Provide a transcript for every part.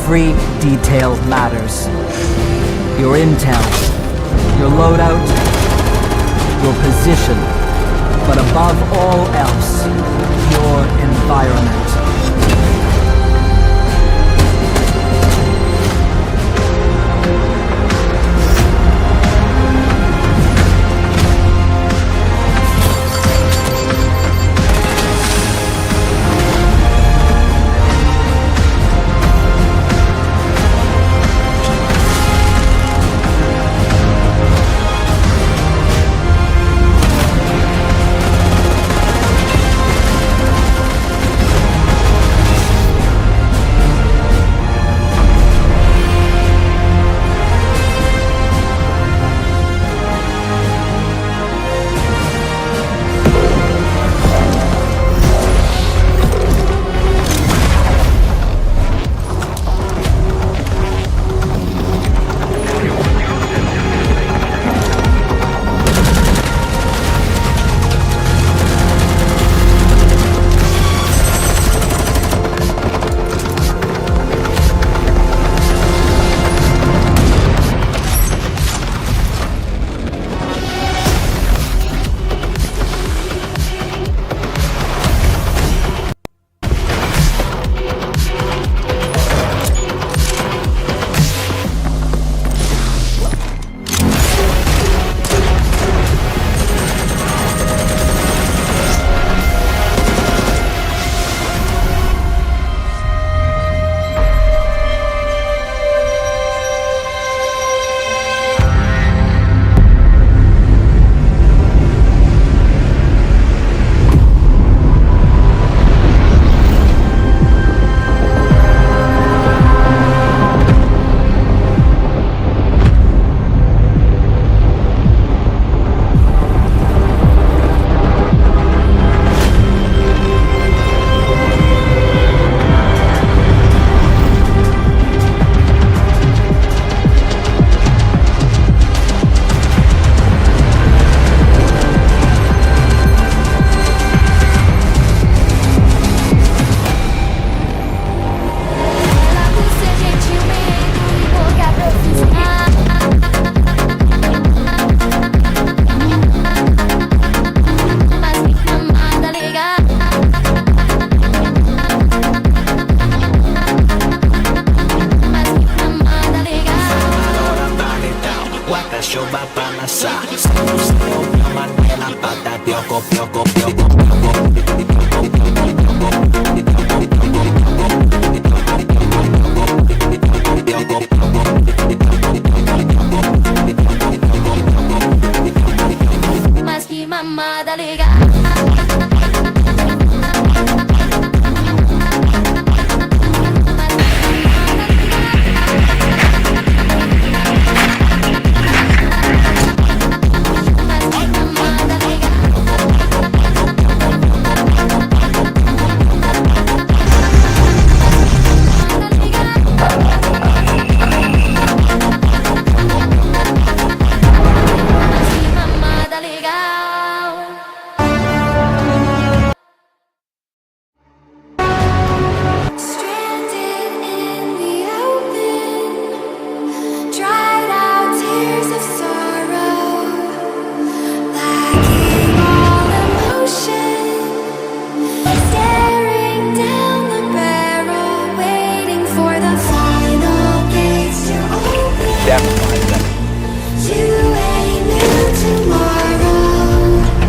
Every detail matters. Your intel, your loadout, your position, but above all else, your environment.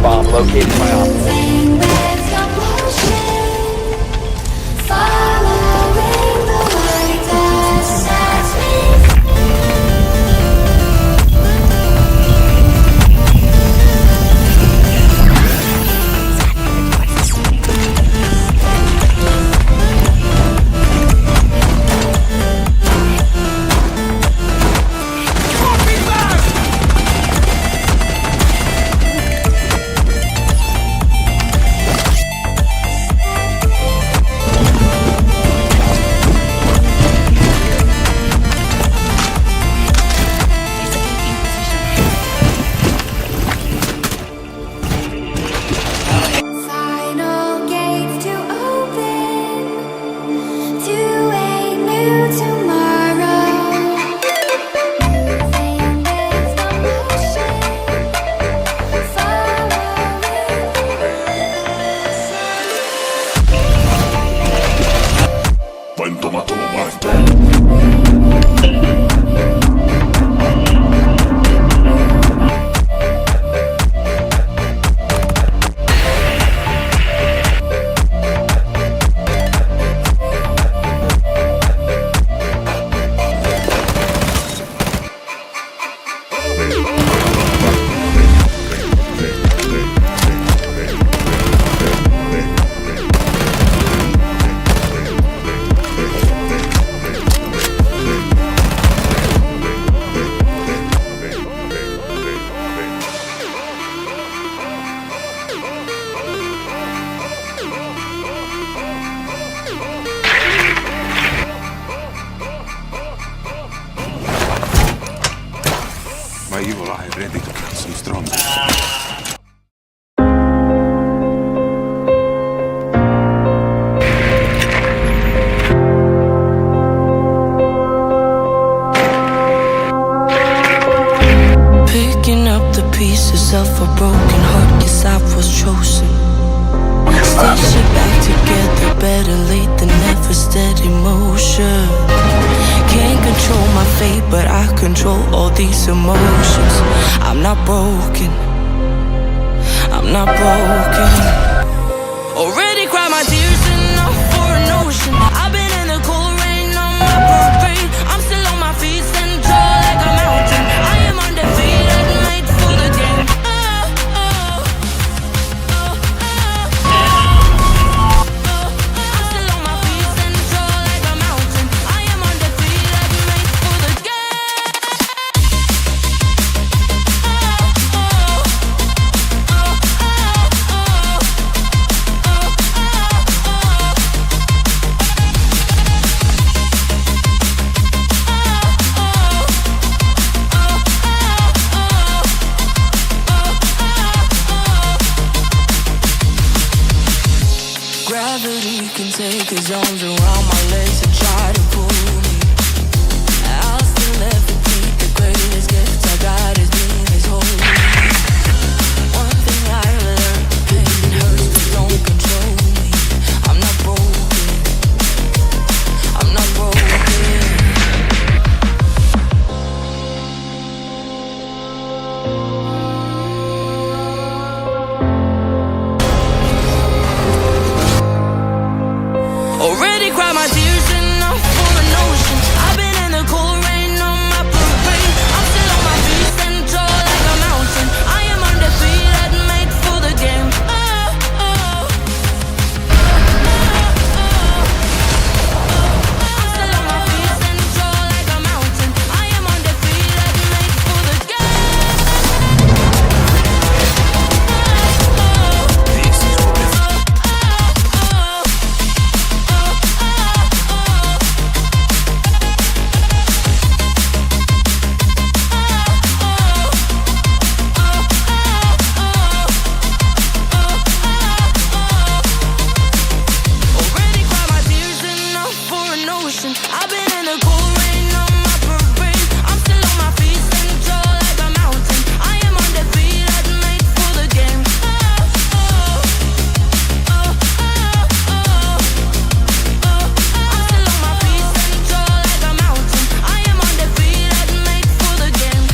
Bomb located in my office. pieces of a broken heart, guess I was chosen. Stitch it back together, better late than never, steady motion. Can't control my fate, but I control all these emotions. I'm not broken, I'm not broken. Already cried my tears enough for an ocean. I've been in the cold rain on my parade. I'm still on my feet, stand tall like a mountain. I am undefeated, made for the game. I'm still on my feet, stand tall like a mountain. I am undefeated, made for the game. Gravity can take his arms around my legs and try to pull me. I'll still levitate. The greatest gift I got is being his holy. One thing I learned, pain hurts but don't control me. I'm not broken, I'm not broken. Already cried my tears enough for an ocean. I've been in the cold rain on my parade. I'm still on my feet, stand tall like a mountain. I am undefeated, made for the game. I'm still on my feet, stand tall like a mountain. I am undefeated, made for the game. This is what we Already cried my tears enough for an ocean. I've been in the cold rain on my parade. I'm still on my feet, stand tall like a mountain. I am undefeated, made for the game. I'm still on my feet, stand tall like a mountain. I am undefeated, made for the game.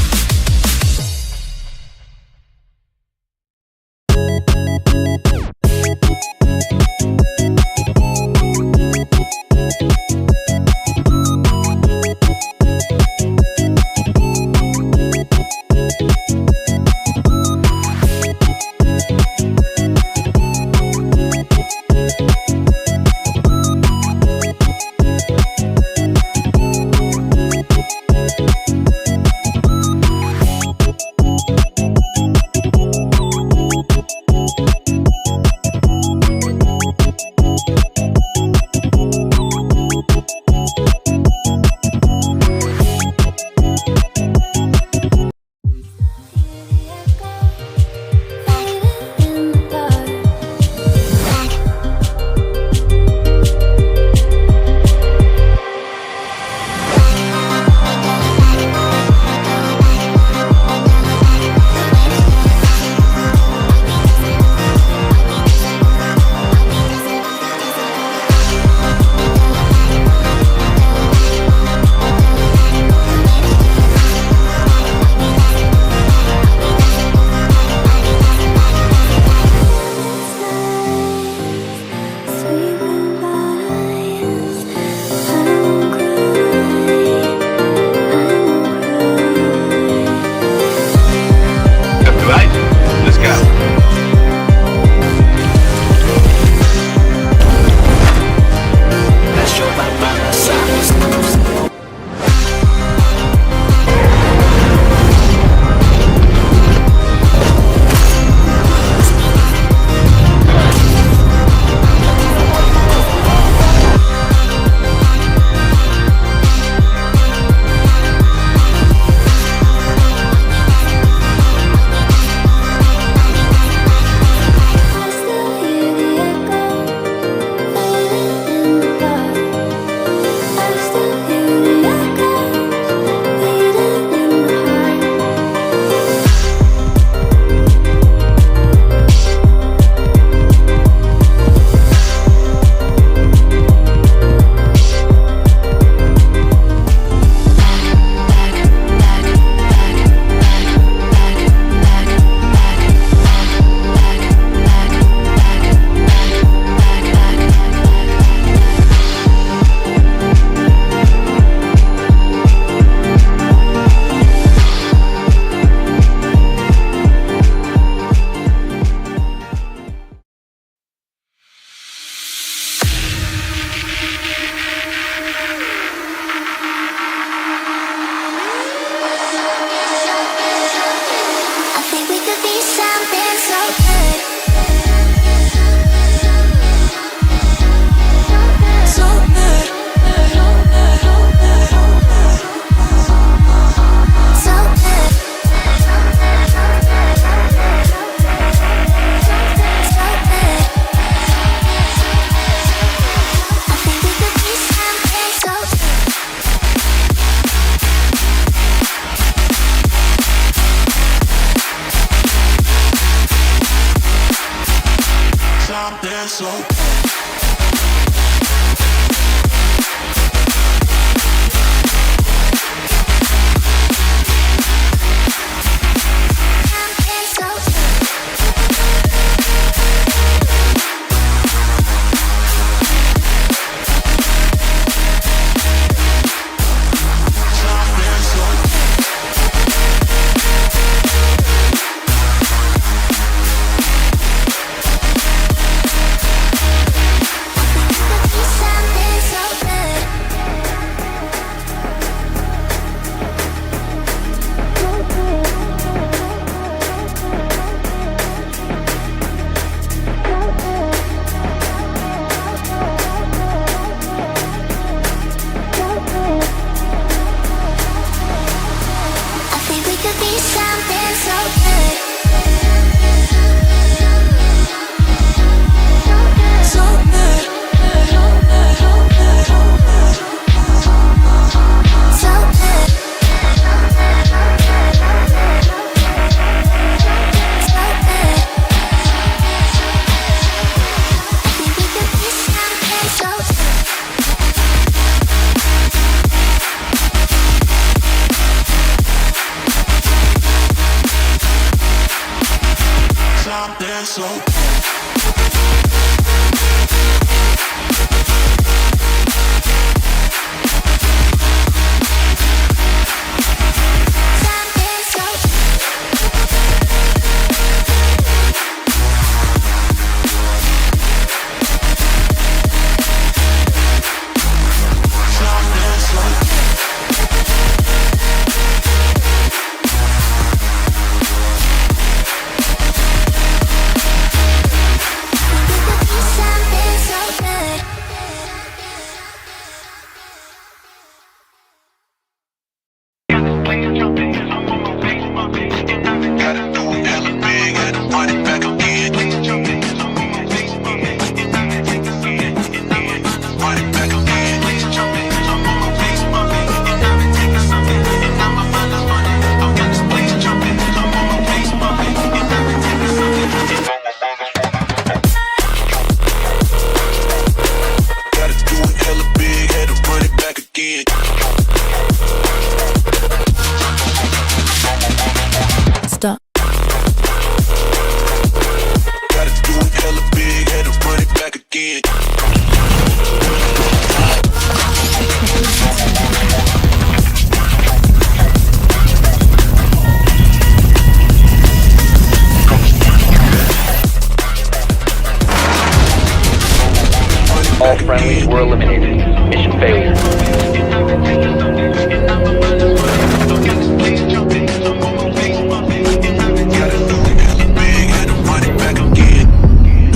All friendlies were eliminated. Mission failure.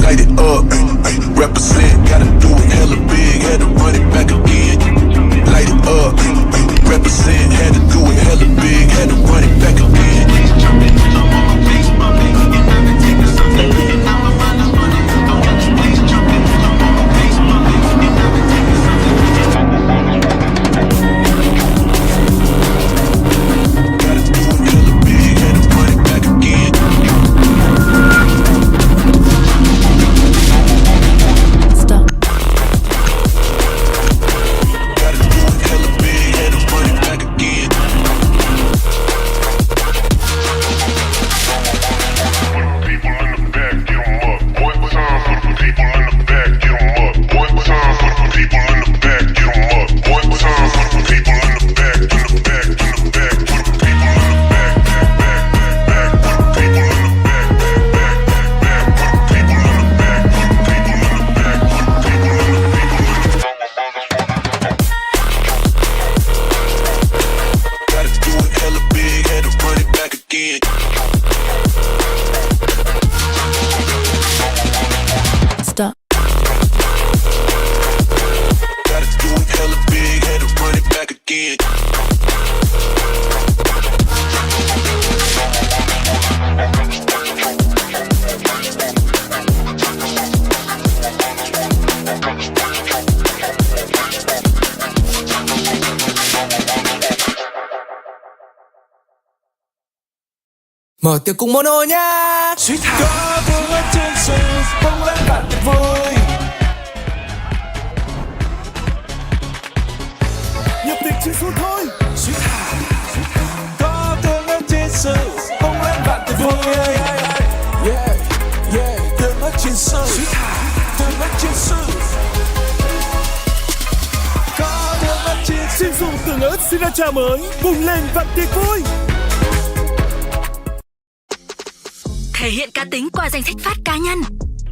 Light it up, represent, gotta do it hella big, had to run it back again. Light it up, represent, had to do it hella big, had to run it back again. Mở tiệc cùng Mono nha. Sweetheart. ở trên sân bóng lên bạn tuyệt vời. Nhập tịch chỉ số thôi. Suýt thả. Có tiếng ở trên sân bóng lên bạn tuyệt vời. Yeah, yeah, tiếng ở trên sân. Suýt thả. Tiếng ở trên sân. Có tiếng ở trên sân. Xin dùng tương ớt sriracha mới bùng lên bạn tuyệt vời. Thể hiện cá tính qua danh sách phát cá nhân.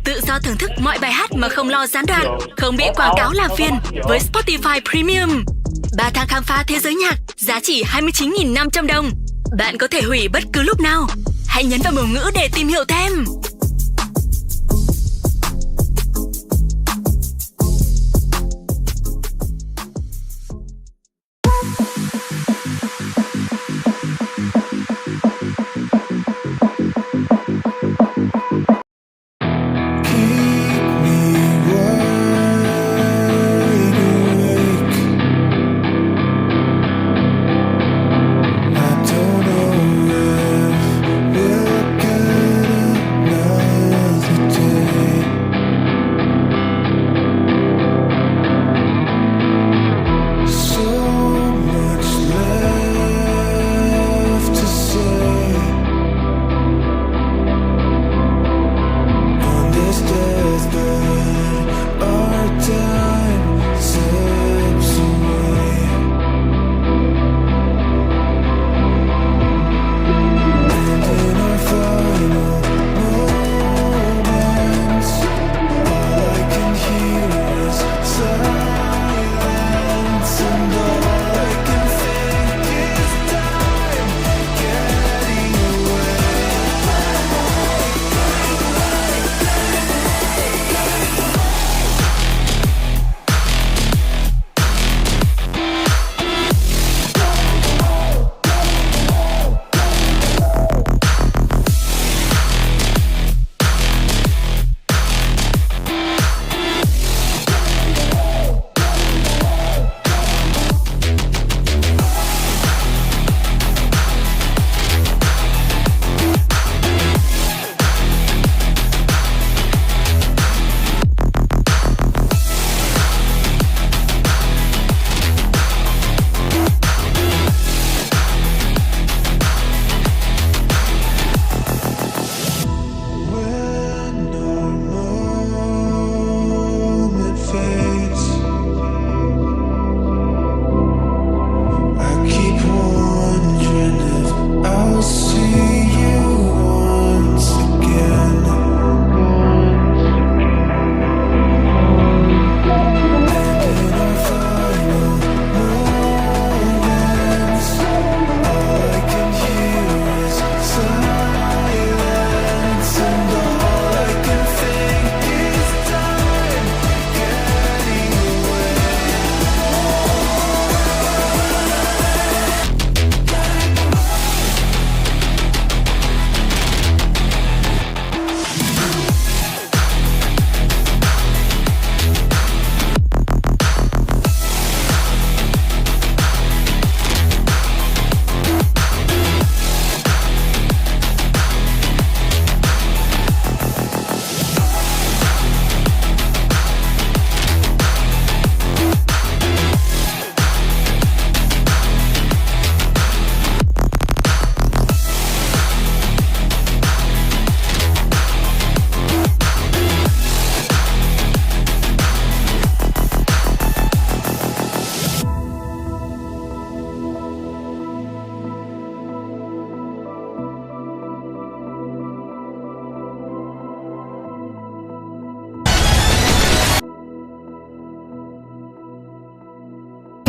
Tự do thưởng thức mọi bài hát mà không lo gián đoạn, không bị quảng cáo làm phiền với Spotify Premium. 3 tháng khám phá thế giới nhạc, giá chỉ 29.500 đồng. Bạn có thể hủy bất cứ lúc nào. Hãy nhấn vào biểu ngữ để tìm hiểu thêm.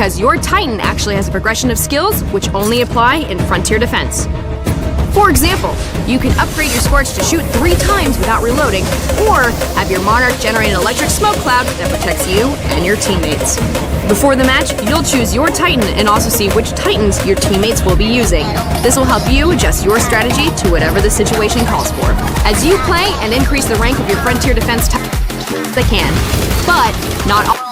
because your Titan actually has a progression of skills which only apply in Frontier Defense. For example, you can upgrade your Scorch to shoot 3 times without reloading, or have your Monarch generate an electric smoke cloud that protects you and your teammates. Before the match, you'll choose your Titan and also see which Titans your teammates will be using. This will help you adjust your strategy to whatever the situation calls for. As you play and increase the rank of your Frontier Defense they can, but not all.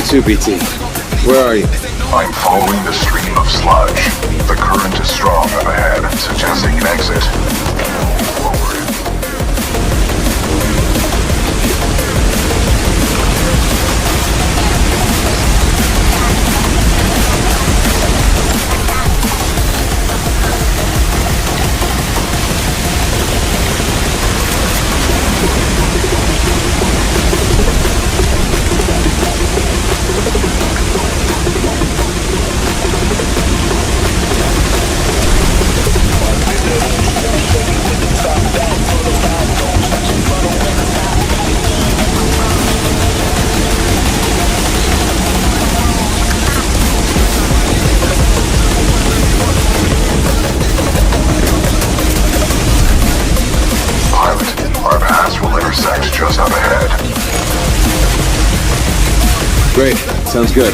too, BT. Where are you? I'm following the stream of sludge. The current is strong up ahead, suggesting an exit. Forward. Just up ahead. Great. Sounds good.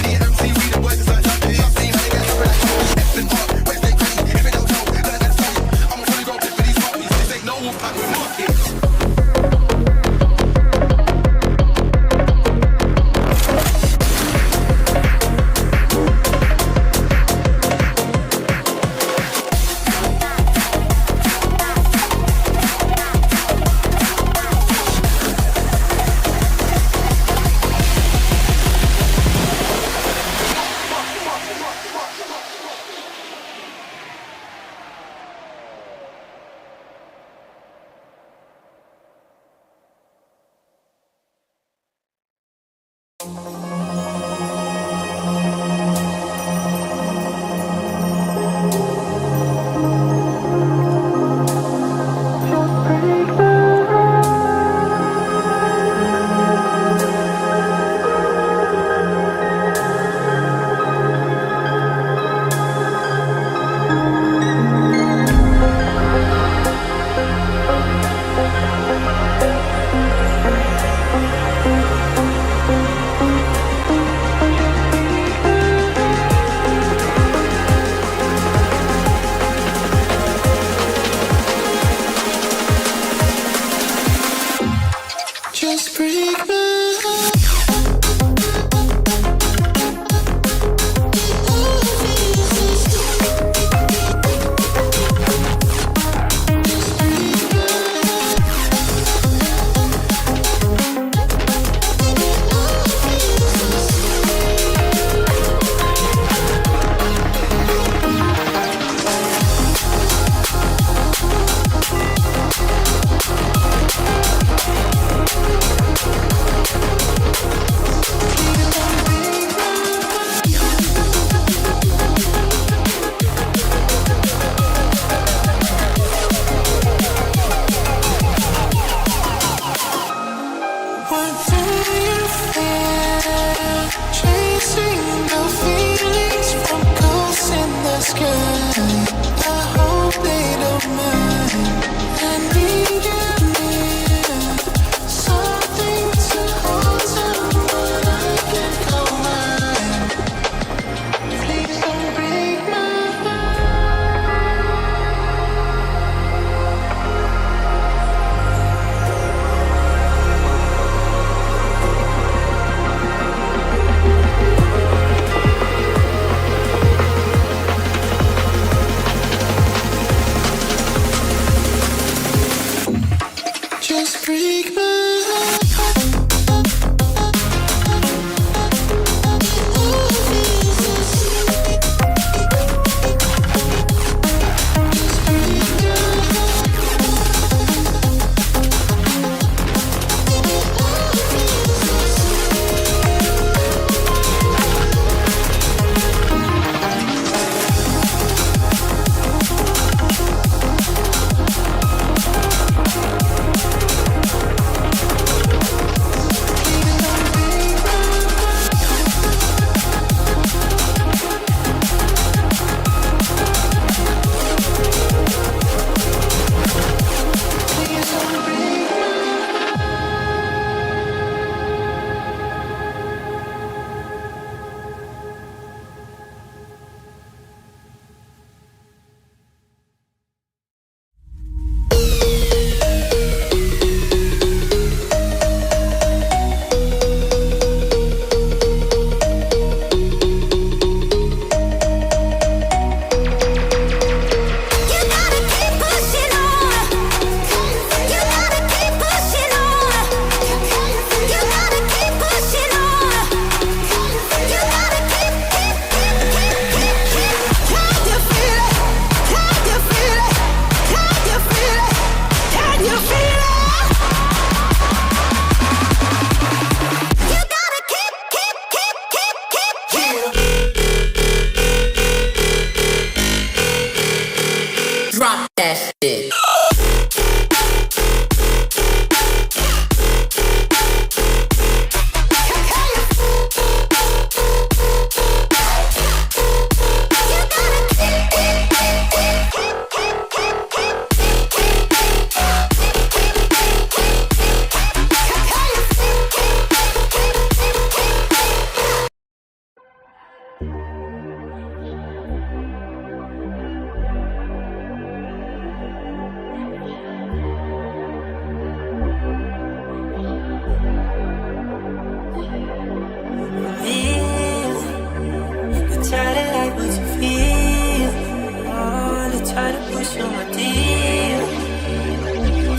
try to push on my deal.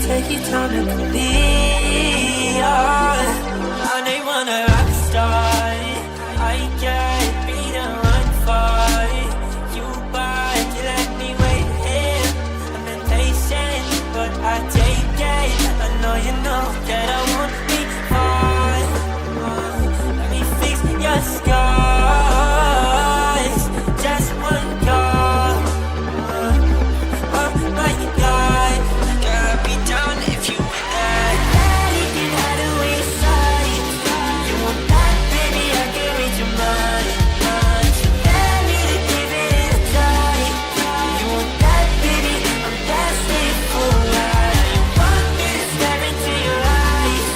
Take your time to believe. I ain't wanna rock star. I can't be the one for you, but you let me wait here. I'm impatient, but I take it. I know you know that I won't be fine. Let me fix your scars. Just one call. My God, girl, I'd be down if you were that. You can hide away inside. You want that, baby? I can read your mind. Tell me to give it a try. You want that, baby? I'm desperate for that. Want me to stare into your eyes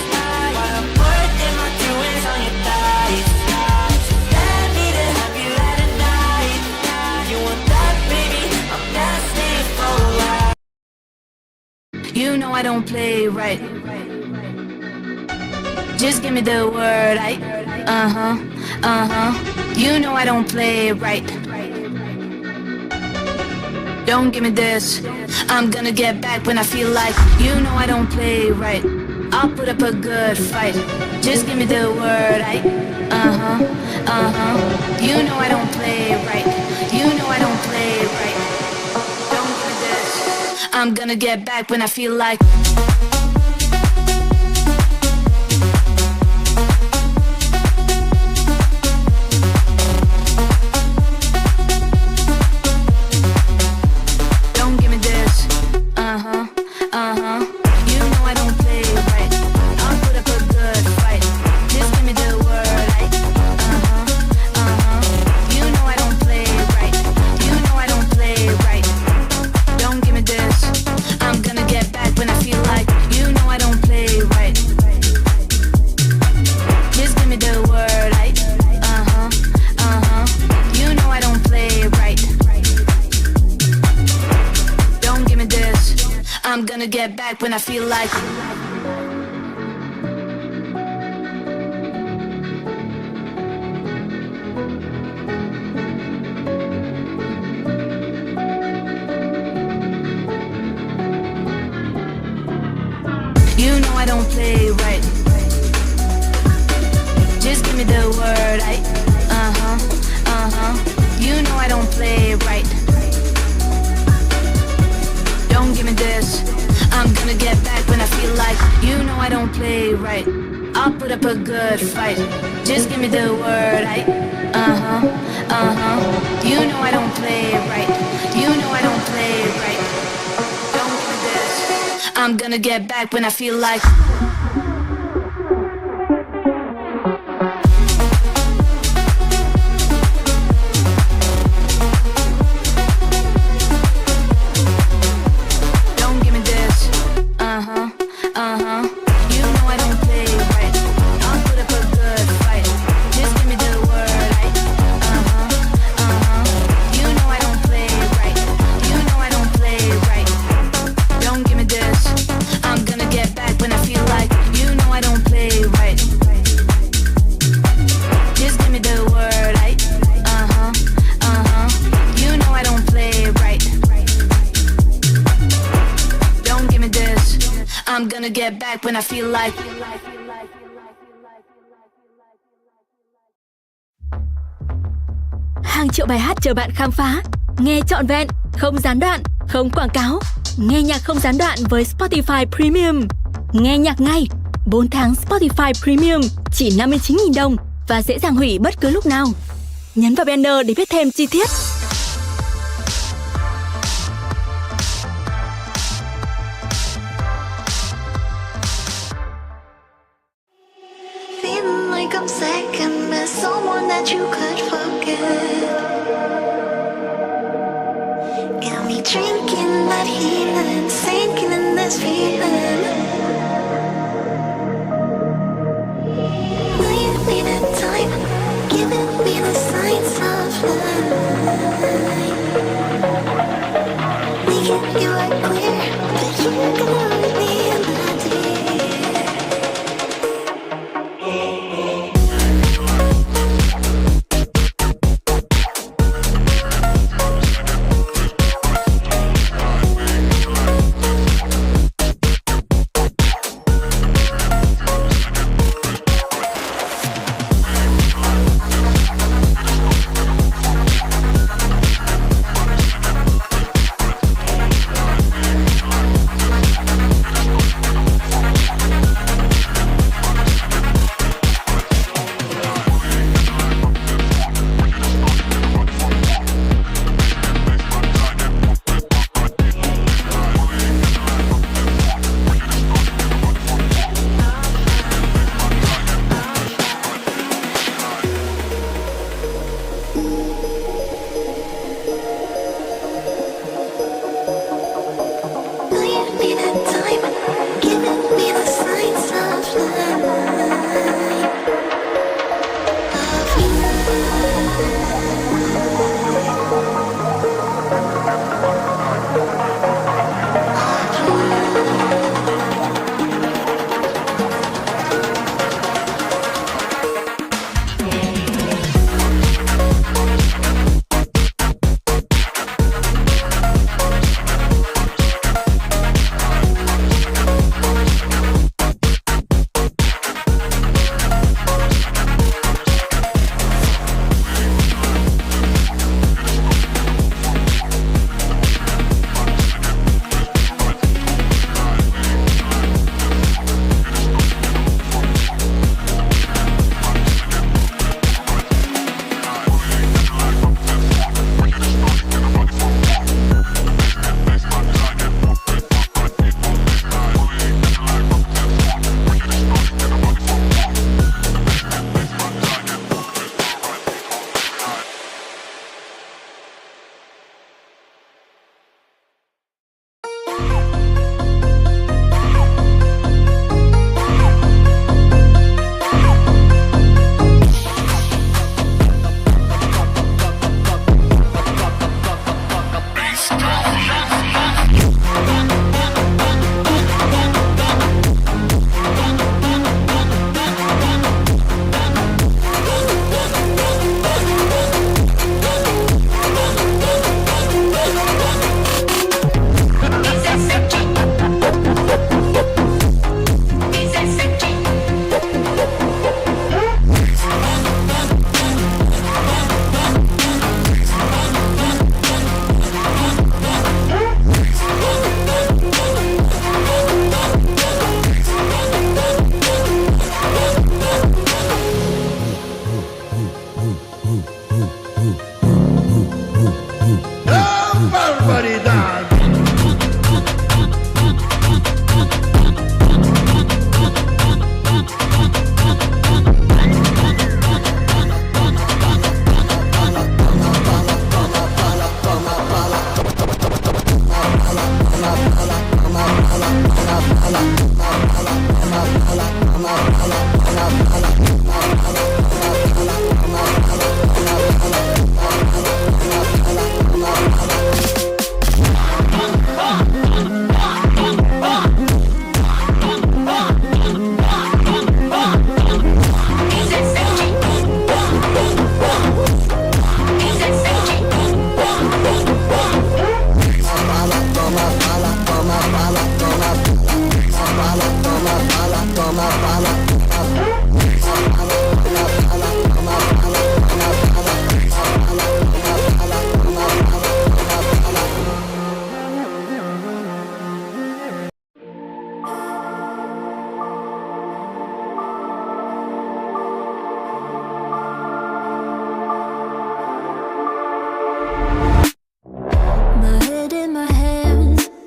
while I'm putting my jewels on your thighs. Tell me to have you at a night. You want that, baby? I'm desperate for that. You know I don't play right. Just give me the word, You know I don't play right. Don't give me this. I'm gonna get back when I feel like. You know I don't play right. I'll put up a good fight. Just give me the word, You know I don't play right. You know I don't play right. Don't give me this. I'm gonna get back when I feel like. Don't give me this. You know I don't play right. I'll put up a good fight. Just give me the word, You know I don't play right. You know I don't play right. Don't give me this. I'm gonna get back when I feel like. You know I don't play right. Just give me the word, You know I don't play right. Don't give me this. I'm gonna get back when I feel like. You know I don't play right. Just give me the word, You know I don't play right. Don't give me this. I'm gonna get back when I feel like. You know I don't play right. I'll put up a good fight. Just give me the word, You know I don't play right. You know I don't play right. Don't give me this. I'm gonna get back when I feel like. Don't give me this. You know I don't play right. I'll put up a good fight. Just give me the word, You know I don't play right. You know I don't play right. Don't give me this. I'm gonna get back when I feel like. You know I don't play right. Just give me the word, You know I don't play right. Don't give me this. I'm gonna get back when I feel like. Hàng triệu bài hát chờ bạn khám phá. Nghe trọn vẹn, không gián đoạn, không quảng cáo. Nghe nhạc không gián đoạn với Spotify Premium. Nghe nhạc ngay. 4 tháng Spotify Premium chỉ 59.000 đồng và dễ dàng hủy bất cứ lúc nào. Nhấn vào banner để biết thêm chi tiết. Feeling like I'm second best, someone that you could forget. Got me drinking that healing, sinking in this feeling. Leave me the time, giving me the signs of life. Making you are clear, but you're gonna leave me in the deep.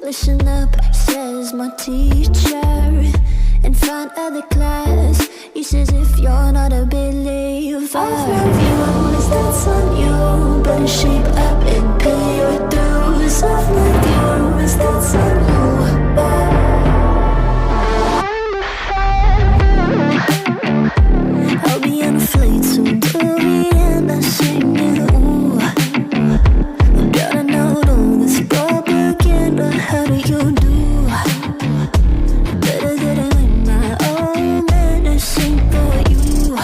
Listen up, says my teacher. In front of the class, he says if you're not a believer, I'll love you, is that's on you. Better shape up and pay your dues. I'll love you, is that's on you. I'll be on a flight soon to the end. I sing you. Gotta know all this propaganda. How do you do? Better get it in my own medicine for you.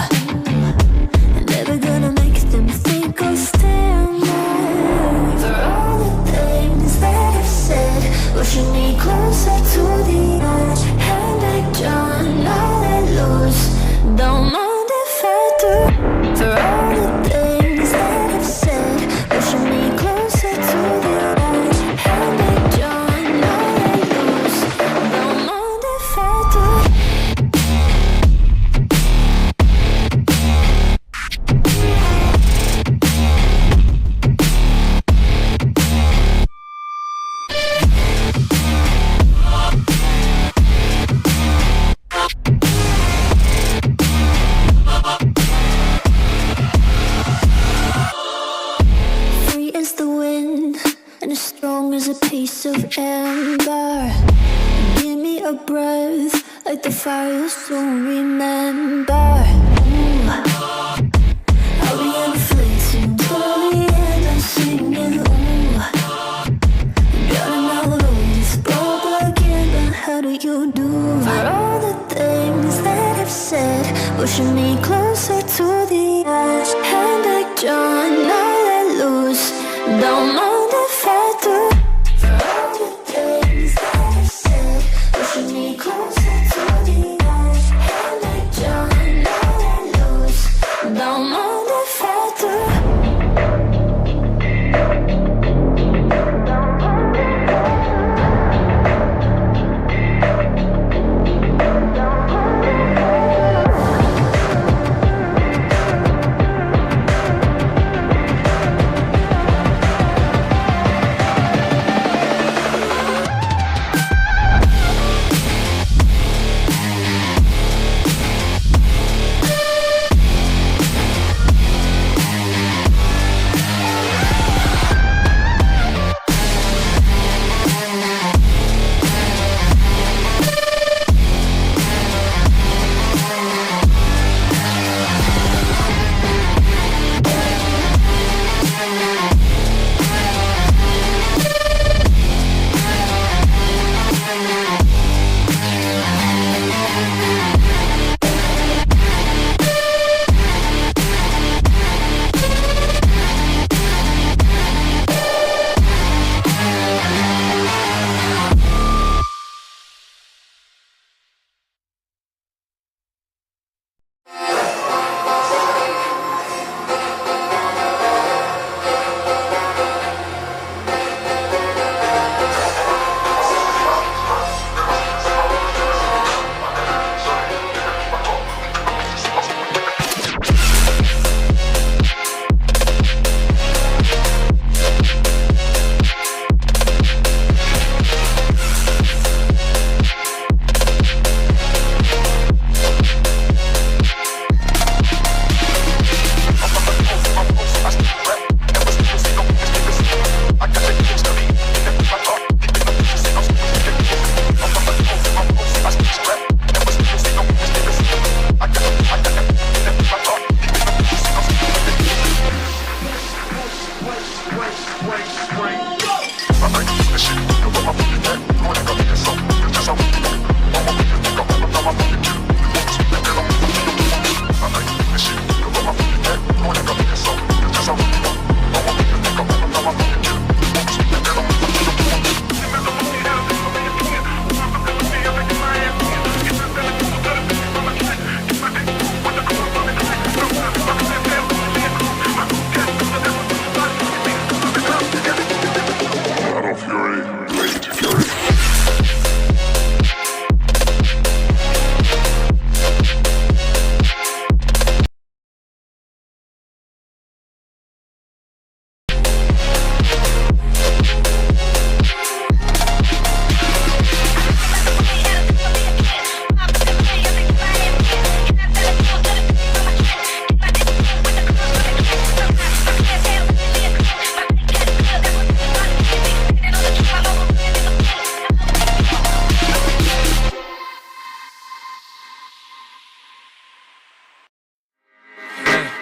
Never gonna make them think I'll stand there. For all the things that I've said, pushing me closer to the edge. Hand like John, all let loose. Don't mind if I do. For all the things that I've said, pushing me closer to the edge. Hand like John, all let loose. Don't mind if I do. Free as the wind and as strong as a piece of amber. Give me a breath like the fire you'll soon remember. Ooh. I'll be on a flight soon till the end. I'm singing. Ooh. Gotta know all this propaganda. How do you do? For all the things that I've said, pushing me closer to the edge. Hand like John, now let loose. Don't mind if I do. For all the things that I've said, pushing me closer to the edge. Hand like John, now let loose. Don't mind if I do.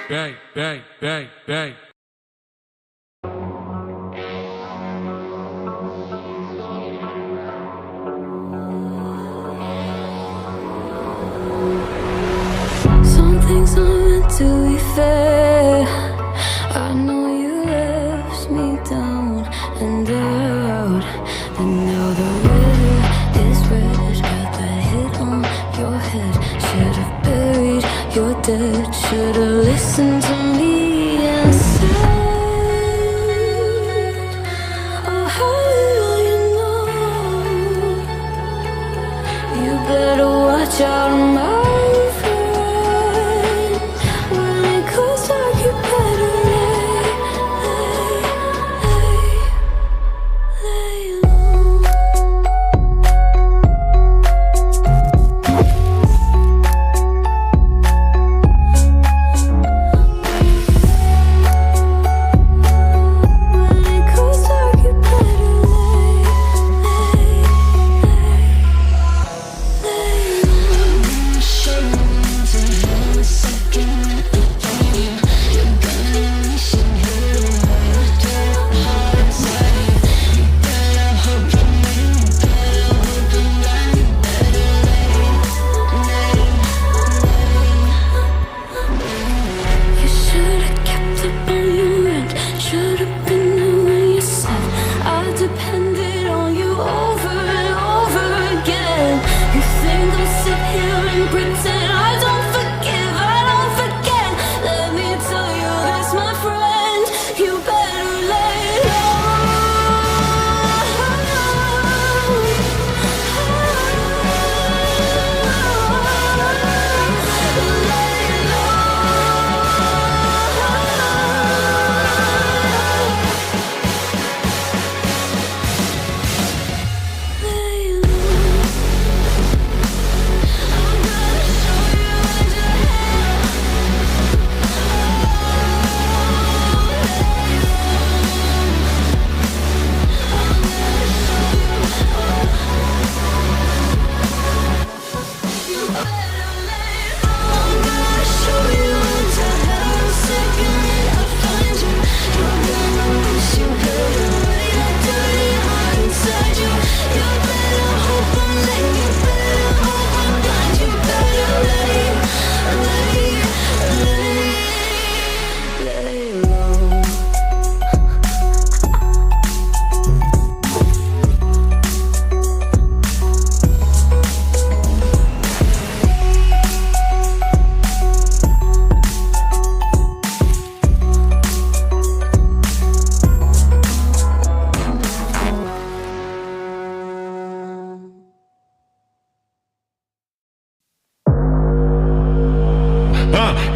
Bang, bang, bang, bang. Some things aren't meant to be fair. I know you left me down and out, and now the river is red. Got that hit on your head. Should've buried your dead. Should've listened to me and said, oh, how will you know? You better watch out, my friend. When it goes dark, you better lay low. When it goes dark, you better You should've kept up on your rent. Should've been there when you said I depended on you over and over again. You think I'll sit here and pretend I don't forgive, I don't forget. Let me tell you this, my friend, you better lay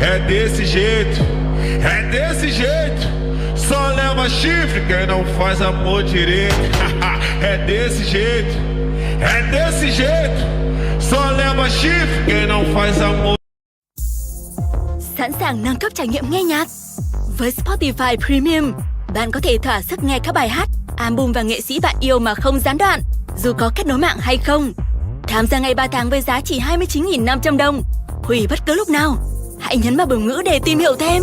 É desse jeito, é desse jeito. Só leva chifre quem não faz amor direito. É desse jeito, é desse jeito. Só leva chifre quem não faz amor. Sẵn sàng nâng cấp trải nghiệm nghe nhạc. Với Spotify Premium, bạn có thể thỏa sức nghe các bài hát, album và nghệ sĩ bạn yêu mà không gián đoạn, dù có kết nối mạng hay không. Tham gia ngày 3 tháng với giá chỉ 29.500 đồng. Hủy bất cứ lúc nào. Hãy nhấn vào biểu ngữ để tìm hiểu thêm.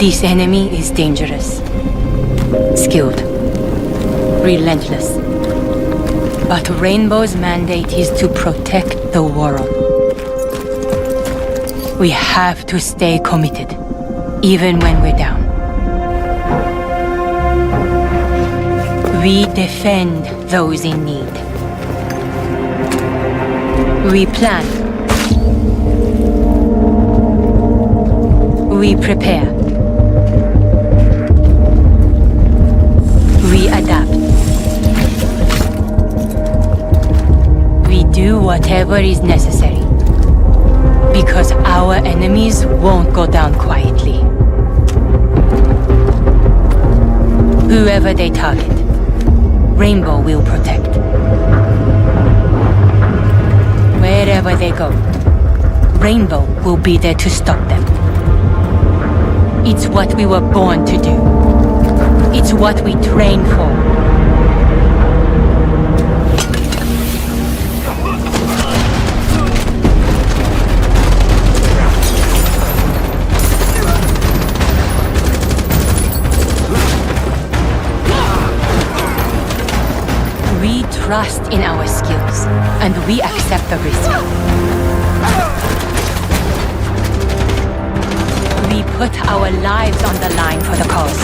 This enemy is dangerous, skilled, relentless. But Rainbow's mandate is to protect the world. We have to stay committed, even when we're down. We defend those in need. We plan. We prepare. We adapt. We do whatever is necessary. Because our enemies won't go down quietly. Whoever they target, Rainbow will protect. Wherever they go, Rainbow will be there to stop them. It's what we were born to do. It's what we train for. We trust in our skills, and we accept the risk. We put our lives on the line for the cause.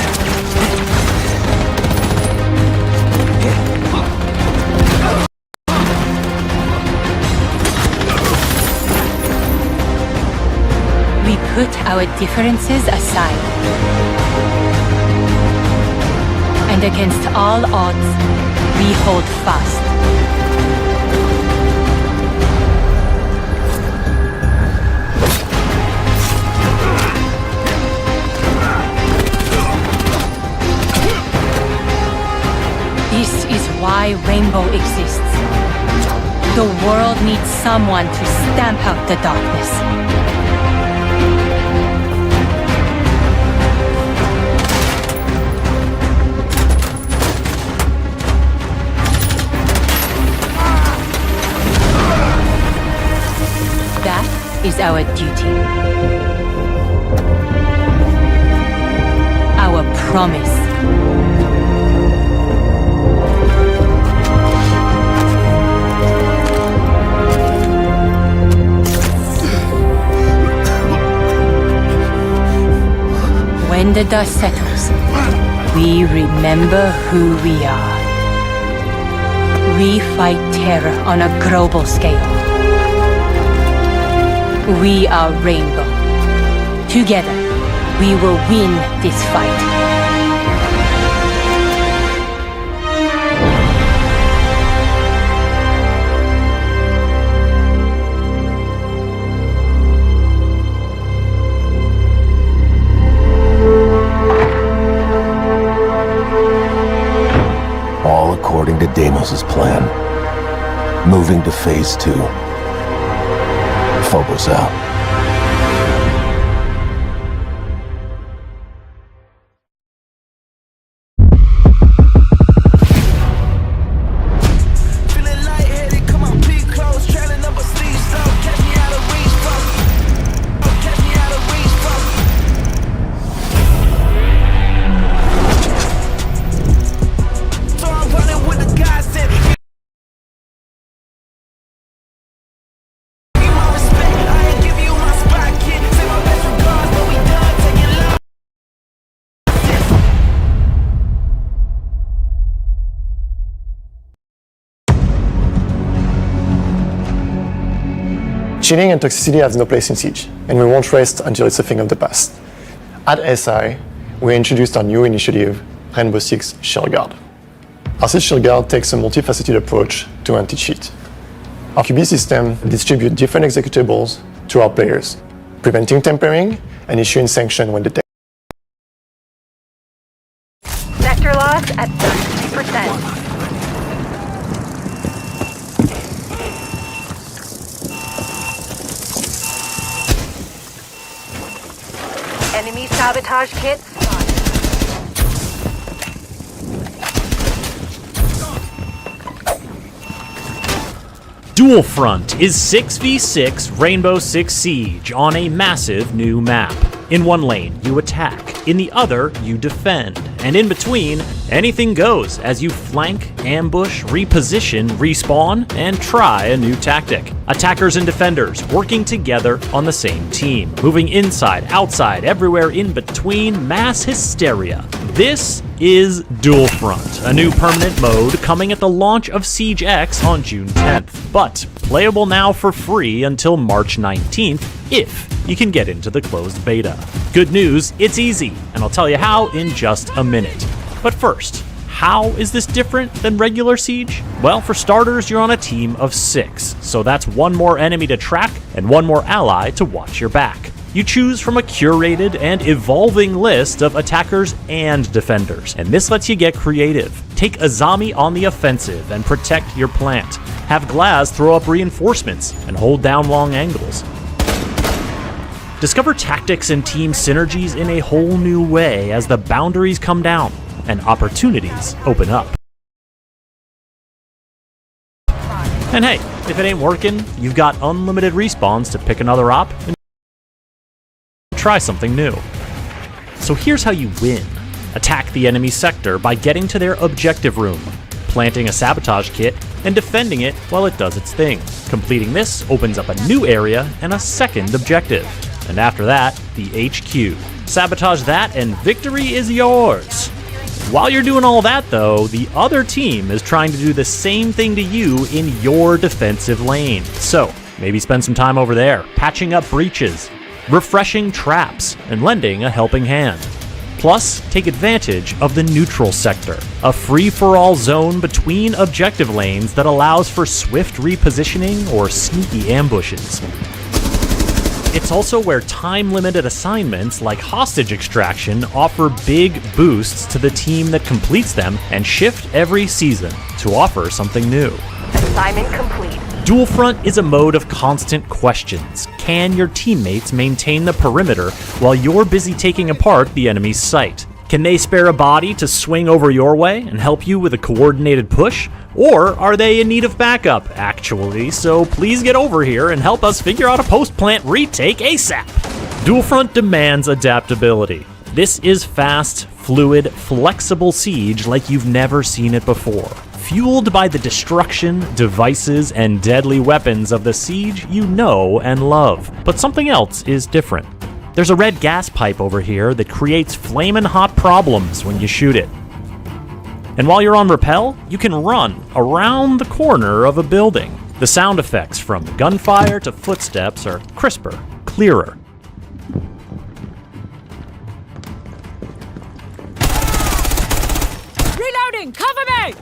We put our differences aside. And against all odds, we hold fast. This is why Rainbow exists. The world needs someone to stamp out the darkness. That is our duty. Our promise. When the dust settles, we remember who we are. We fight terror on a global scale. We are Rainbow. Together, we will win this fight. All according to Deimos' plan. Moving to Phase 2. Phobos out. Feeling lightheaded, come on, peek close, trailing up a sleeve slow. Catch me out of reach, fuck. Catch me out of reach, fuck. So I'm running with the guys that give my respect. I ain't give you my spot, kid. Say my best regards, but we done taking love. Cheating and toxicity have no place in Siege, and we won't rest until it's a thing of the past. At SI, we introduced our new initiative, Rainbow Six Shield Guard. Our Siege Shield Guard takes a multifaceted approach to anti-cheat. Our QB system distributes different executables to our players, preventing tampering and issuing sanctions when detected. Sector loss at 33%. Enemy sabotage kit spotted. Dual Front is 6v6 Rainbow Six Siege on a massive new map. In one lane, you attack. In the other, you defend. And in between, anything goes as you flank, ambush, reposition, respawn, and try a new tactic. Attackers and defenders working together on the same team. Moving inside, outside, everywhere in between, mass hysteria. This is Dual Front, a new permanent mode coming at the launch of Siege X on June 10th, but playable now for free until March 19th if you can get into the closed beta. Good news, it's easy, and I'll tell you how in just a minute. But first, how is this different than regular Siege? Well, for starters, you're on a team of 6, so that's one more enemy to track and one more ally to watch your back. You choose from a curated and evolving list of attackers and defenders, and this lets you get creative. Take Azami on the offensive and protect your plant. Have Glaz throw up reinforcements and hold down long angles. Discover tactics and team synergies in a whole new way as the boundaries come down and opportunities open up. And hey, if it ain't working, you've got unlimited respawns to pick another op and try something new. So here's how you win. Attack the enemy sector by getting to their objective room, planting a sabotage kit, and defending it while it does its thing. Completing this opens up a new area and a second objective. And after that, the HQ. Sabotage that and victory is yours. While you're doing all that though, the other team is trying to do the same thing to you in your defensive lane. So maybe spend some time over there, patching up breaches, refreshing traps, and lending a helping hand. Plus, take advantage of the neutral sector, a free-for-all zone between objective lanes that allows for swift repositioning or sneaky ambushes. It's also where time-limited assignments like hostage extraction offer big boosts to the team that completes them and shift every season to offer something new. Assignment complete. Dual Front is a mode of constant questions. Can your teammates maintain the perimeter while you're busy taking apart the enemy's site? Can they spare a body to swing over your way and help you with a coordinated push? Or are they in need of backup, actually? So please get over here and help us figure out a post-plant retake ASAP. Dual Front demands adaptability. This is fast, fluid, flexible Siege like you've never seen it before. Fueled by the destruction, devices, and deadly weapons of the Siege you know and love. But something else is different. There's a red gas pipe over here that creates flamin' hot problems when you shoot it. And while you're on rappel, you can run around the corner of a building. The sound effects from gunfire to footsteps are crisper, clearer. Reloading! Cover me!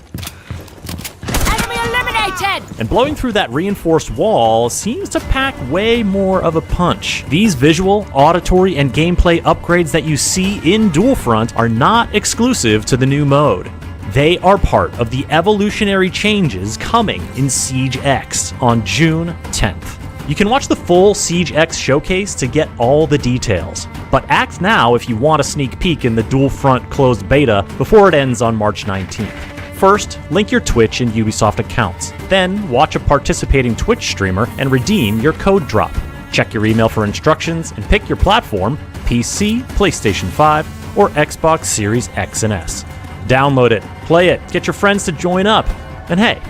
Enemy eliminated! And blowing through that reinforced wall seems to pack way more of a punch. These visual, auditory, and gameplay upgrades that you see in Dual Front are not exclusive to the new mode. They are part of the evolutionary changes coming in Siege X on June 10th. You can watch the full Siege X showcase to get all the details, but act now if you want a sneak peek in the Dual Front closed beta before it ends on March 19th. First, link your Twitch and Ubisoft accounts. Then, watch a participating Twitch streamer and redeem your code drop. Check your email for instructions and pick your platform, PC, PlayStation 5, or Xbox Series X and S. Download it, play it, get your friends to join up, and hey,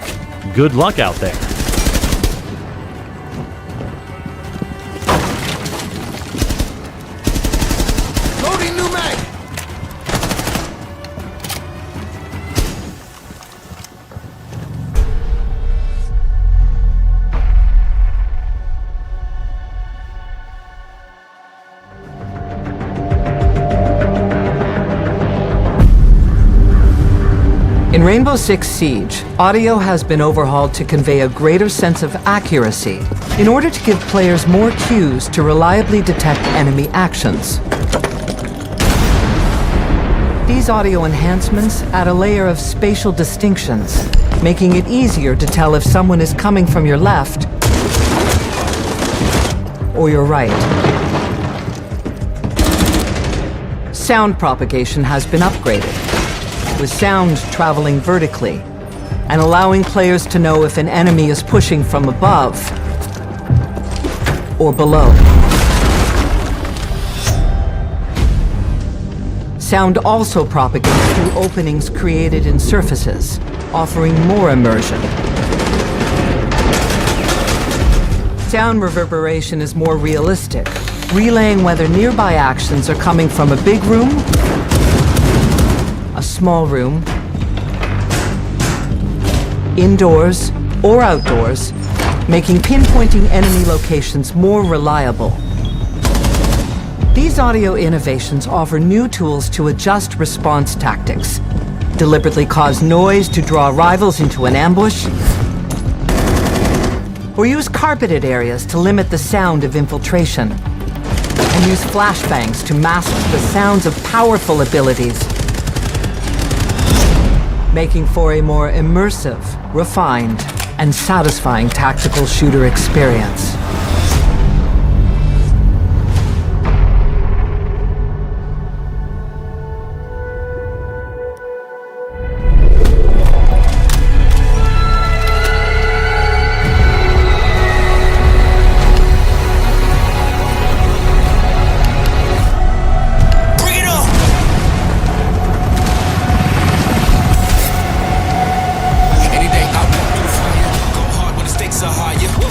good luck out there. Loading new mag! In Rainbow Six Siege, audio has been overhauled to convey a greater sense of accuracy in order to give players more cues to reliably detect enemy actions. These audio enhancements add a layer of spatial distinctions, making it easier to tell if someone is coming from your left or your right. Sound propagation has been upgraded, with sound traveling vertically and allowing players to know if an enemy is pushing from above or below. Sound also propagates through openings created in surfaces, offering more immersion. Sound reverberation is more realistic, relaying whether nearby actions are coming from a big room, a small room, indoors, or outdoors, making pinpointing enemy locations more reliable. These audio innovations offer new tools to adjust response tactics, deliberately cause noise to draw rivals into an ambush, or use carpeted areas to limit the sound of infiltration, and use flashbangs to mask the sounds of powerful abilities, making for a more immersive, refined, and satisfying tactical shooter experience.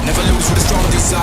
Never lose with a strong desire.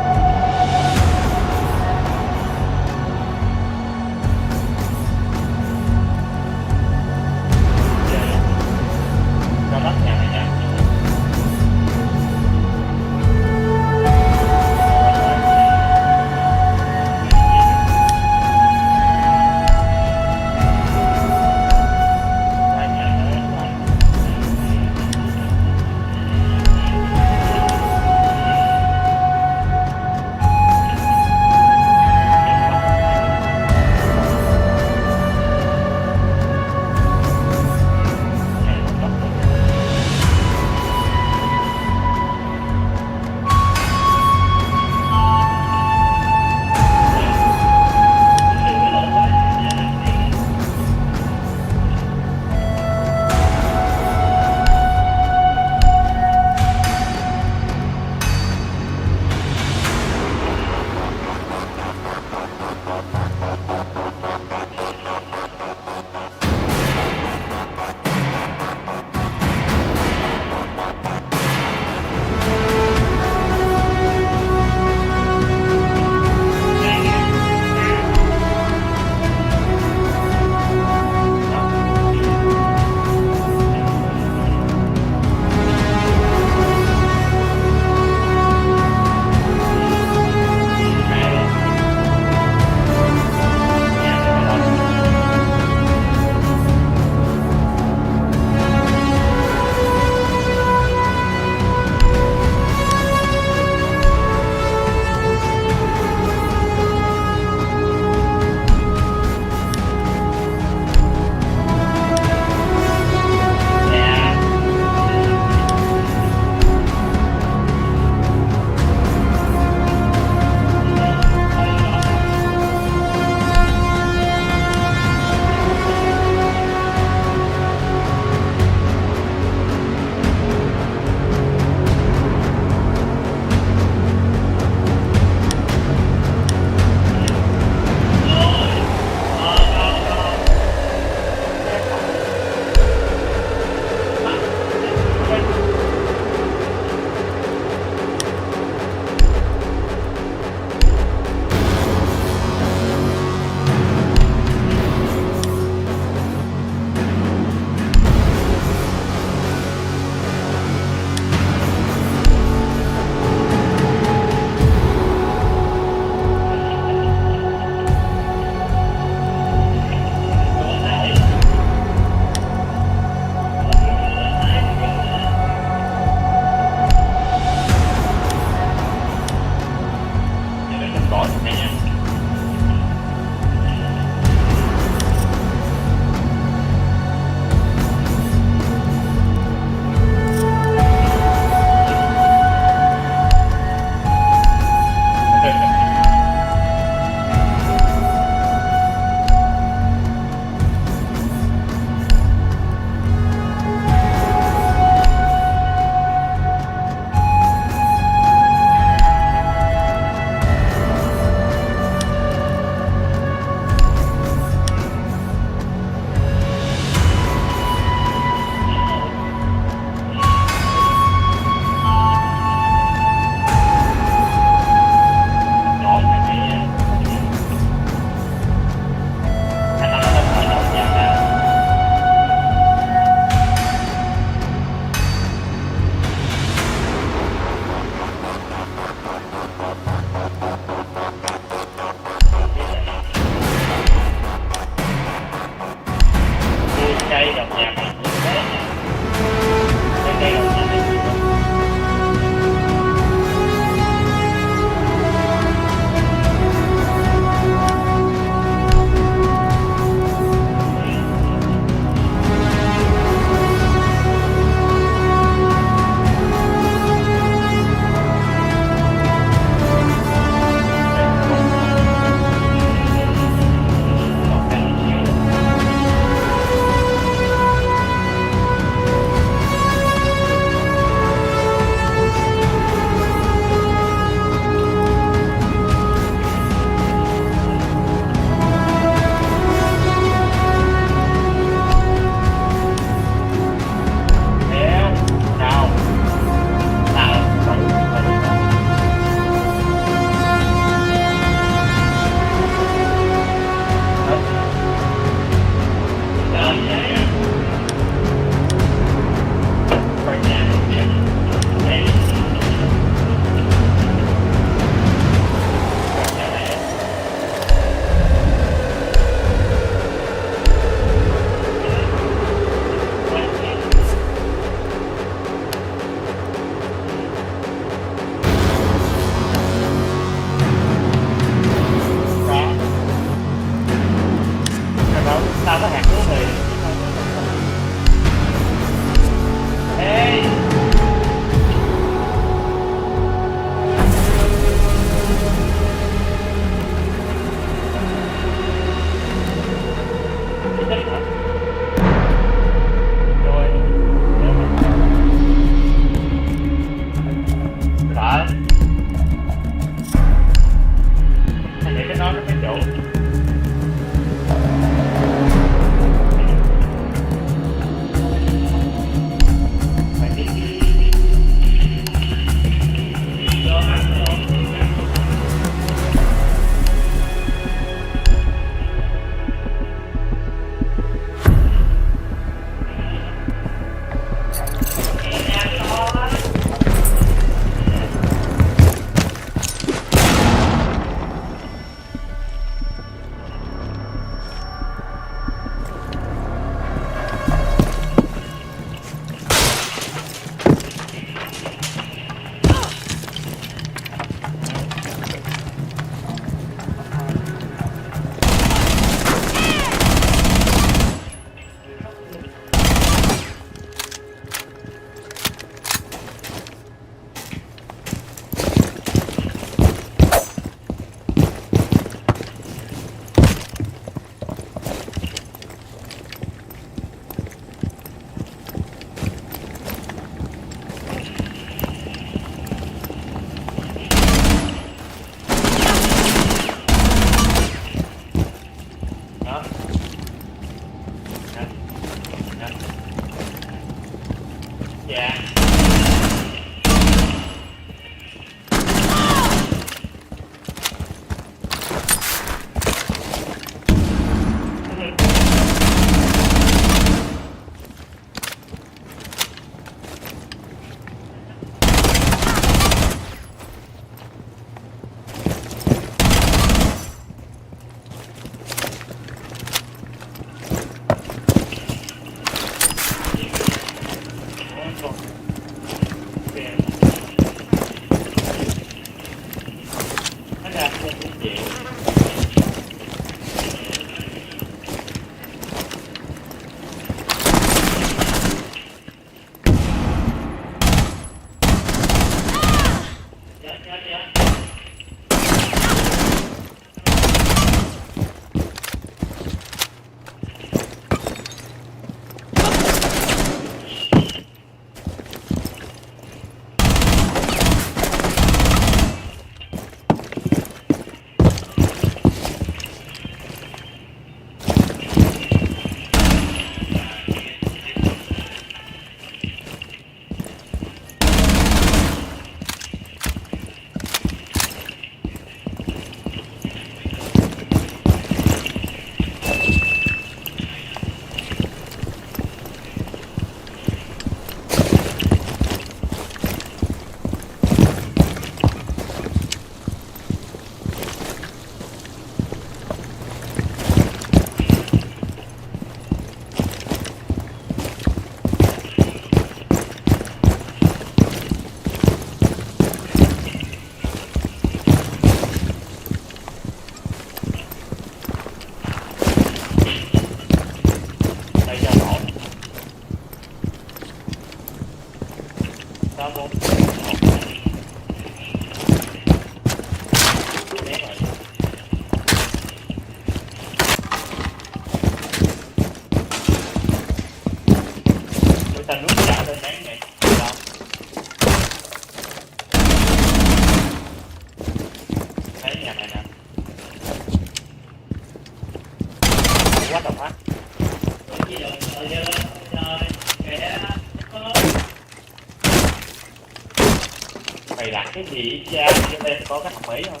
Mày đặt cái gì ra cho nên có cái thẩm mỹ không?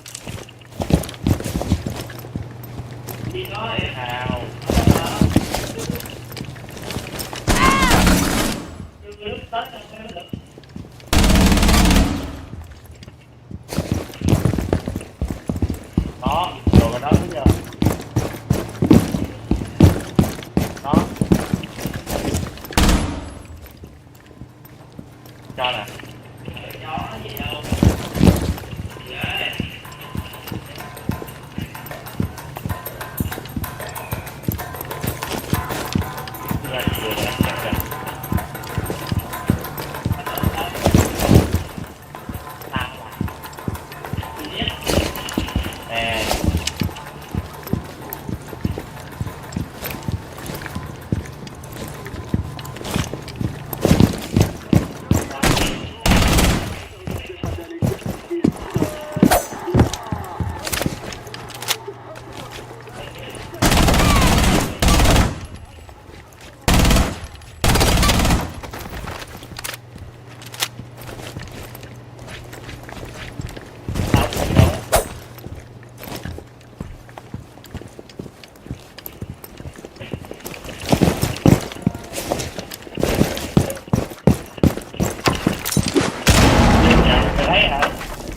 Nào. Đó, rồi đó bây giờ. Đó. Cho nè.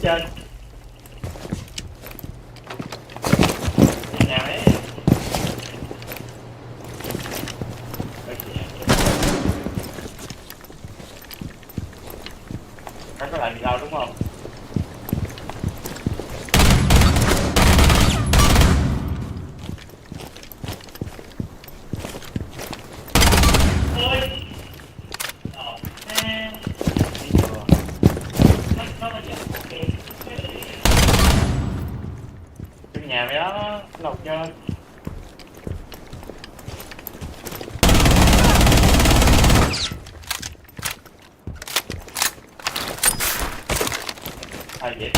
Trên nhà đấy nó có làm gì đâu đúng không? Nhà mày đó lọc trên vậy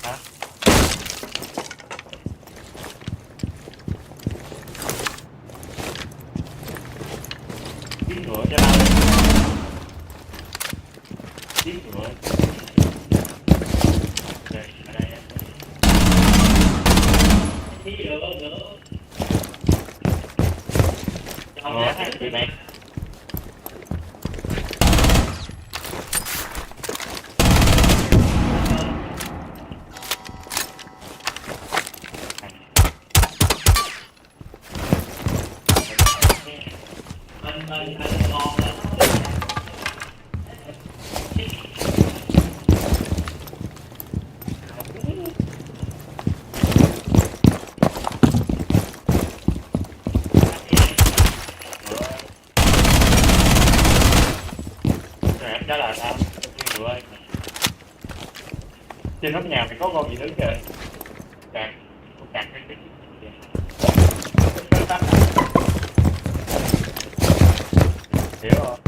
hả? Tiếng ngựa cho tao tiếng ngựa. Chị mẹ đó là sao? Trên nóc nhà phải có con gì đứng kìa. Cạc, con cạc cái hiểu không?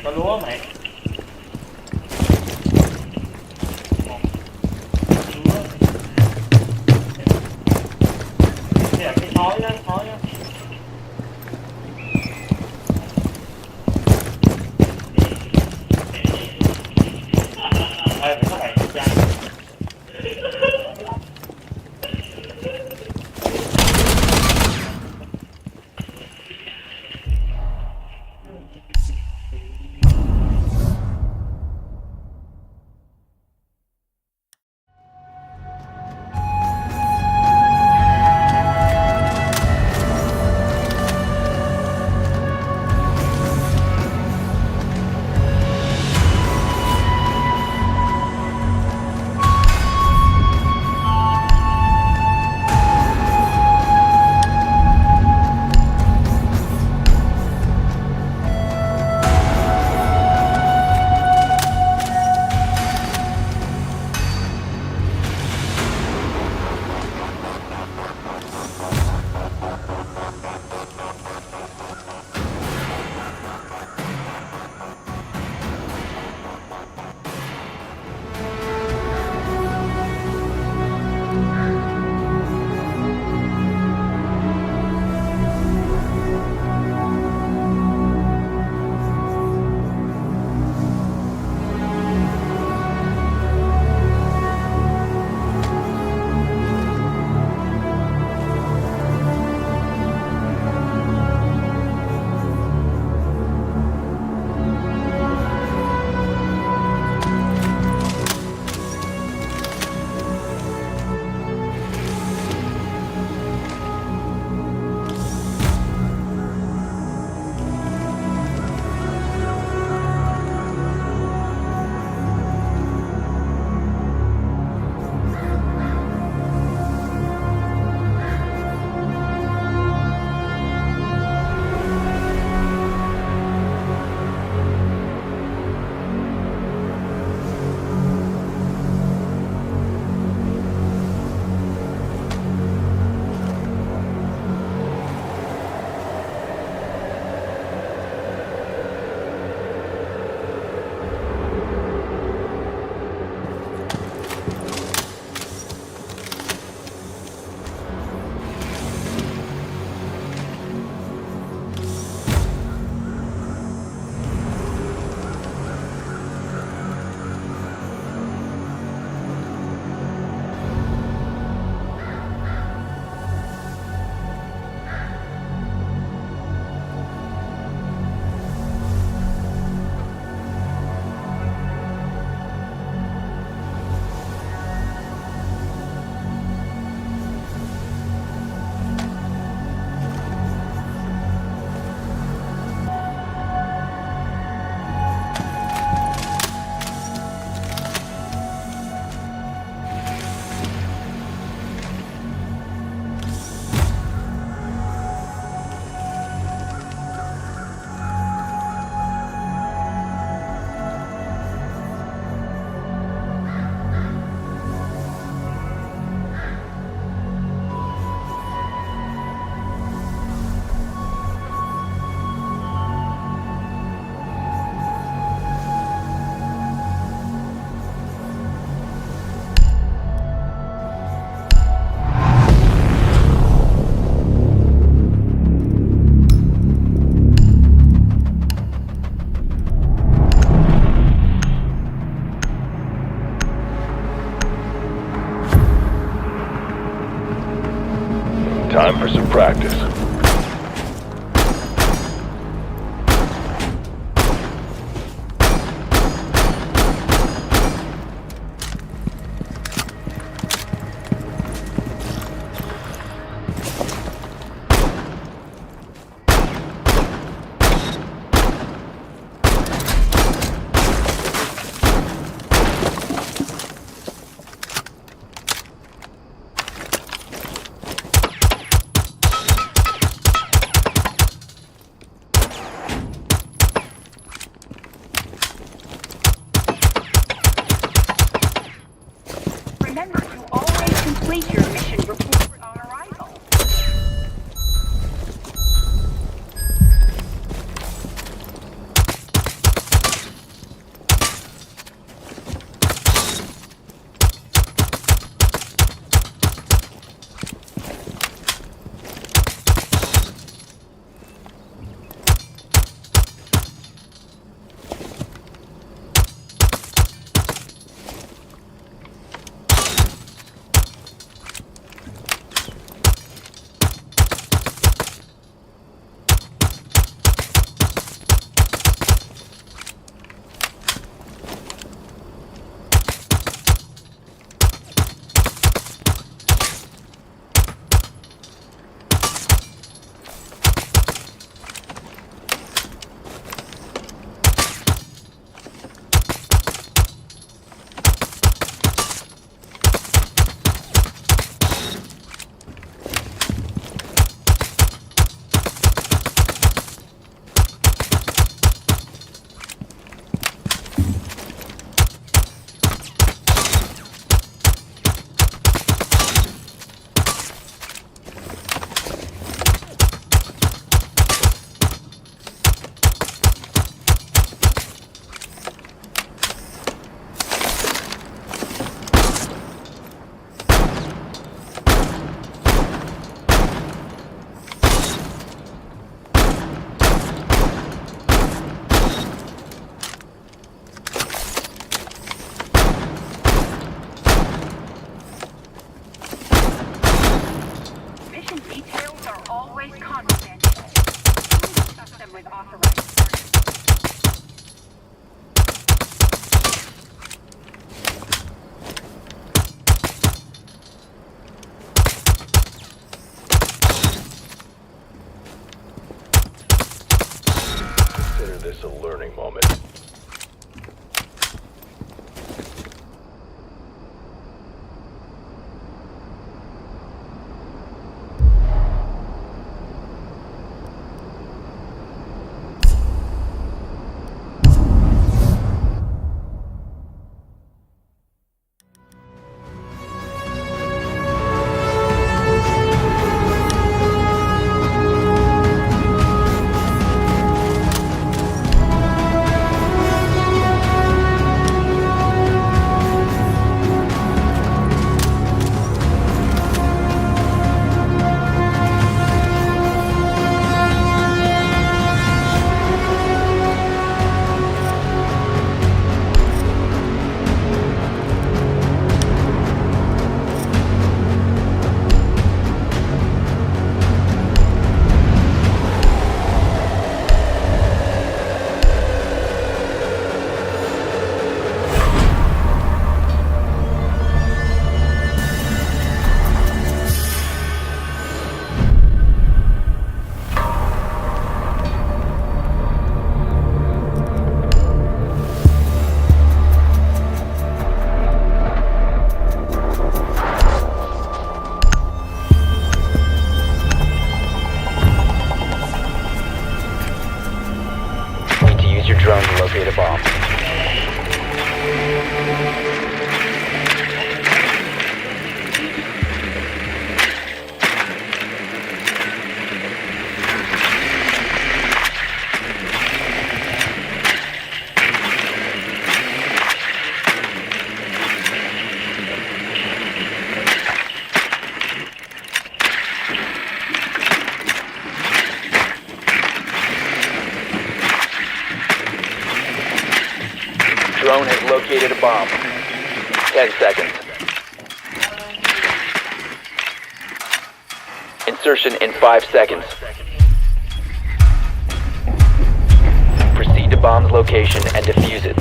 Có lúa mày. Cái là cái khói đó, khói đó. Ê, mày có này chăng? Time for some practice. Remember to always complete your mission report on arrival. Mission details are always confidential. Only discuss them with authorized parties. Consider this a learning moment. drone to locate a bomb. Drone has located a bomb. 10 seconds. insertion in 5 seconds. Proceed to bomb's location and defuse it.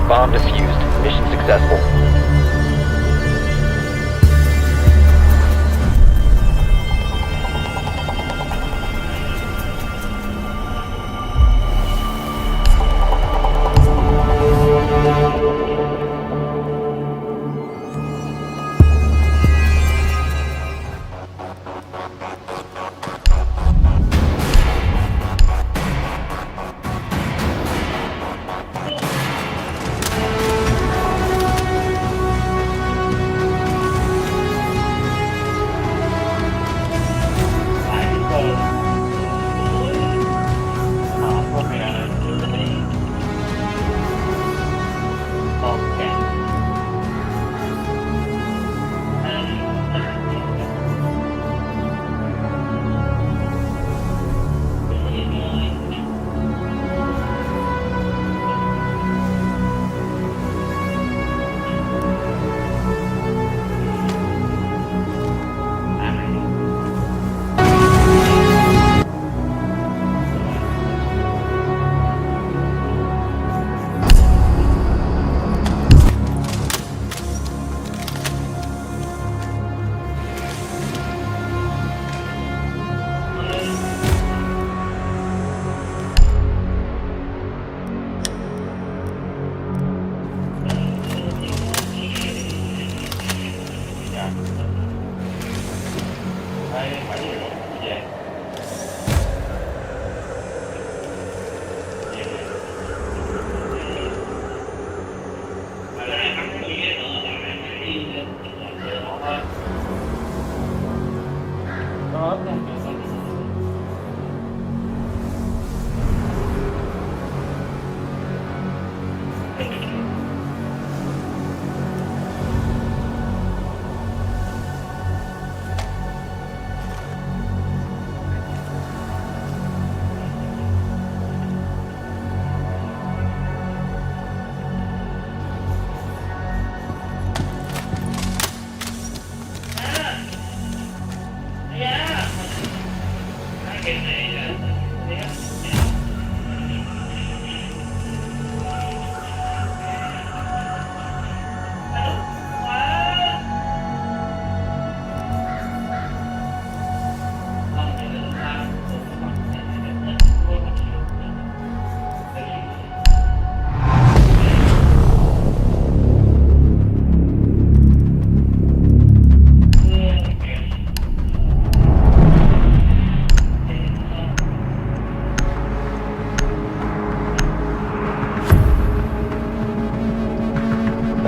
Bomb defused. Mission successful.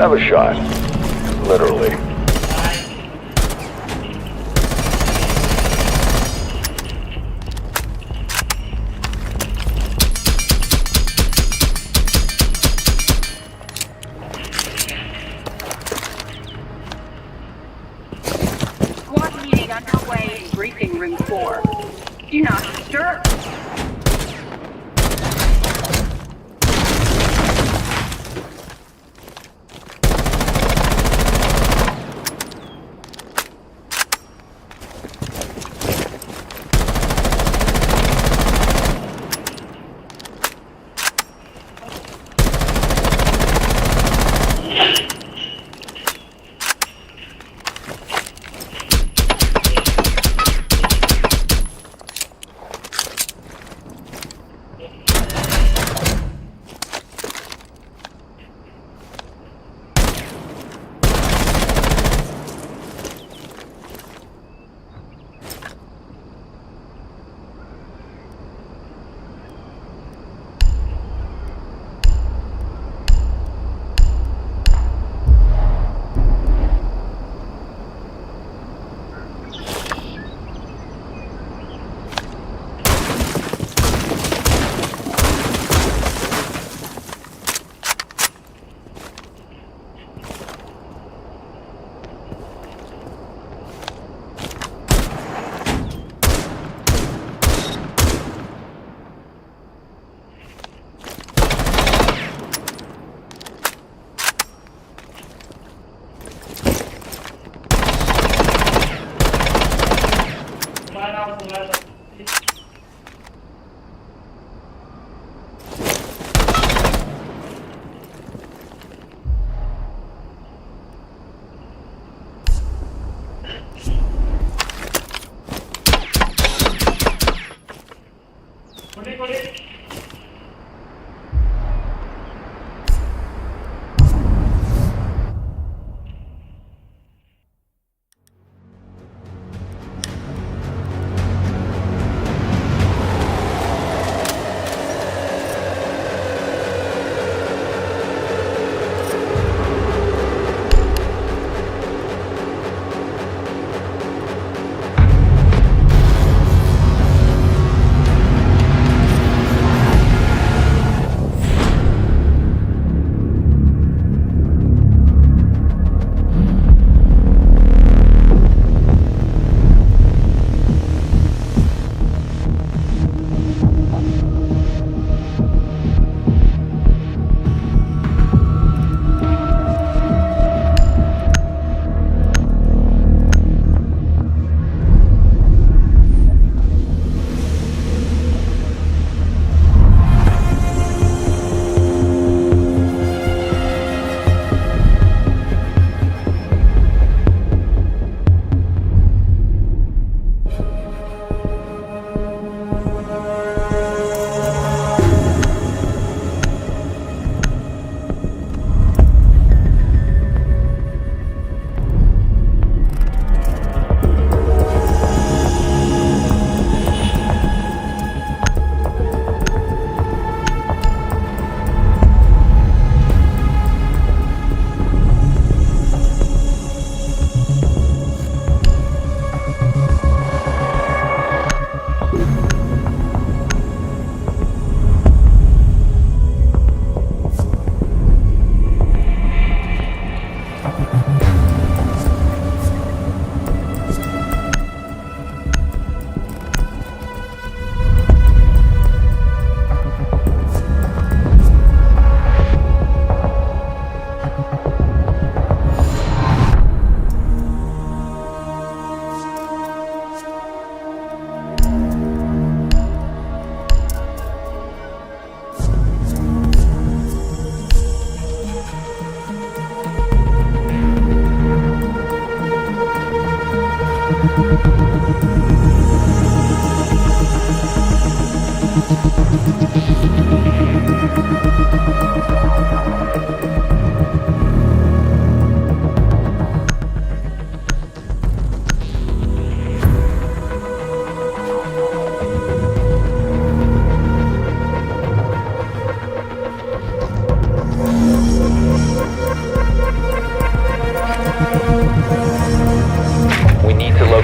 have a shot. Literally. Squad meeting underway in briefing room 4. Do not disturb.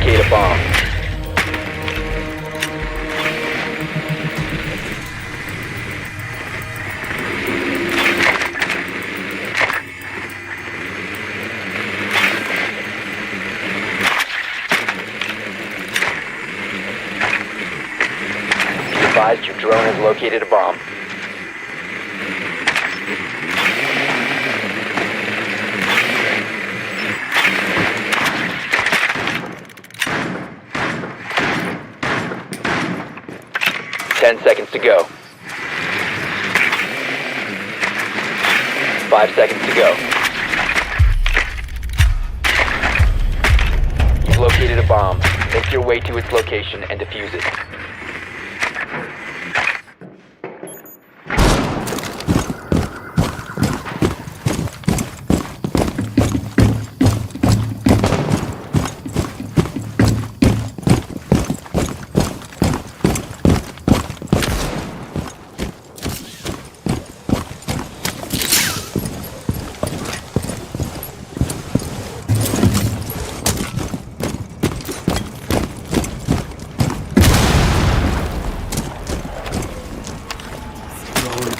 locate a bomb. Be advised your drone has located a bomb. Ten seconds to go. 5 seconds to go. You've located a bomb. Make your way to its location and defuse it.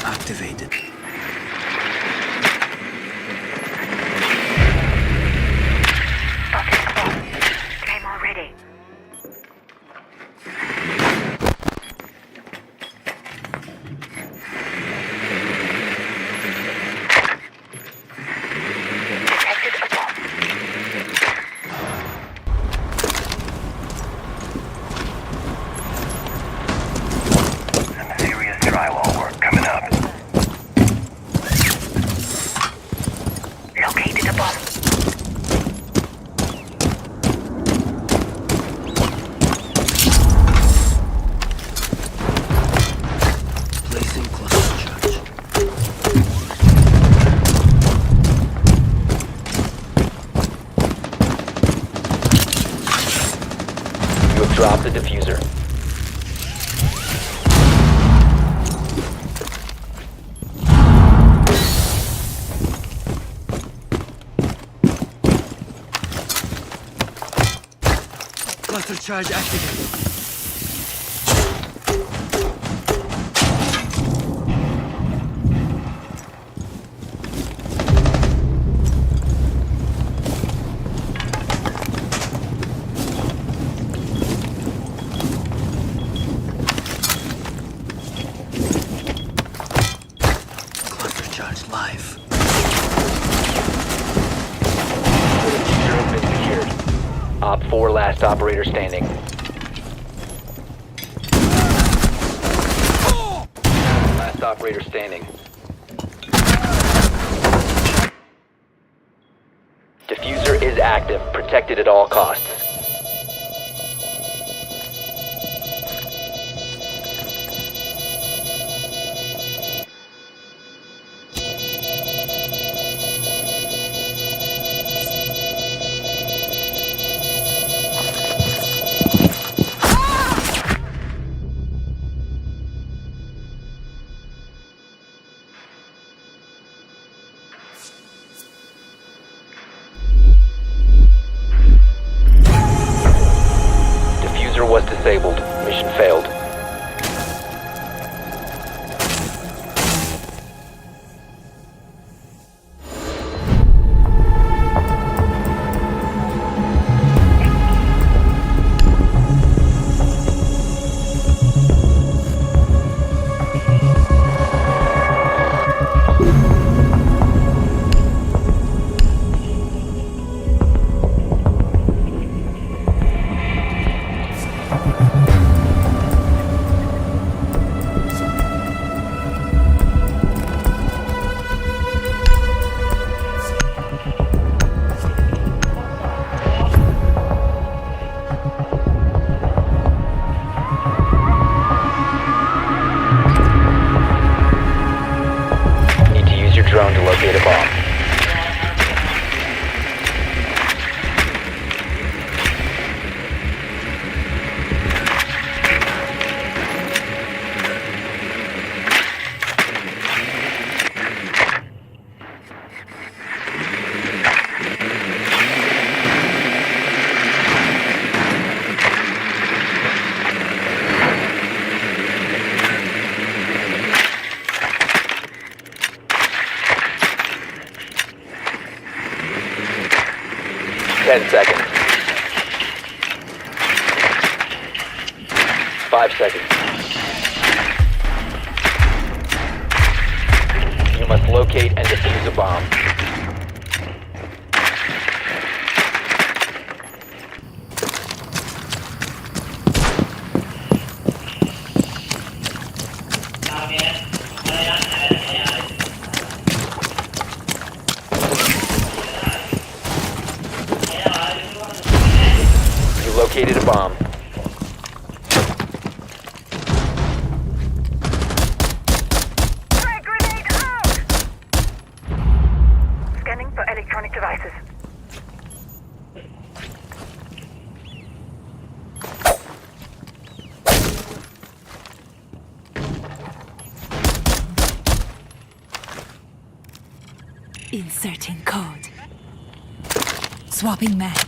Activated. Game already. Detected a bomb. Some serious drywall work coming up. Located a bomb. Placing cluster charge. You have dropped the diffuser. Cluster charge activated. Cluster charge live. Diffuser has been secured. Op 4 last operator standing. Last operator standing. Diffuser is active, protected at all costs. Diffuser was disabled. Mission failed. 10 seconds. 5 seconds. You must locate and defuse a bomb. You located a bomb. Scanning for electronic devices. Inserting code. Swapping mags.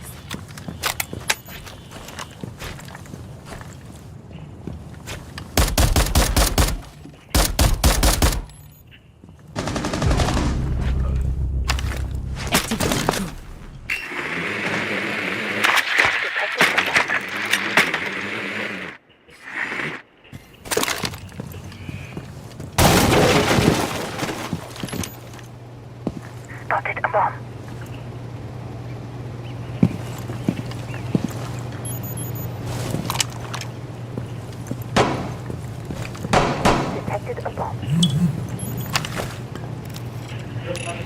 Spotted a bomb. Detected a bomb.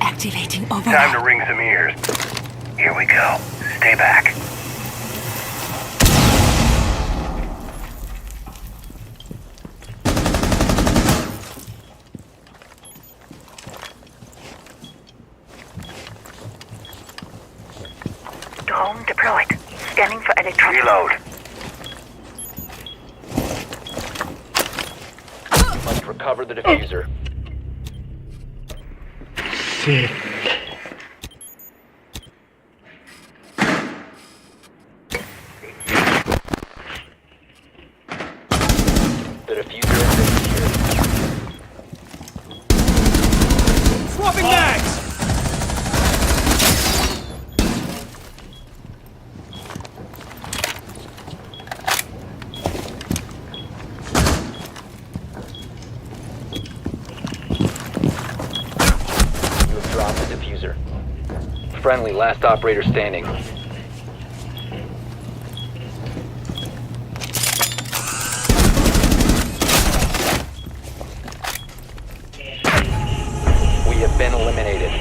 Activating override. Time to ring some ears. Here we go. Stay back. Drone deployed. Scanning for electronic. Reload. You must recover the diffuser. The diffuser has been secured. Swapping mags! You have dropped the diffuser. Friendly, last operator standing. We have been eliminated.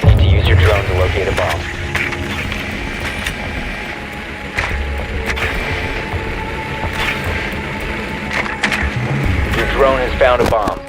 Need to use your drone to locate a bomb. Your drone has found a bomb.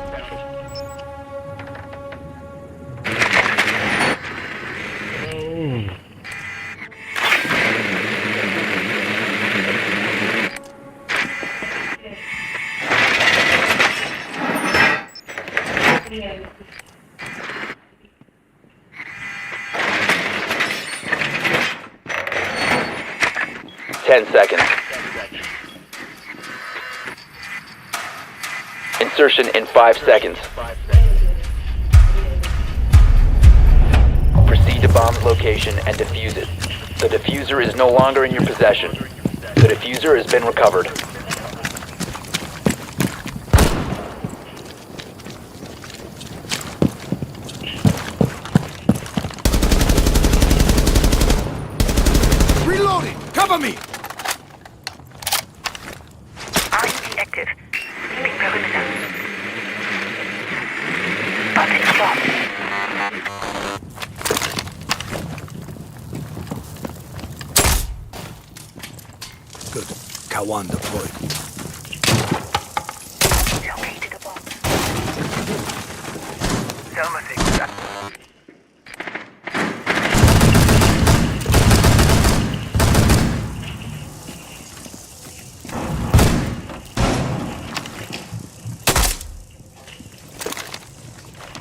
Ten seconds. Insertion in 5 seconds. Proceed to bomb's location and defuse it. The diffuser is no longer in your possession. The diffuser has been recovered. Reloading! Cover me! REP active. Keeping perimeter. Kawan deployed. Located a bomb. Thermal signal.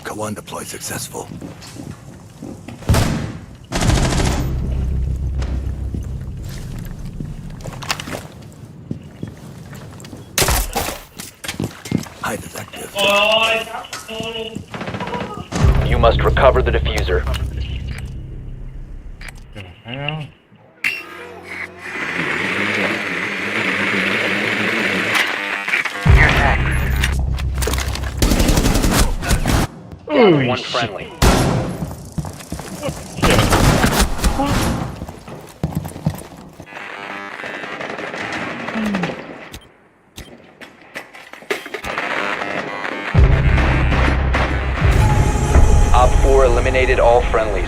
Kawan deployed successful. Hive is active. You must recover the diffuser. One friendly. Op 4 eliminated all friendlies.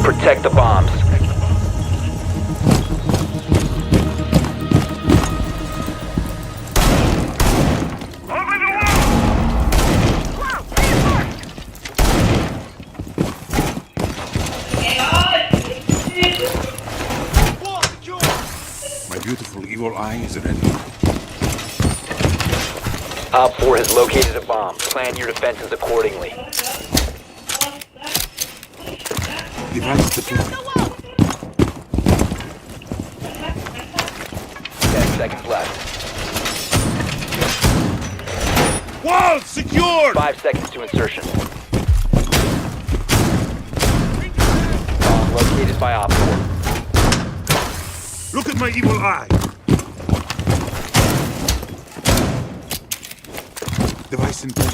Protect the bombs. My beautiful evil eye is ready. Op 4 has located a bomb. Plan your defenses accordingly. Device deployed. 10 seconds left. Wall secured! 5 seconds to insertion. Bomb located by Op 4. Look at my evil eye. Device in play.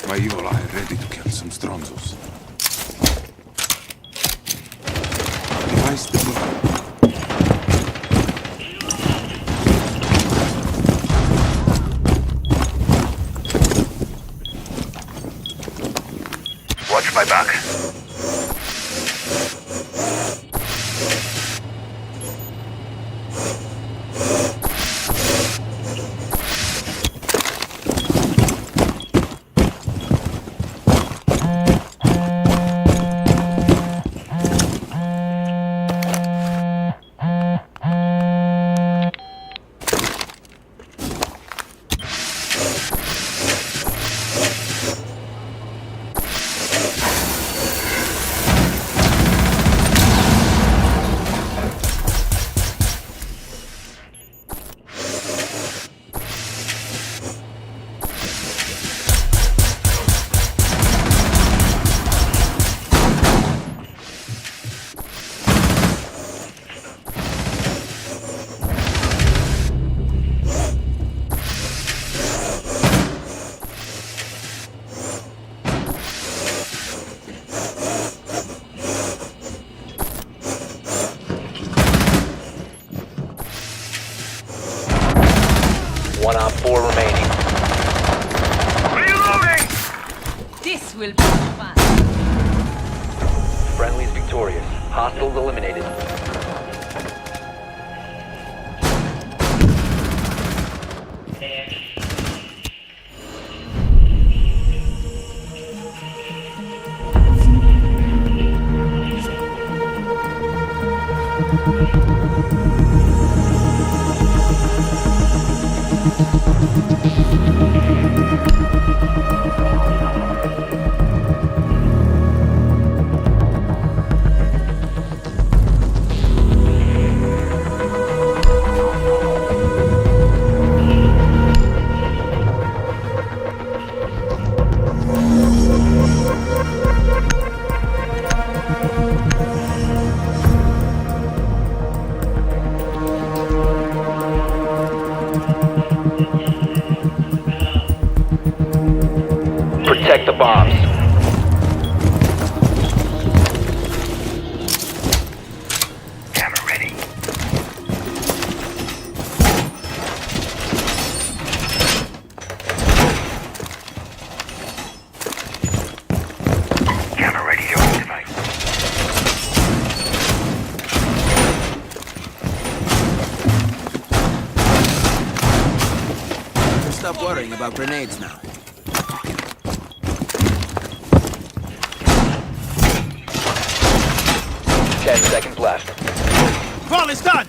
My evil eye ready to kill some Stronzos. Device deployed. Watch my back. One Op 4 remaining. Reloading! This will be fun. Friendlies victorious. Hostiles eliminated. protect the bombs. Camera ready. Camera ready to activate. Stop worrying about grenades now. Ten seconds left. Ball is done!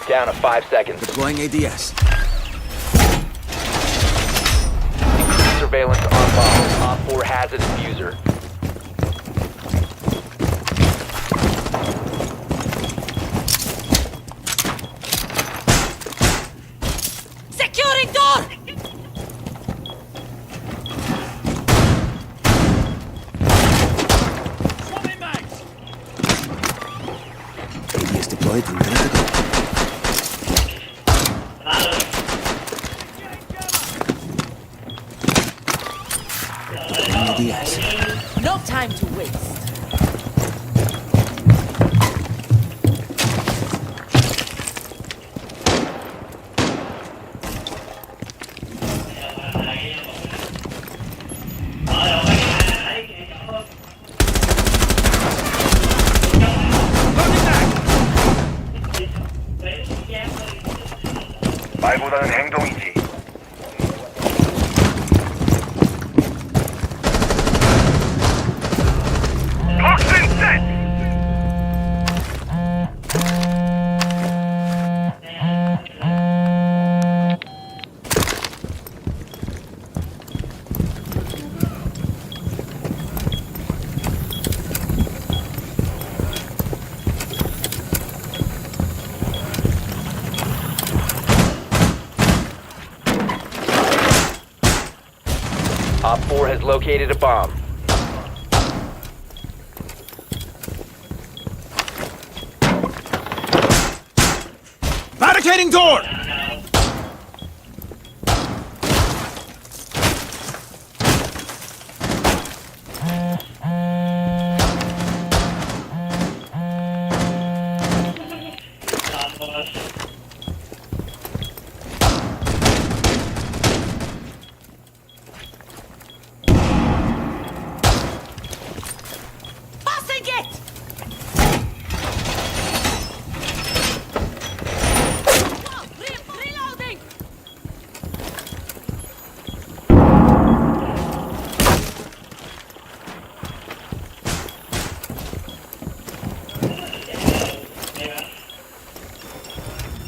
Down to 5 seconds. Deploying ADS. Surveillance on bomb. Op 4 has a diffuser. Securing door! ADS deployed and ready to go. ADS. No time to waste. 말보다는 행동이지. Toxin set! Op 4 has located a bomb. Barricading door! Passing it! Reloading!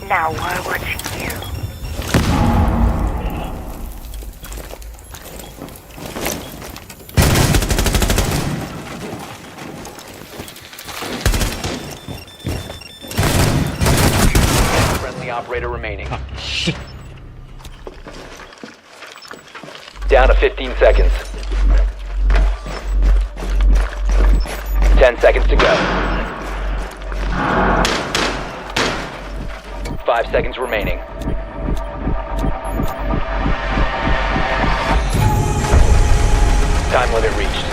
Now we're watching you. Friendly operator remaining. Down to 15 seconds. 10 seconds to go. 5 seconds remaining. Time limit reached.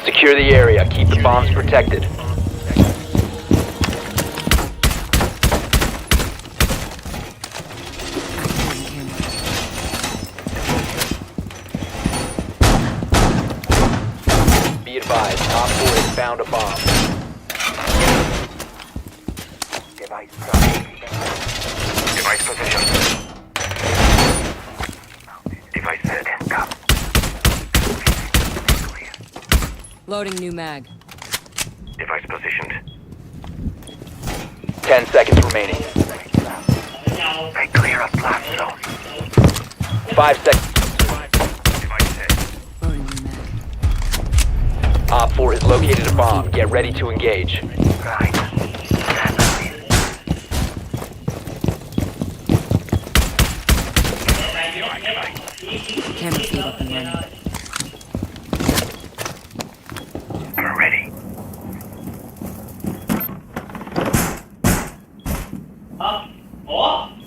Secure the area. Keep the bombs protected. Be advised, Op 4 has found a bomb. Device processing. Loading new mag. Device positioned. 10 seconds remaining. They clear a blast zone. 5 seconds. Loading new mag. Op 4 has located a bomb. Get ready to engage. Right. Camera feed up and running. We're ready.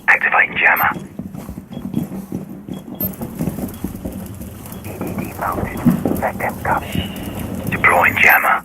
Activating jammer. EDD mounted. Let them come. Deploying jammer.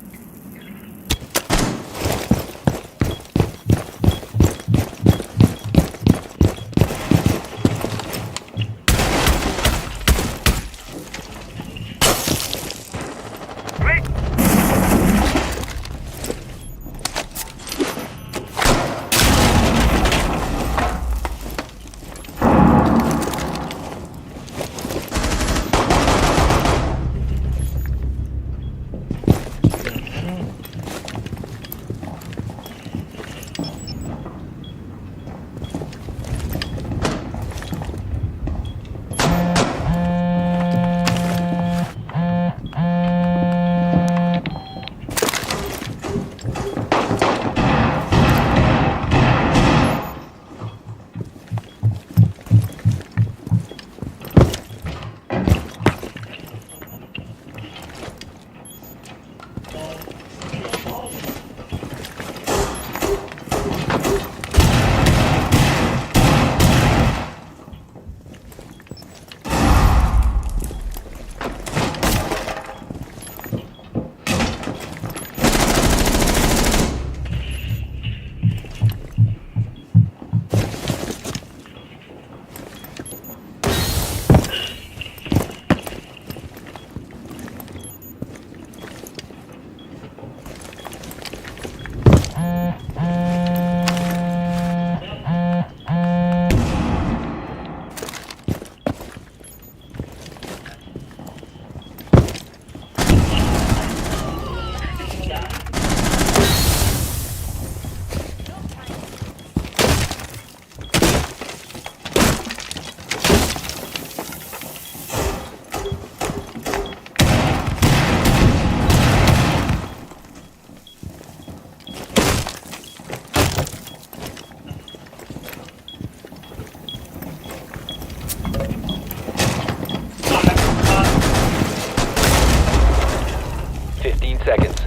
Seconds.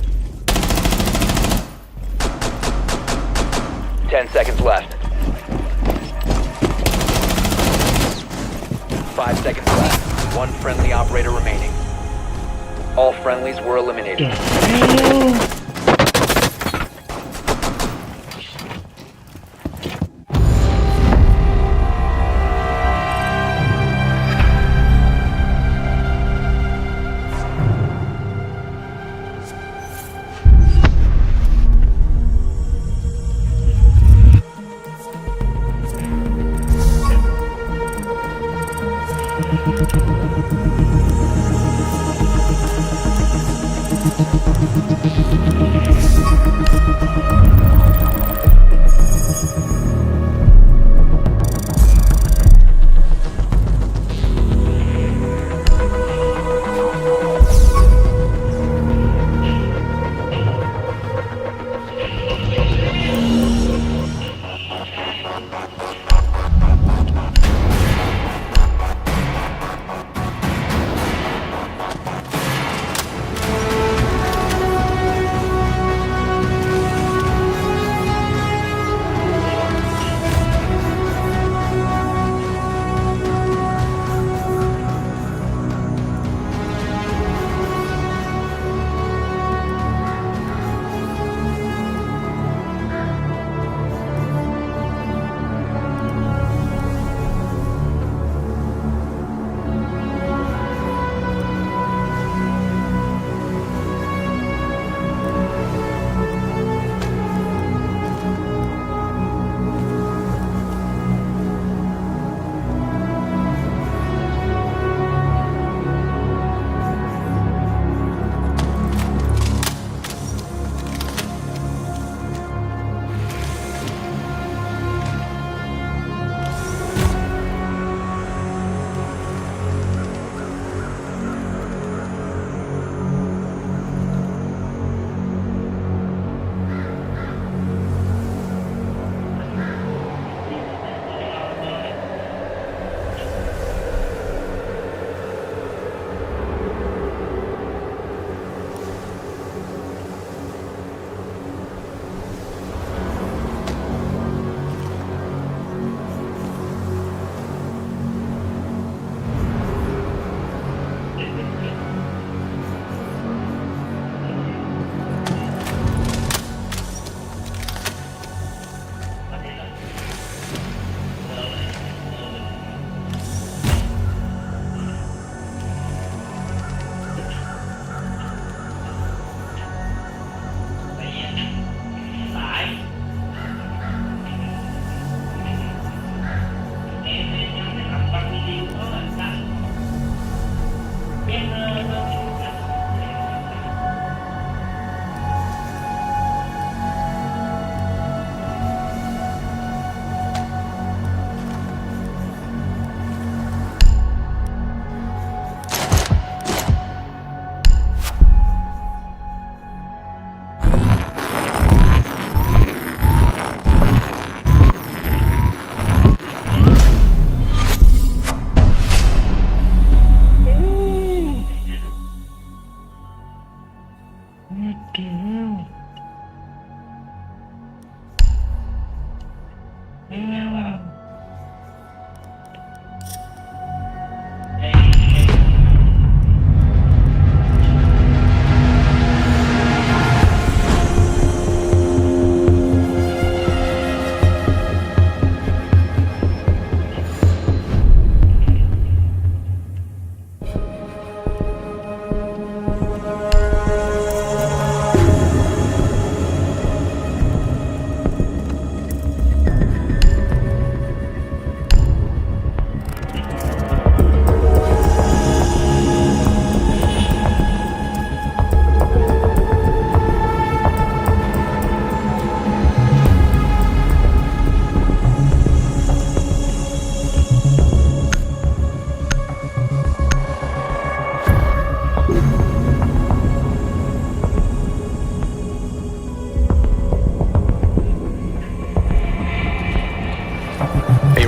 10 seconds left. 5 seconds left. One friendly operator remaining. All friendlies were eliminated.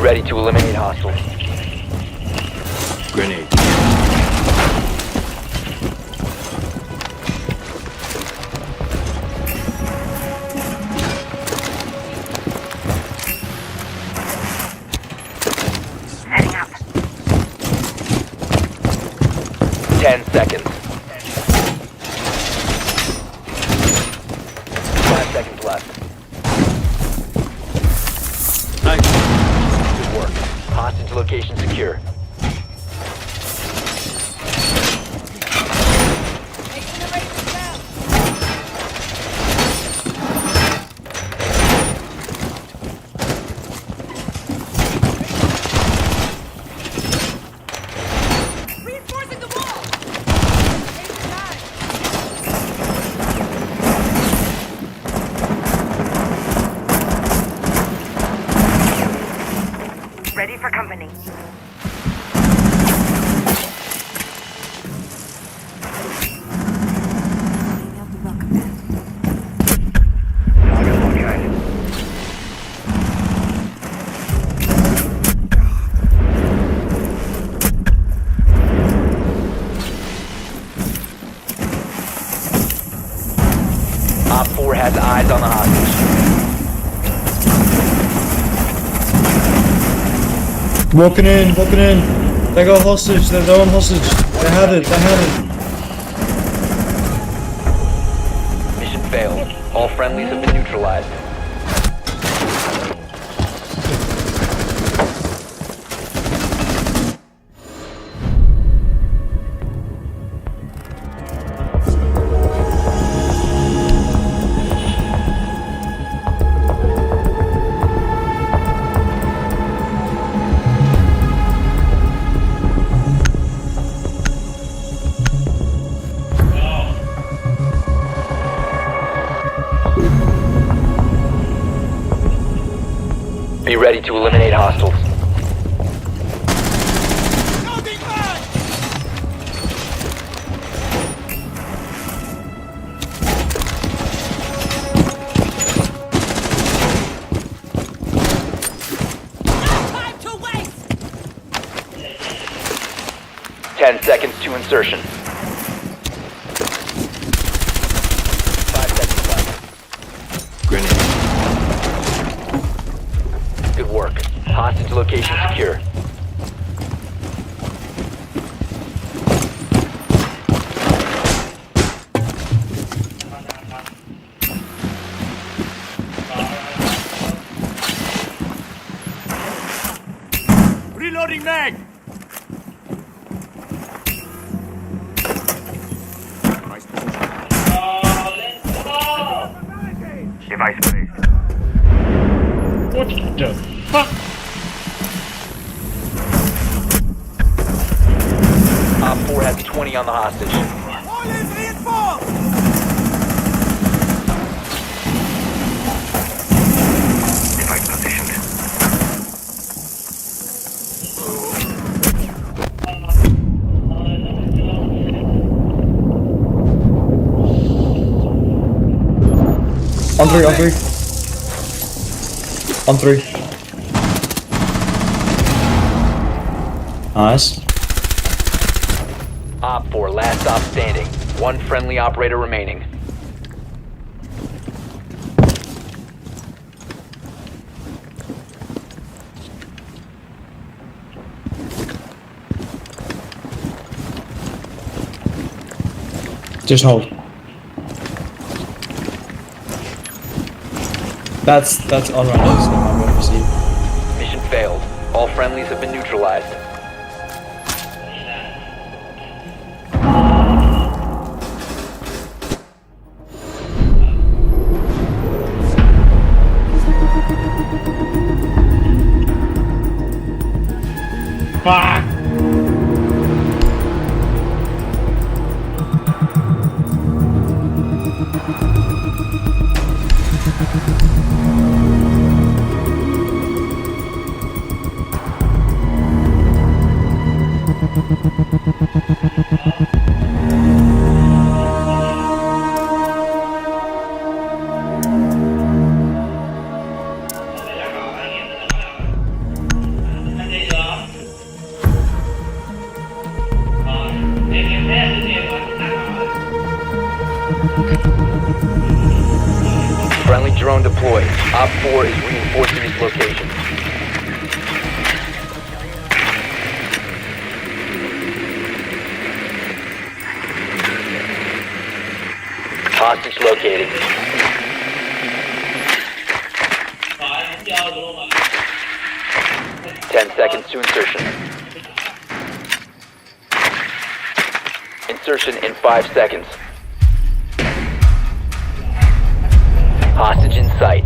ready to eliminate hostiles. Grenade. Heading up. 10 seconds. 5 seconds left. Good work. Hostage location secure. Reinforcing the wall. Ready for company. Op 4 has eyes on the hostage. Walking in. They got hostage, they're on hostage. They had it. Mission failed. All friendlies have been neutralized. Be ready to eliminate hostiles. Time to waste. 10 seconds to insertion. 5 seconds left. Grenade. Good work. Hostage location secure. Reloading mag. Device placed. What the fuck? Op 4 has 20 on the hostage. Oilers reinforced. Device positioned. On three. Nice. Op 4, last stop standing. One friendly operator remaining. Just hold. That's all right. That's not what I received. Mission failed. All friendlies have been neutralized. Fuck! drone deployed. Op 4 is reinforcing its location. Hostage located. Ten seconds to insertion. Insertion in 5 seconds. Hostage in sight.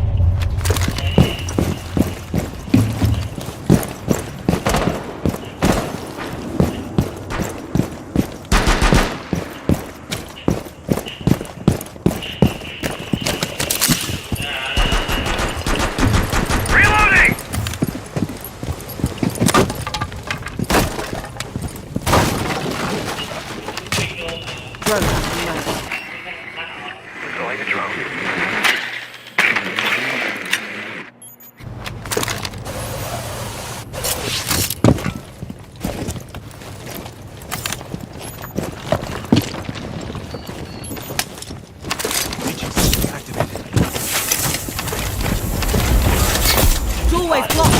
Doorway's blocked.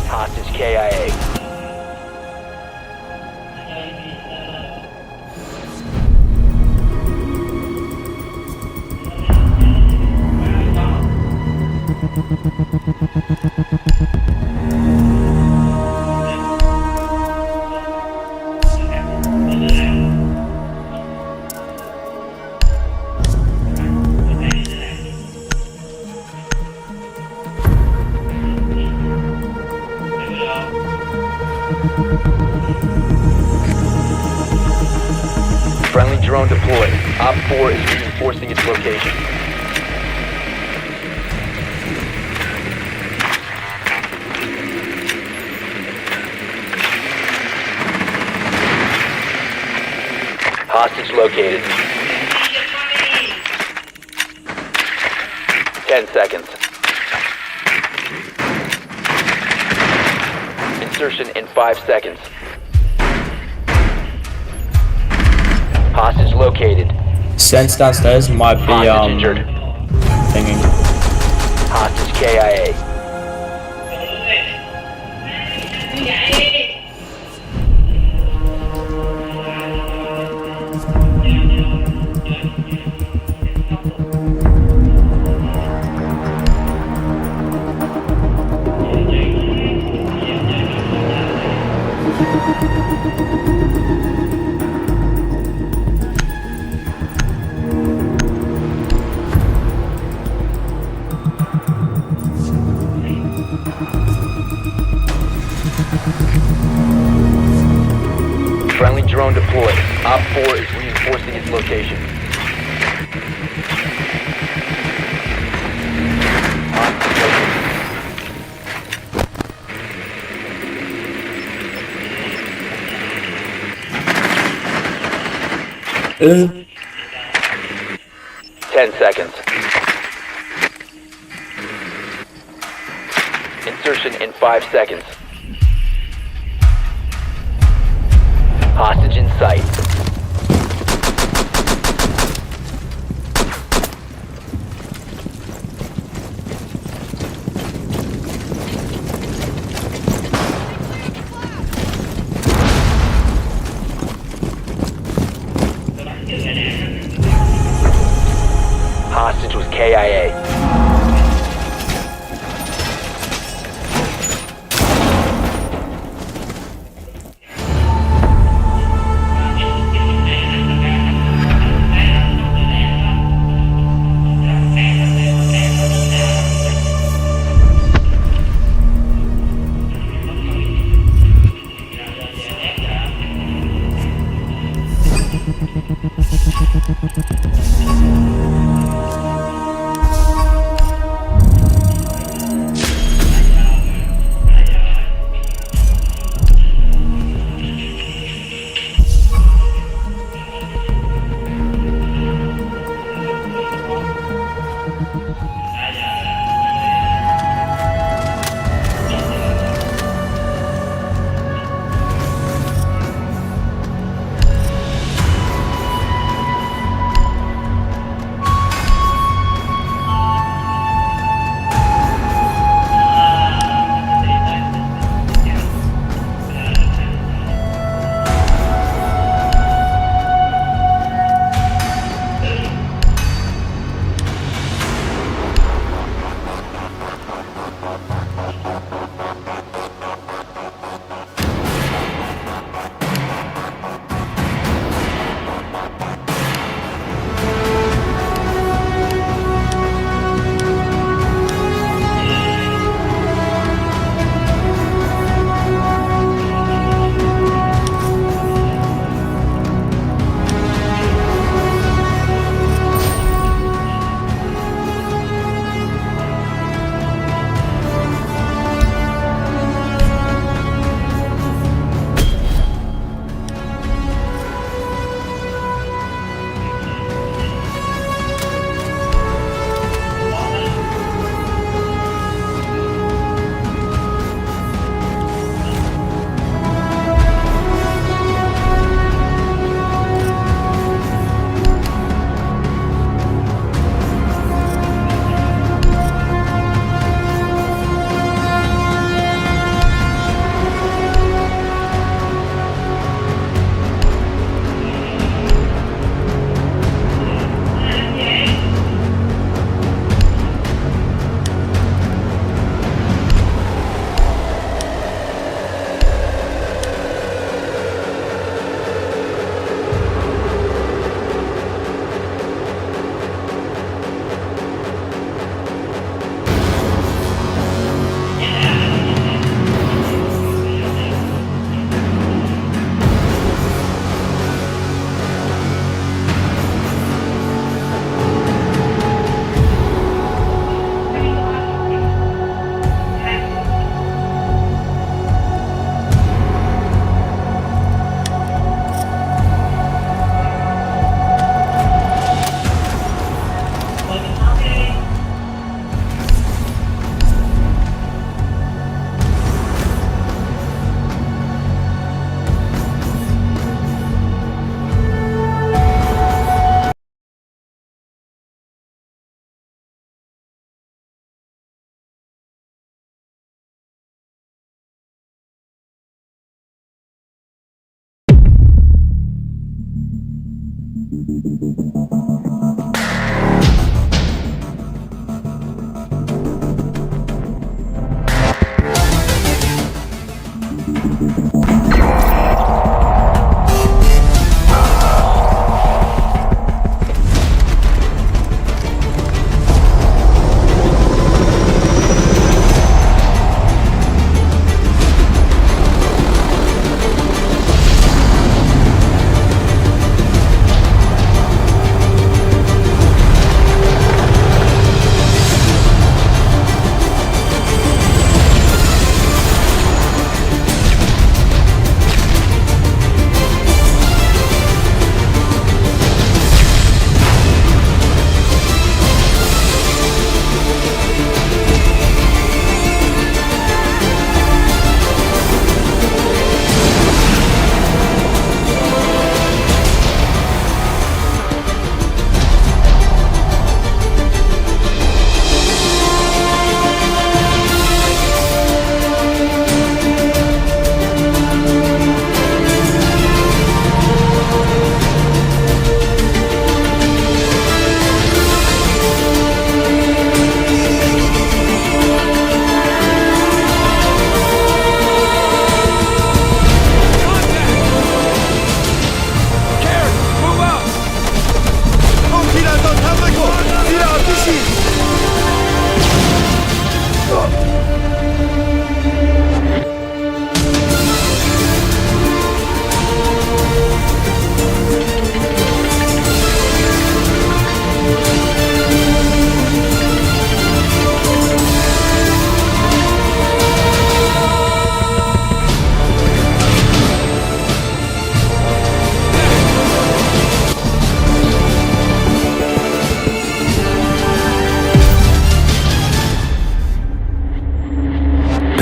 Hostage KIA. Friendly drone deployed. Op 4 is reinforcing its location. Hostage located. 10 seconds. Insertion in 5 seconds. Hostage located. Sense downstairs might be Hostage injured. thinking. Hostage KIA. Friendly drone deployed. Op 4 is reinforcing its location. Uh. 10 seconds. Insertion in 5 seconds. Hostage in sight. Hostage was KIA.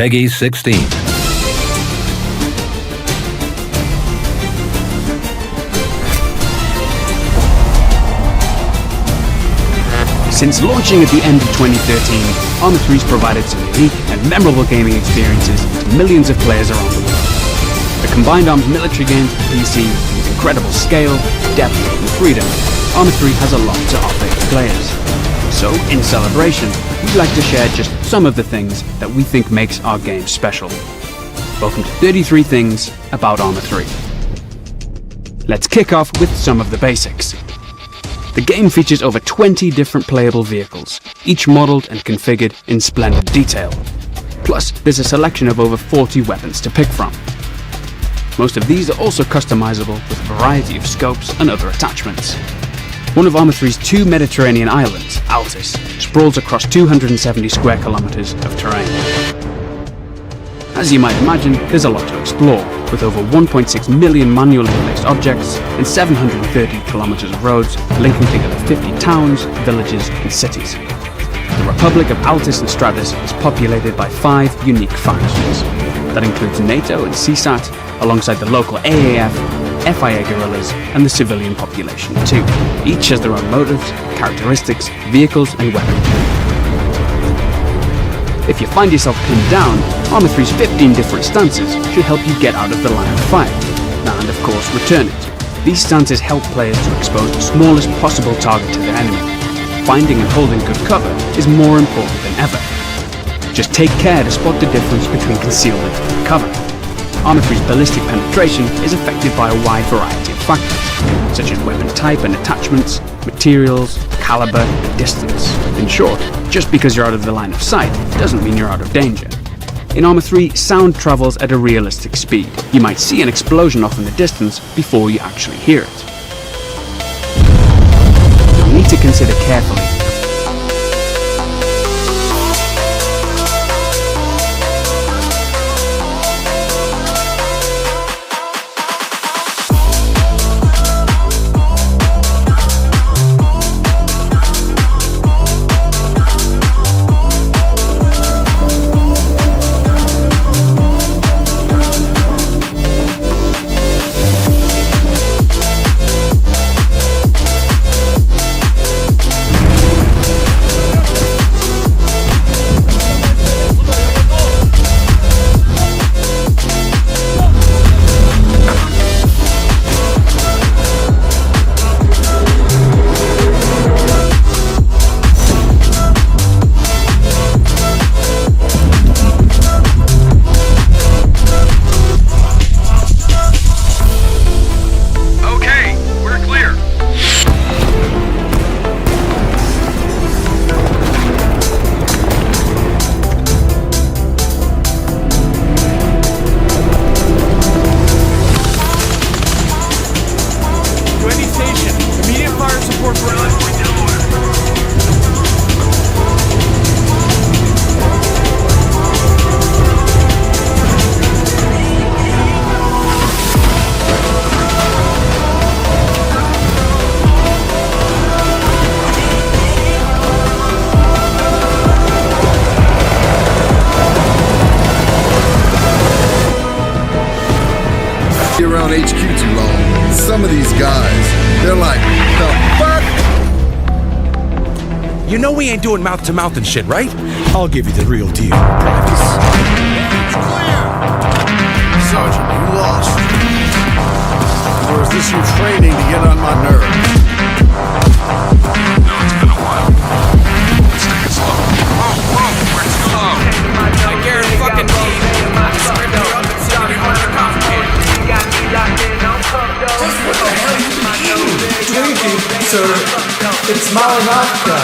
Pegi.16. Since launching at the end of 2013, Arma 3's provided some unique and memorable gaming experiences to millions of players around the world. The combined Arms military games and PC, with incredible scale, depth, and freedom, Arma 3 has a lot to offer its players. So, in celebration, we'd like to share just some of the things that we think makes our game special. Welcome to 33 Things About Arma 3. Let's kick off with some of the basics. The game features over 20 different playable vehicles, each modelled and configured in splendid detail. Plus, there's a selection of over 40 weapons to pick from. Most of these are also customizable with a variety of scopes and other attachments. One of Arma 3's two Mediterranean islands, Altis, sprawls across 270 square kilometers of terrain. As you might imagine, there's a lot to explore, with over 1.6 million manually placed objects and 730 kilometers of roads linking together 50 towns, villages, and cities. The Republic of Altis and Stratus is populated by 5 unique factions. That includes NATO and CSAT, alongside the local AAF, FIA guerrillas, and the civilian population too. Each has their own motives, characteristics, vehicles, and weapons. If you find yourself pinned down, Arma 3's 15 different stances should help you get out of the line of fire, and of course return it. These stances help players to expose the smallest possible target to their enemy. Finding and holding good cover is more important than ever. Just take care to spot the difference between concealment and cover. Arma 3's ballistic penetration is affected by a wide variety of factors, such as weapon type and attachments, materials, caliber, and distance. In short, just because you're out of the line of sight doesn't mean you're out of danger. In Arma 3, sound travels at a realistic speed. You might see an explosion off in the distance before you actually hear it. You'll need to consider carefully HQ too long. Some of these guys, they're like, the fuck? You know we ain't doing mouth-to-mouth and shit, right? I'll give you the real deal. Sergeant, you lost. Or is this you training to get on my nerves? No, it's been a while. Let's take it slow. Whoa, we're too low. I guarantee fucking me. I'm sorry to up and see you on the complicated. What the hell are you drinking, sir? It's Maranatha.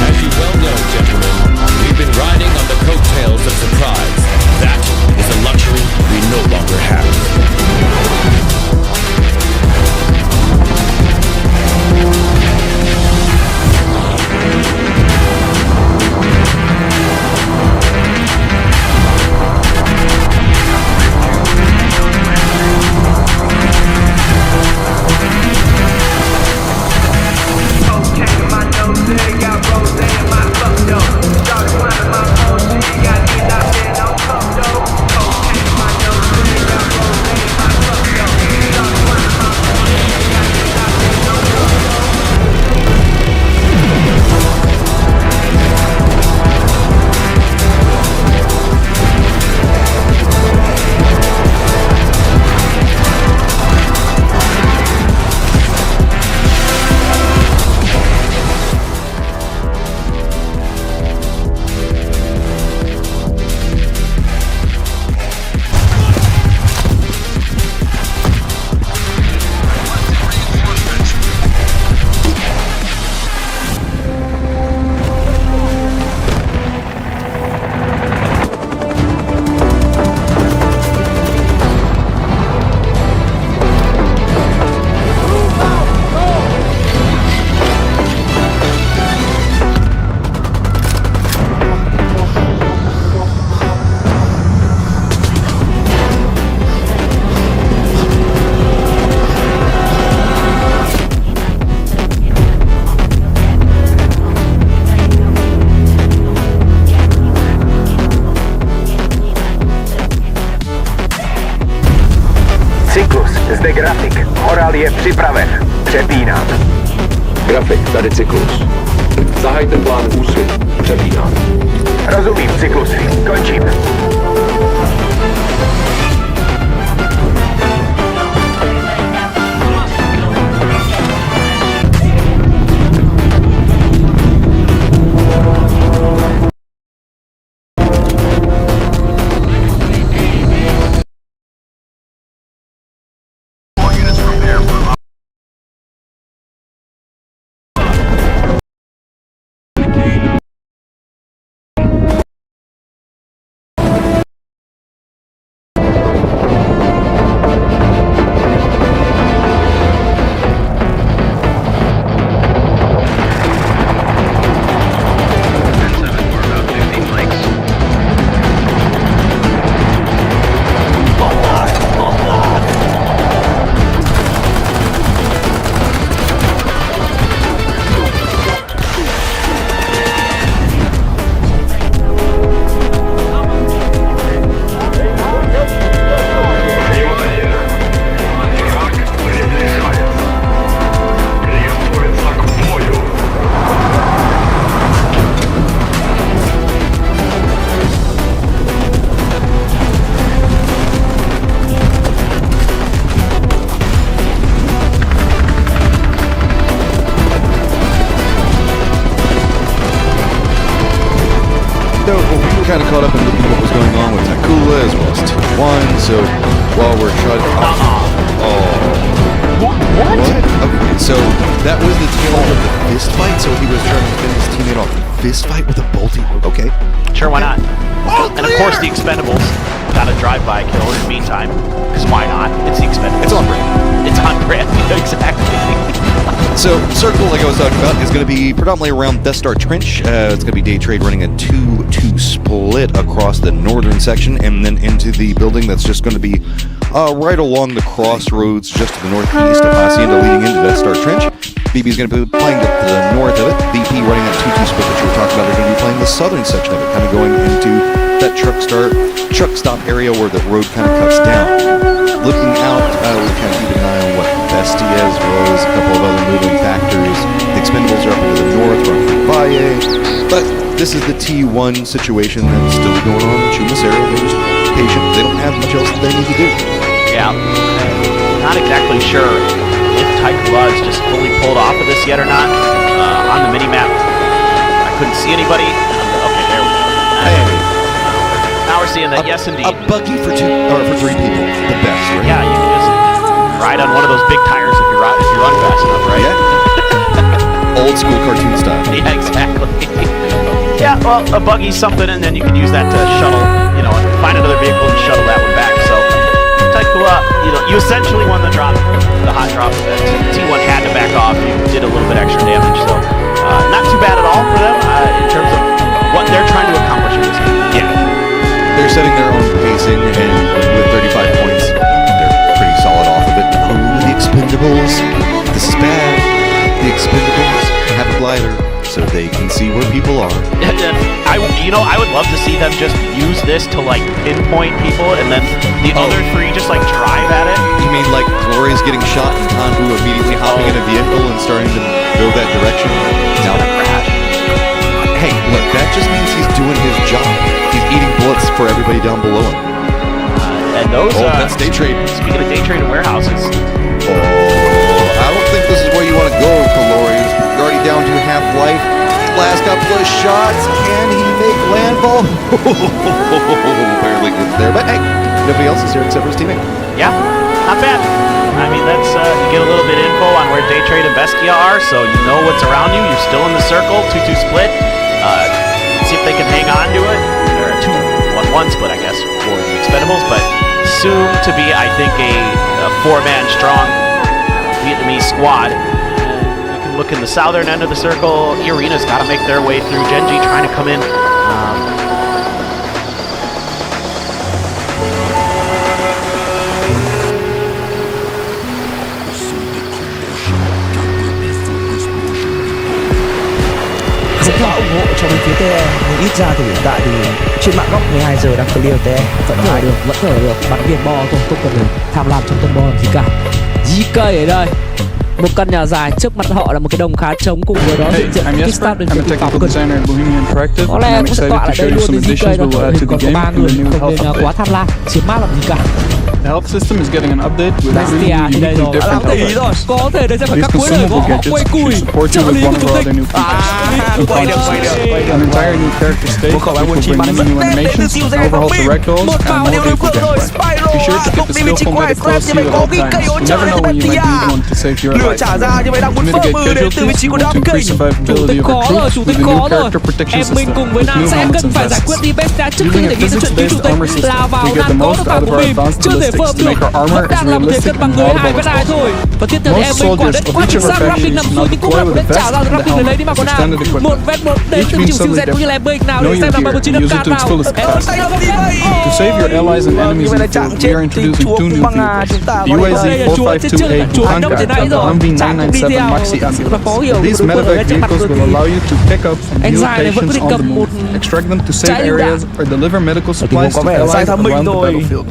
As you well know, gentlemen, we've been riding on the coattails of surprise. That is a luxury we no longer have. Zde grafik. Oral je připraven. Přepínám. Grafik, tady cyklus. Zahajte plán úsvit. Přepínám. Rozumím, cyklusy. Končím. Kind of caught up in looking at what was going on with Takula as well as T1, so while we're trying to... What? Okay, so that was the tail end of the fist fight, so he was trying to finish his teammate off. Fist fight with a bolty? Okay. Sure, why not? And of course the Expendables got a drive-by kill in the meantime, because why not? It's the Expendables. It's on brand. It's on brand, exactly. So, Circle, like I was talking about, is going to be predominantly around Death Star Trench. It's going to be day trade running a 2-2 split across the northern section and then into the building that's just going to be right along the crossroads just to the northeast of Hacienda leading into Death Star Trench. BB's going to be playing to the north of it. VP running that 2-2 split that you were talking about. They're going to be playing the southern section of it, kind of going into that truck stop area where the road kind of cuts down. Looking out, we're kind of keeping an eye on what Bestia as well as a couple of other moving factors. The Expendables are up into the north, running Valle. But this is the T1 situation that's still going on in Chumas area. They're just patient. They don't have much else that they need to do. Yeah, not exactly sure if Taikula is just fully pulled off of this yet or not. On the mini-map, I couldn't see anybody. Okay, there we go. Hey. Now we're seeing that, yes indeed. A buggy for 3 people, the best, right? Yeah, you can just ride on one of those big tires if you run fast enough, right? Yeah. Old school cartoon style. Yeah, exactly. Yeah, well, a buggy's something, and then you can use that to shuttle, you know, and find another vehicle and shuttle that one back. So, Taikula, you know, you essentially won the drop, the hot drop. T1 had to back off. You did a little bit extra damage, so not too bad at all for them in terms of what they're trying to accomplish in this game. Yeah. They're setting their own pacing, and with 35 points, they're pretty solid off of it. Oh, the Expendables. This is bad. The Expendables have a glider, so they can see where people are. I would love to see them just use this to, like, pinpoint people, and then the other three just, like, drive at it. You mean like Gloria's getting shot and Tanbu immediately hopping in a vehicle and starting to go that direction? No. Crash. Hey, look, that just means he's doing his job. He's eating bullets for everybody down below him. And those, that's day trade. Speaking of day trade and warehouses. I don't think this is where you want to go, Glory. You're already down to half life. Last couple of shots. Can he make landfall? Barely gets there. But hey, nobody else is here except for his teammate. Yeah, not bad. I mean, that's you get a little bit of info on where Day Trade and Bestia are, so you know what's around you. You're still in the circle, 2-2 split. See if they can hang on to it. Or a 2-1-1 split, I guess, for the Expendables. But soon to be, I think, a 4-man strong Vietnamese squad. You can look in the southern end of the circle. E-Arena's got to make their way through. Genji trying to come in. ủng hộ cho bên phía TE, nhưng ít ra thì hiện tại thì trên mạng góc 12 giờ đang clear TE vẫn thở được, bắn viền bo thôi, không cần phải tham lam trong tân bo làm gì cả. GK ở đây, một căn nhà dài, trước mặt họ là một cái đồng khá trống, cùng với đó hiện diện kickstart đến từ pháo cần. Có lẽ cũng sẽ tọa lại đây luôn đến GK đó, đội hình còn có 3 người, không nên quá tham lam, chiếm map làm gì cả. The health system is getting an update with Bestia thì đây rồi, làm tỷ rồi, có thể đây sẽ phải các cuối đời của họ quay cùi, trợ lý của chúng mình. Quay được. An entire new character stage, which will bring in new animations, overhaul the ragdolls, and more vehicle gameplay. Be sure to keep the skill combat close to you at all times. You never know when you might need one to save your life. To mitigate casualties, you want to increase survivability of your troops with a new character protection system with new helmets and vests. Using a physics-based armor system, we get the most out of our advanced ballistics to make our armor as realistic and audible as possible. Most soldiers of each of our factions now deploy with a vest and a helmet as their standard equipment. Each being suddenly different. Know your gear and use it to its fullest capacity. To save your allies and enemies in the field, we are introducing 2 new vehicles. The UAZ-4528 Buhanka and the Humvee 997 Maxi Ambulance. These medevac vehicles will allow you to pick up and heal patients on the move, extract them to safe areas, or deliver medical supplies to allies around the battlefield.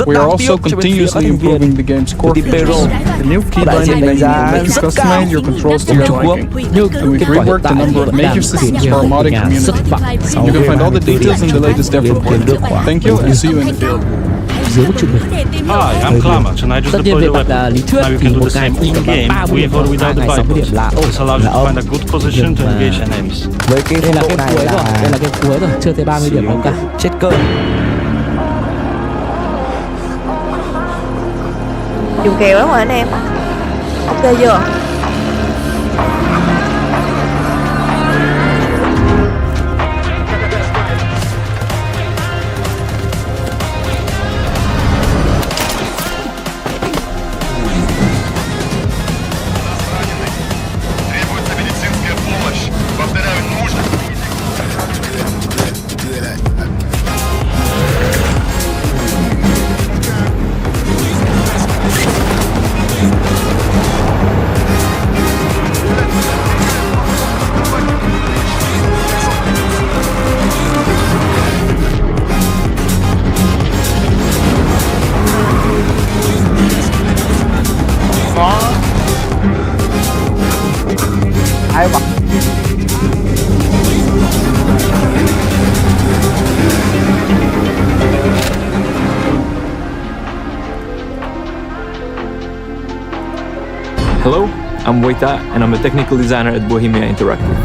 We are also continuously improving the game's core features. The new keybinding menu will let you customize your controls to your liking. And we've reworked a number of major systems for our modding community. You can find all the details in the latest dev report. Thank you and see you in the field. Hi, I'm Klamat and I just deployed the weapon. Now you can do the same in-game with or without the Vipers. This allows you to find a good position to engage enemies. Đây là game cuối rồi, chưa tới 30 điểm đâu cả. Chết cơm. Dùng kèo lắm rồi anh em. Ok chưa? Ai bật Hello, I'm Waita and I'm a technical designer at Bohemia Interactive.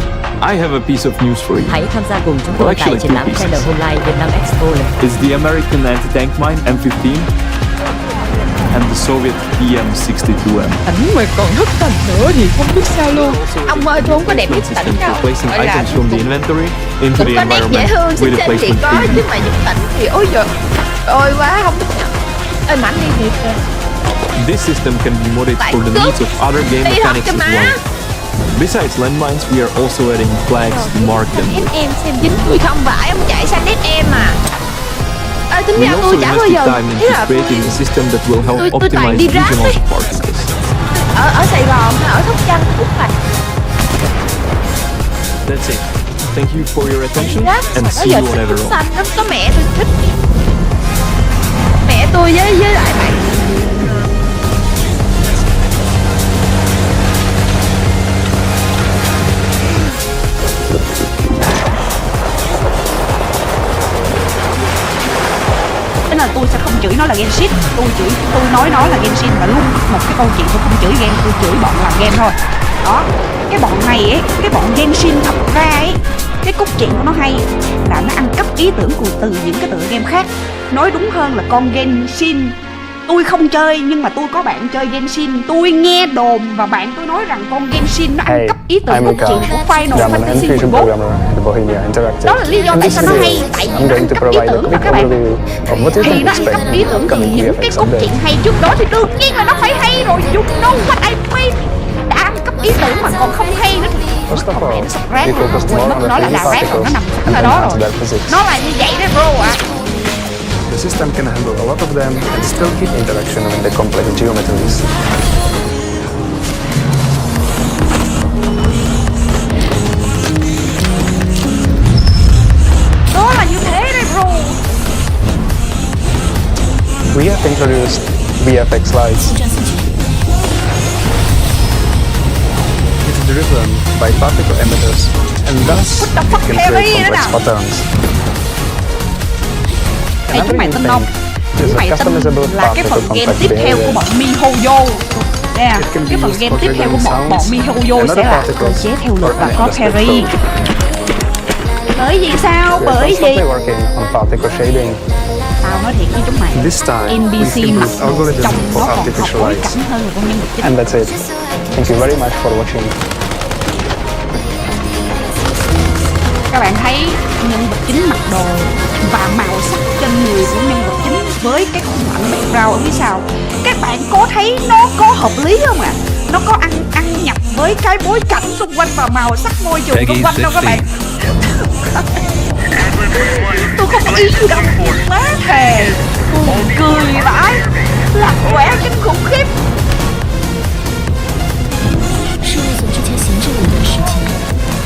I have a piece of news for you. Hãy tham gia cùng chúng Well, tôi tại actually, triển two lãm pieces. Trailer Online Việt Nam Expo lần. It's the American anti-tank mine M15 and the Soviet PM62M. Ảnh mà còn thất tình nữa thì không biết sao luôn. Ông ơi, tôi không có đẹp nhất tỉnh đâu. Placing Gọi là items from the inventory into the cũng có nét dễ environment thương, with xinh a xinh thì placement có, preview. chứ mà giúp tỉnh thì ôi giời ôi quá không biết nhận. Ê mà anh đi thiệt kìa. This system can be modded Tại for the cướp. needs of other game Đi thật mechanics cho as má. well. Besides landmines, we are also adding flags to mark them. Em xem dính tôi không phải ông chạy sang nét em à. Ê tính We ra also tôi chả bao invested giờ time ý into là creating a system that will help tôi toàn optimize đi ráp regional ấy. particles. ở Sài Gòn hay ở Sóc Trăng cũng phải That's it. Thank you for your attention ráp and mà đó see giờ you on xinh Everall. xanh lắm, có mẹ tôi thích. Mẹ tôi với lại bạn. Thế nên tôi sẽ không chửi nó là Genshin, tôi nói nó là Genshin và luôn một cái câu chuyện tôi không chửi game, tôi chửi bọn làm game thôi. Đó, cái bọn này ấy, cái bọn Genshin thật ra ấy, cái cốt truyện của nó hay là nó ăn cắp ý tưởng của từ những cái tựa game khác. Nói đúng hơn là con Genshin tôi không chơi nhưng mà tôi có bạn chơi Genshin, tôi nghe đồn và bạn tôi nói rằng con Genshin nó ăn cắp ý tưởng cốt truyện của Final Fantasy 14. Đó là lý do tại sao nó hay, tại vì nó ăn cắp ý tưởng mà các bạn. Thì nó ăn cắp ý tưởng từ những cái cốt truyện hay trước đó thì đương nhiên là nó phải hay rồi. You know what I mean. Đã ăn cắp ý tưởng mà còn không hay nữa thì mất còn mẹ nó sập rác rồi, quên mất nó là rác rồi, nó nằm sẵn ở đó rồi. Nó là như vậy đấy bro ạ. The system can handle a lot of them and still keep interaction with the complex geometries. Đó là như thế đấy bro. We have introduced VFX slides. It's driven by particle emitters and thus it can create complex patterns. Đây chúng mày tin không? Chúng mày tin là cái phần game tiếp theo của bọn MiHoYo. Nè, cái phần game tiếp theo của bọn MiHoYo sẽ là cơ chế theo lượt và có carry. Bởi vì sao? Bởi vì tao nói thiệt với chúng mày, NPC mặc đồ trông nó còn hợp bối cảnh hơn là con nhân vật chính. And that's it. Thank you very much for watching. Các bạn thấy nhân vật chính mặc đồ và màu sắc trên người của nhân vật chính với cái khung ảnh background ở phía sau, các bạn có thấy nó có hợp lý không ạ? Nó có ăn nhập với cái bối cảnh xung quanh và màu sắc môi trường xung quanh đâu các bạn? Tôi không có ý gì đâu, má thề, buồn cười vãi, lạc quẻ kinh khủng khiếp. 事务所之前闲置了一段时间，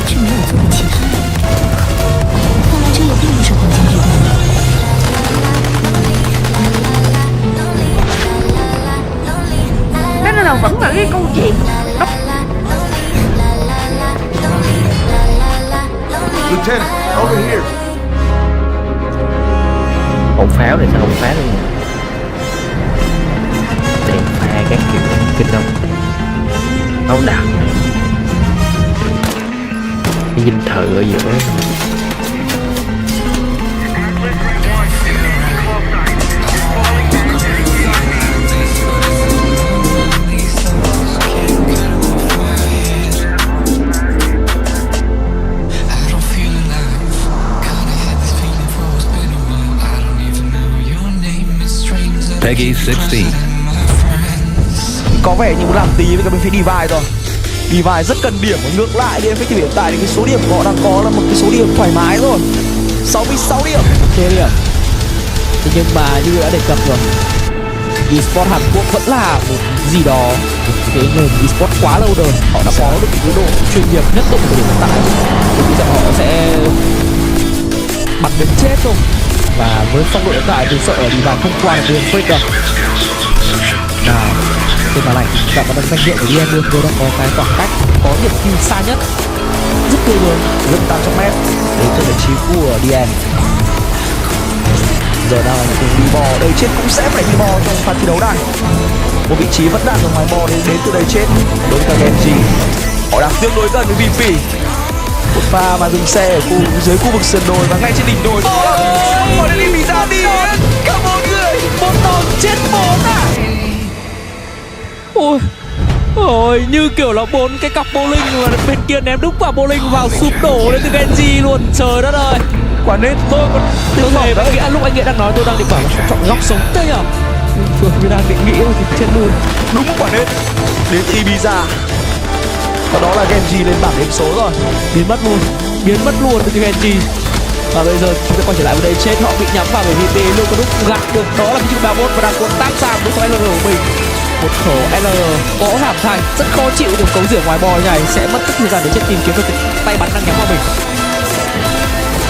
却没有做过其他任务。看来这也并不是黄金地段。Thế nên là vẫn là cái câu chuyện Lieutenant, over here. Hộp pháo thì sao hộp pháo đấy nhỉ? Đèn pha các kiểu kinh không? Ấu đạo cái dinh thự ở giữa. Pegi 16. Có vẻ như muốn làm tí với cái bên phía Divide rồi. Levi rất cần điểm, ngược lại đi với hiện tại thì cái số điểm của họ đang có là một cái số điểm thoải mái rồi, 66 điểm. Thế điểm. Thế nhưng mà như đã đề cập rồi, eSport Hàn Quốc vẫn là một gì đó, cái nền eSport quá lâu đời, họ đã có được cái độ chuyên nghiệp nhất định của hiện tại. Thì bây giờ họ sẽ bắn đến chết thôi. Và với phong độ hiện tại thì sợ là đi vào không qua được đường break đâu. Nào, trên màn ảnh thì chúng ta có danh hiệu của DN luôn, tôi đang có cái khoảng cách có điểm kill xa nhất, rất tươi luôn, gần 800m đến từ vị trí của DN. Giờ đang là cùng đi bò, đây chết cũng sẽ phải đi bò trong pha thi đấu này. Một vị trí vẫn đang ở ngoài bò đến từ đây chết đối với cả Genji. Họ đang tương đối gần với VP. Một pha mà dừng xe ở dưới khu vực sườn đồi và ngay trên đỉnh đồi. Họ đã đi ra đi. Cả bốn người, một đòn chết bốn à. Ôi, ôi như kiểu là 4 cái cặp bowling mà bên kia ném đúng quả bowling vào sụp đổ lên từ Genji luôn, trời đất ơi. Quả nên tôi còn tôi thề với Nghĩa, lúc anh Nghĩa đang nói tôi đang định bảo là chọn góc sống thế nhở, tôi đang định nghĩ thì chết luôn. Đúng quả nên đến Ibiza. Và đó là Genji lên bảng điểm số rồi, biến mất luôn từ Genji. Và bây giờ chúng ta quay trở lại với đây, chết họ bị nhắm vào bởi vì VP luôn có lúc gạt được, đó là cái chiếc 31 và đang cuốn tác giảm với khẩu LR của mình. Một khẩu LR có hàm thành rất khó chịu, đường cấu rỉa ngoài bò này sẽ mất rất nhiều thời gian để chết tìm kiếm được cái tay bắn đang nhắm vào mình.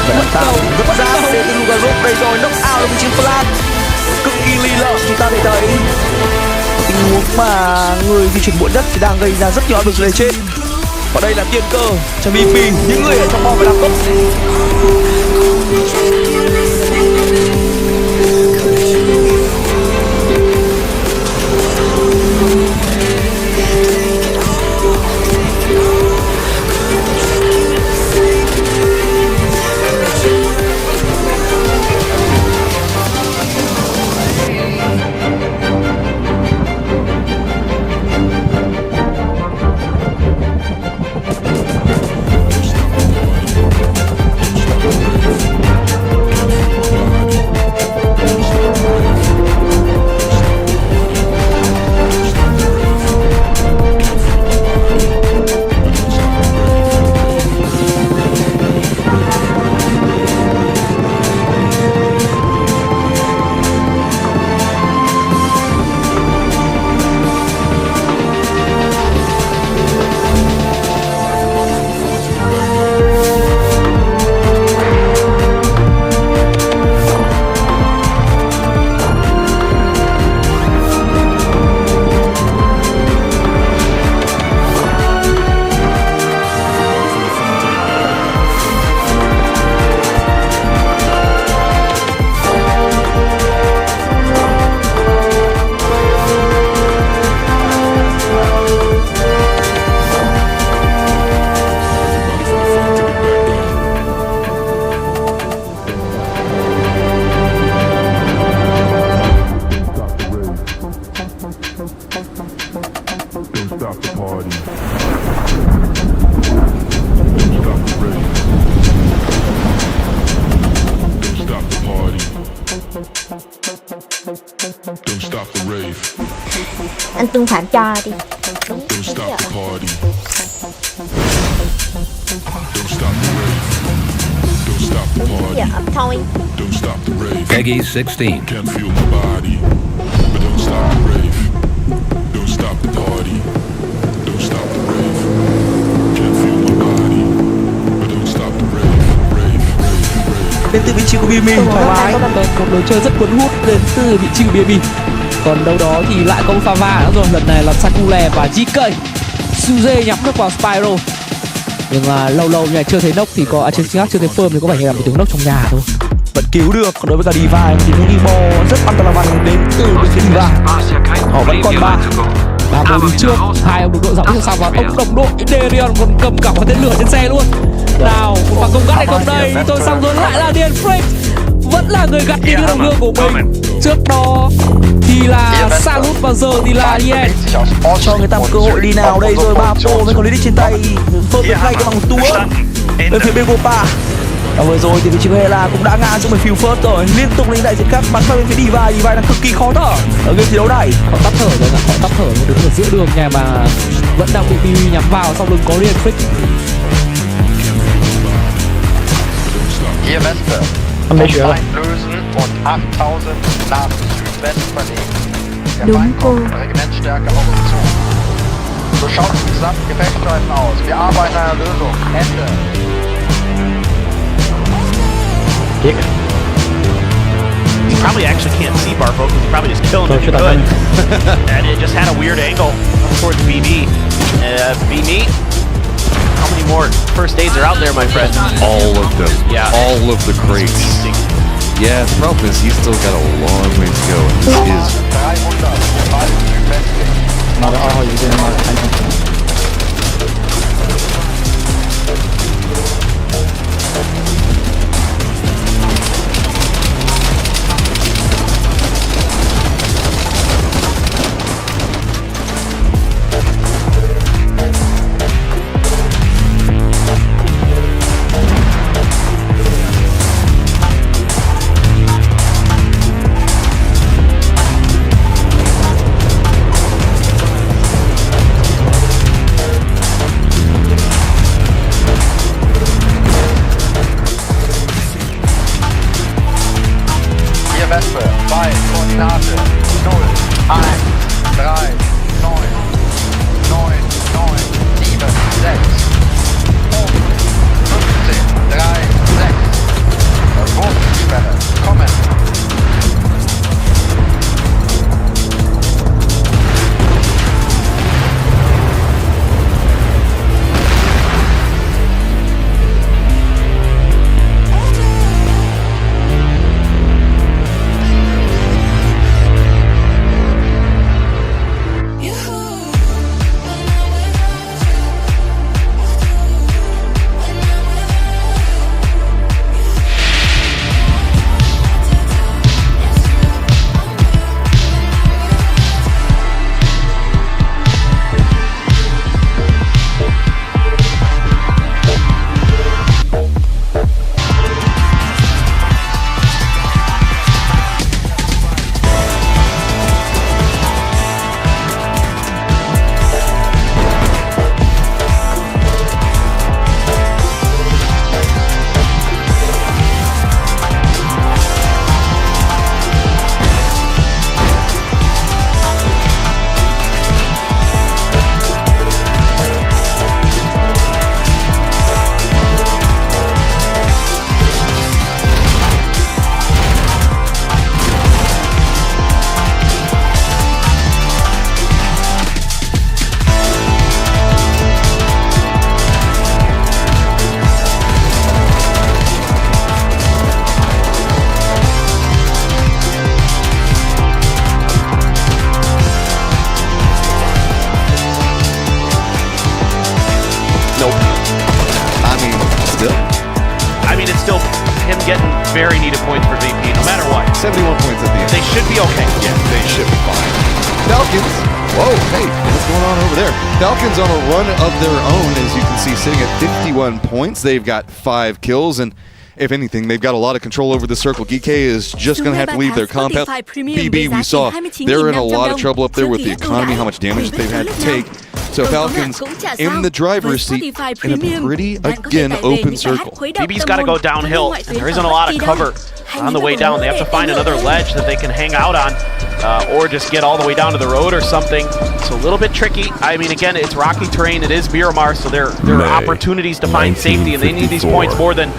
Vẫn ra đến từ Luka Rốt đây rồi, knock out với chiến flash cực kỳ lì lợm. Chúng ta để thấy tình huống mà người di chuyển muộn nhất thì đang gây ra rất nhiều áp lực lên trên. Và đây là tiền cơ cho VP, những người ở trong bom phải làm tốt. Anh Tương Phạm cho đi. Dạ thôi. Pegi.info. Đến từ vị trí của Bimi thoải mái, một lối chơi rất cuốn hút đến từ vị trí của Bimi. Còn đâu đó thì lại có pha va nữa rồi, lần này là Sakule và GK. Suze nhắm được vào Spyro, nhưng mà lâu nha chưa thấy nốc thì có trên chưa thấy firm thì có vẻ như là một tiếng nốc trong nhà thôi. Vẫn cứu được. Còn đối với cả Divine thì hướng đi bo rất an toàn là đến từ bên phía Divine. Họ vẫn còn ba bố đi trước, hai ông đồng đội dọc phía sau và ông đồng đội Derion còn cầm cả một tên lửa trên xe luôn. Nào, một pha công gắt hay không đây? Tôi xong rồi lại là Điền Freak, vẫn là người gặt đi những đồng hương của mình. Trước đó thì là Salut và giờ thì là Yen. Cho người ta một cơ hội đi nào đây rồi, ba pro với còn lý đích trên tay. Phơm được ngay cái bằng túa bên phía bên Gopa. Và vừa rồi thì vị trí của Hela cũng đã ngã trong một field first rồi, liên tục lên đại diện các bắn vào bên phía Divide đang cực kỳ khó thở ở game thi đấu này. Họ tắt thở rồi, họ tắt thở đứng ở giữa đường nhà mà vẫn đang bị PV nhắm vào, sau lưng có Rian Frick. Hier Wespe. Einlösen und 8000 nach Südwest verlegen. Der Feind kommt Regimentstärke auf uns zu. So schaut die gesamten Gefechtsstreifen aus. Wir arbeiten an einer Lösung. Ende. He probably actually can't see Barfo because he probably just killed him if he could. And it just had a weird angle towards BB. B-Meat. How many more first aids are out there, my friend? All of them. Yeah. All of the crates. Yeah, the problem is he's still got a long way to go. And this is... 300. Bald Südwestlich. Wespe, bei Koordinate 0, 1, 3, 9, 9, 9, 7, 6, 15, 3, 6. Wurfsperre, kommen. Very needed points for VP, no matter what. 71 points at the end. They should be okay. Yeah, they should be fine. Falcons. Whoa, hey, what's going on over there? Falcons on a run of their own, as you can see, sitting at 51 points. They've got 5 kills, and if anything, they've got a lot of control over the circle. GK is just going to have to leave their compound. BB, we saw they're in a lot of trouble up there with the economy, how much damage they've had to take. So Falcons in the driver's seat in a pretty, again, open circle. BB's got to go downhill, and there isn't a lot of cover on the way down. They have to find another ledge that they can hang out on, or just get all the way down to the road or something. It's a little bit tricky. I mean, again, it's rocky terrain. It is Miramar, so there are opportunities to find safety, and they need these points more than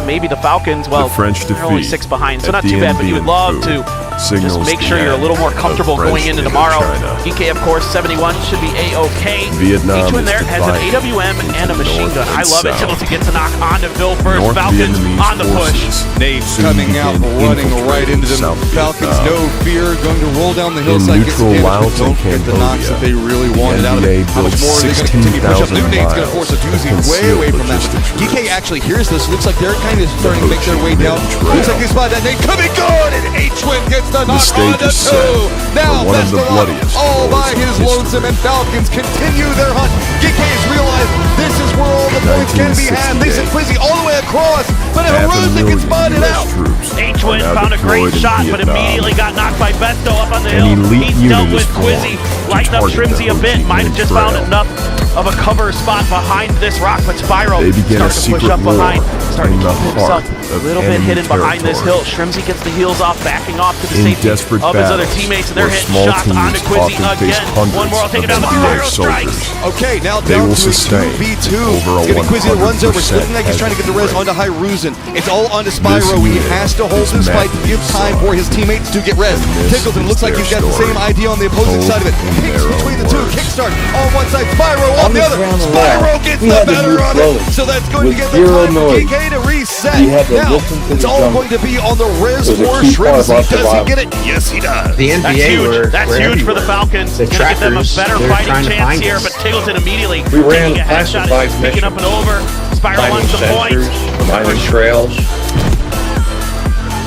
maybe the Falcons. Well, they're only 6 behind, so not too bad, but you would love to just make sure you're a little more comfortable going into tomorrow. EK, of course, 71 should be A-OK. Each one there has an AWM and a machine gun. I love it. Tilty gets a knock onto Phil first. Falcons on the push. Nate coming out, running right into them. Falcons, no fear, going to roll down the hillside, get some damage, but don't get the knocks that they really wanted out of it. How much more are they going to continue to push up? New Nate's going to force a doozy way away from that one. DK actually hears this. Looks like they're kind of starting to make their way down. Looks like they spot that Nate coming good, and H-Twin gets gets the The knock stage on the is set two. Now for one of the Vestelot bloodiest all by wars in his history. lonesome, and Falcons continue their hunt. GK's realized this is where all the points can be had. They sent Quizzy all the way across, but Haruza gets spotted out. H-Twin found a great shot, but immediately got knocked by Besto up on the hill. elite He's dealt unit is with Quizzy, formed lighting to up target Shrimsy that a bit. OG Might have just found trail. enough of a cover spot behind this rock, but Spyro They begin a starting to push secret up war behind, starting in to the keep himself heart a of little bit enemy hidden behind this hill. territory. Shrimsy gets the heels off, backing off to the In safety desperate of his other battles, teammates, and they're where hitting small shots teams onto Quizzy often face again. hundreds One more, I'll take it of down the NBA Spyro strikes. soldiers. Okay, now They down will to a sustain 2v2. over a It's gonna be Quizzy that runs over. It's 100% looking like he's trying to get the res onto Hiruzen. It's all onto Spyro. He unit has to hold is this fight to give Magnus' time son. for his teammates to get res. this Tickleton is looks like their he's got the story. same idea on the opposing Told side of it. in Kicks their between the own two. words. Kickstart on one side, Spyro on the other. ground Spyro alone, gets we the had to better move of slowly, it. So that's going to with get the zero time for noise. GK to reset. We had to Now, listen to it's the all jungle. going to be on the res It was a for key part of Shrimsy. our Does he survival. get it? Yes, he does. The That's NBA huge. That's were huge for the everywhere. Falcons. The Gonna get them a trackers, better they were fighting trying to chance find here, us. but Tiggleton immediately We ran taking a headshot, classified and picking up and over. Spyro Finding wants the point. sensors, finding trails,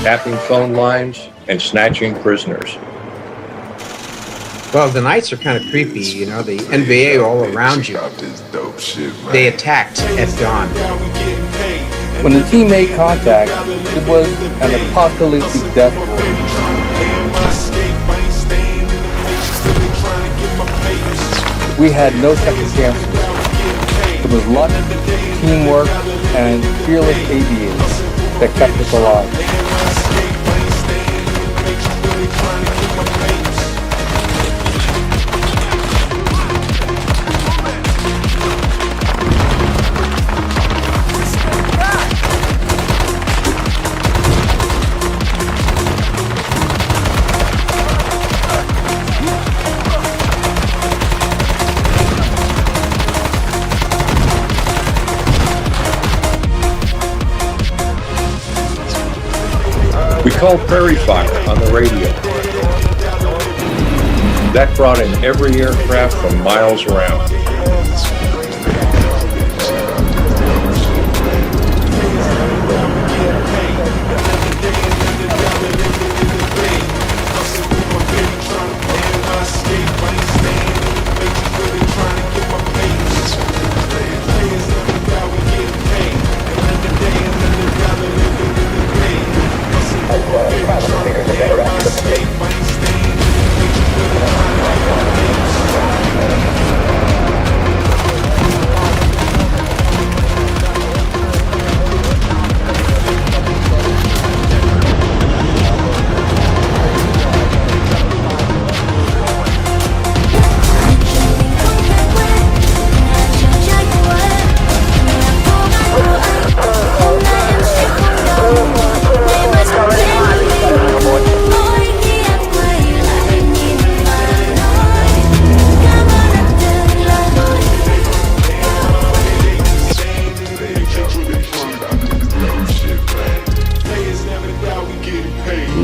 tapping phone lines, and snatching prisoners. Well, the nights are kind of creepy, you know, the NBA all around you. They attacked at dawn. When the team made contact, it was an apocalyptic death blow. We had no second chances. It was luck, teamwork, and fearless aviators that kept us alive. We called Prairie Fire on the radio. That brought in every aircraft from miles around.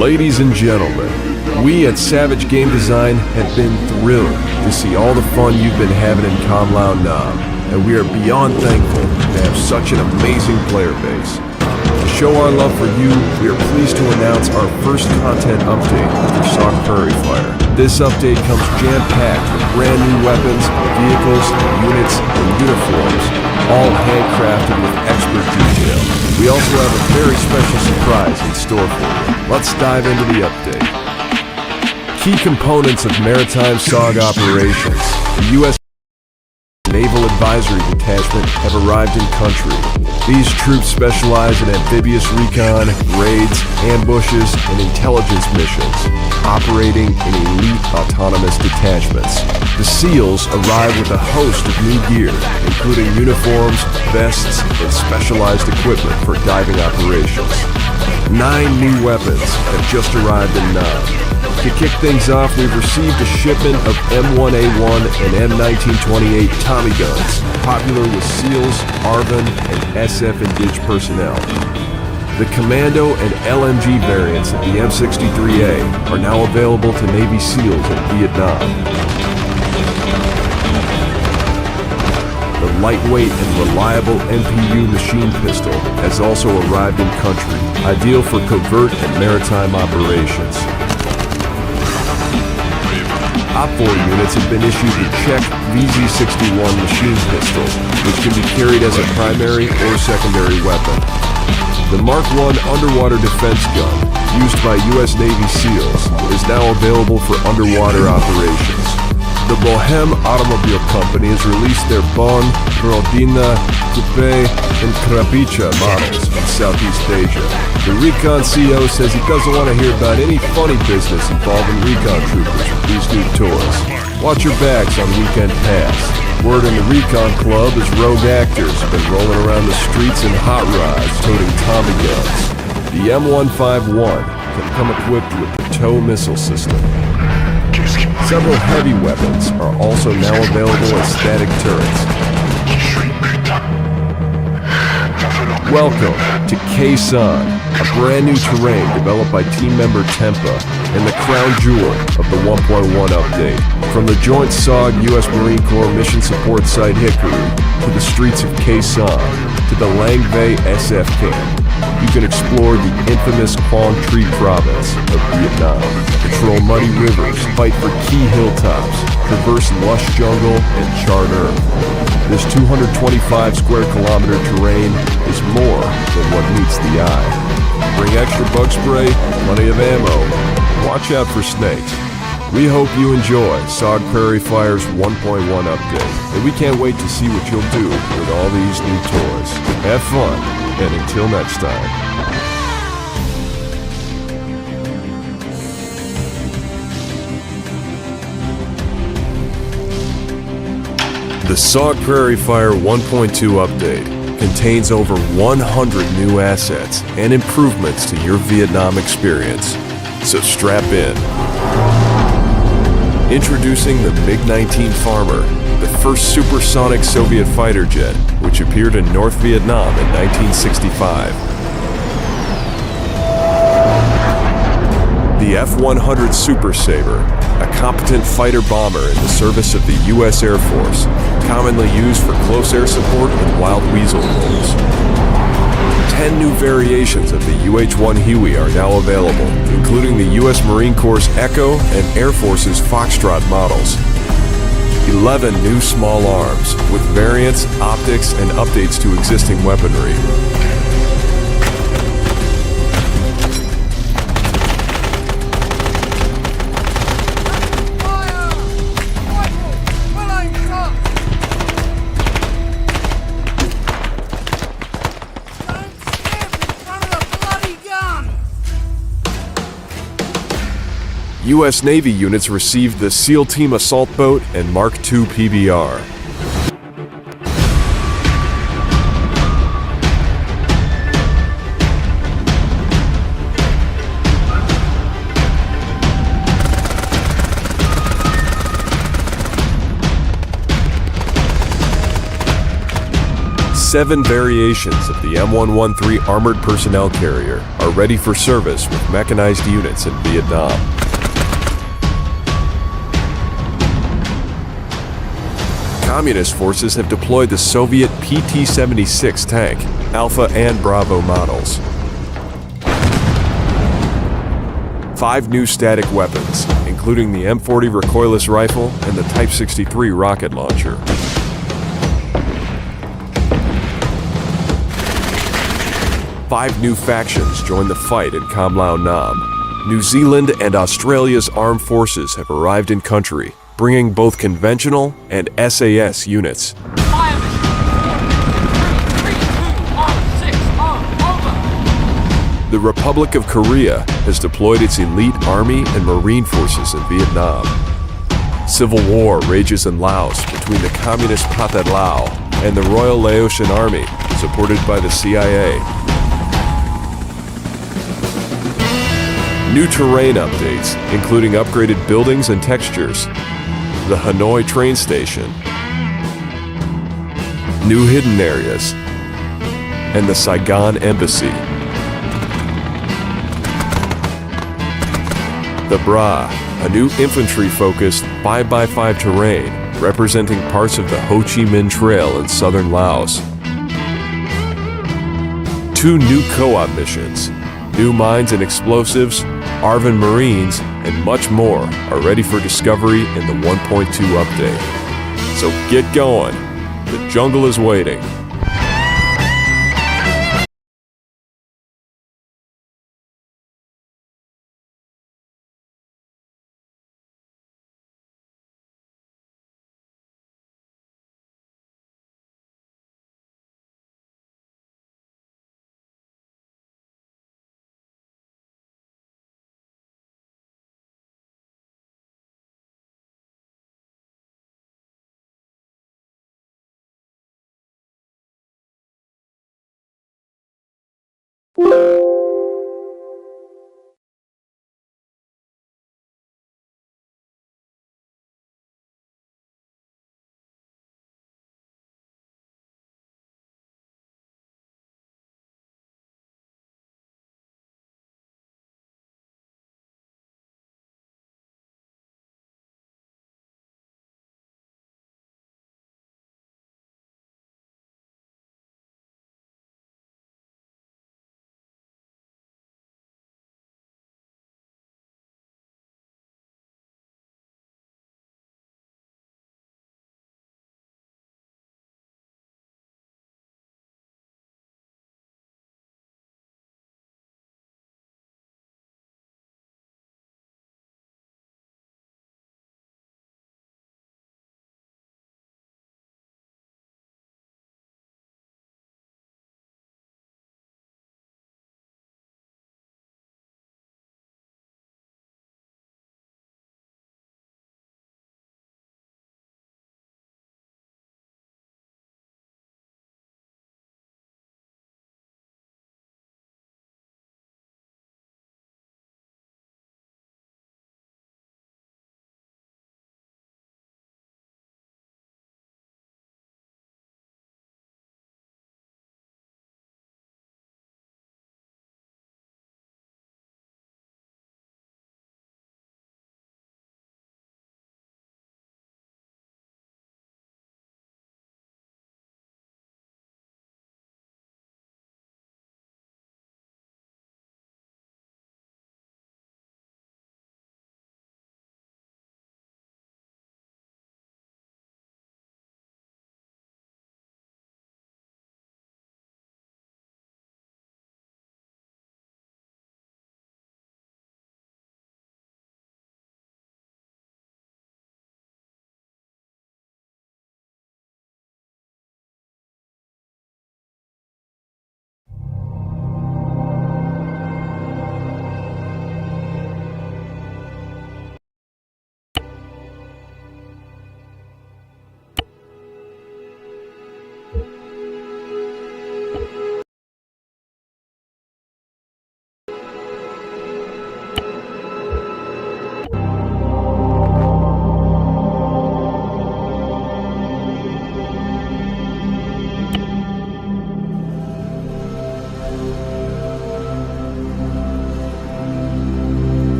Ladies and gentlemen, we at Savage Game Design have been thrilled to see all the fun you've been having in Kamlau Knob, and we are beyond thankful to have such an amazing player base. To show our love for you, we are pleased to announce our first content update for Sock Prairie Fire. This update comes jam-packed with brand new weapons, vehicles, units, and uniforms, all handcrafted with expert detail. We also have a very special surprise in store for you. Let's dive into the update. Key components of maritime SOG operations. The U.S. Naval Advisory Detachment have arrived in country. These troops specialize in amphibious recon, raids, ambushes, and intelligence missions, operating in elite autonomous detachments. The SEALs arrive with a host of new gear, including uniforms, vests, and specialized equipment for diving operations. 9 new weapons have just arrived in Nam. To kick things off, we've received a shipment of M1A1 and M1928 Tommy guns, popular with SEALs, ARVN, and SF and DITCH personnel. The Commando and LMG variants of the M63A are now available to Navy SEALs in Vietnam. The lightweight and reliable MPU machine pistol has also arrived in country, ideal for covert and maritime operations. Op 4 units have been issued the Czech VZ61 machine pistol, which can be carried as a primary or secondary weapon. The Mark I underwater defense gun, used by U.S. Navy SEALs, is now available for underwater operations. The Bohem Automobile Company has released their Bon, Rodina, Coupe, and Krabica models in Southeast Asia. The Recon CEO says he doesn't want to hear about any funny business involving Recon troopers with these new toys. Watch your backs on Weekend Pass. Word in the Recon Club is rogue actors have been rolling around the streets in hot rods toting Tommy guns. The M151 can come equipped with the TOW missile system. Several heavy weapons are also now available as static turrets. Welcome to Khe-Sanh, a brand new terrain developed by team member Tempa and the crown jewel of the 1.1 update. From the Joint SOG U.S. Marine Corps Mission Support Site Hickory to the streets of Khe-Sanh to the Lang Vei SF camp, you can explore the infamous Quang Tri province of Vietnam, patrol muddy rivers, fight for key hilltops, traverse lush jungle, and charred earth. This 225 square kilometer terrain is more than what meets the eye. Bring extra bug spray, plenty of ammo, watch out for snakes. We hope you enjoy SOG Prairie Fire's 1.1 update, and we can't wait to see what you'll do with all these new toys. Have fun, and until next time. The SOG Prairie Fire 1.2 update contains over 100 new assets and improvements to your Vietnam experience. So strap in. Introducing the MiG-19 Farmer, the first supersonic Soviet fighter jet, which appeared in North Vietnam in 1965. The F-100 Super Sabre, a competent fighter bomber in the service of the U.S. Air Force, commonly used for close air support and wild weasel roles. 10 new variations of the UH-1 Huey are now available, including the U.S. Marine Corps' Echo and Air Force's Foxtrot models. 11 new small arms, with variants, optics, and updates to existing weaponry. U.S. Navy units received the SEAL Team Assault Boat and Mark II PBR. Seven variations of the M113 Armored Personnel Carrier are ready for service with mechanized units in Vietnam. Communist forces have deployed the Soviet PT-76 tank, Alpha and Bravo models. 5 new static weapons, including the M40 recoilless rifle and the Type 63 rocket launcher. Five new factions join the fight in Cam Lao Nam. New Zealand and Australia's armed forces have arrived in country, bringing both conventional and SAS units. The Republic of Korea has deployed its elite army and marine forces in Vietnam. Civil war rages in Laos between the communist Pathet Lao and the Royal Laotian Army, supported by the CIA. New terrain updates, including upgraded buildings and textures. The Hanoi train station, new hidden areas, and the Saigon Embassy. The Bra, a new infantry-focused 5x5 terrain representing parts of the Ho Chi Minh Trail in southern Laos. 2 new co-op missions, new mines and explosives, Arvin Marines, and much more are ready for discovery in the 1.2 update. So get going. The jungle is waiting.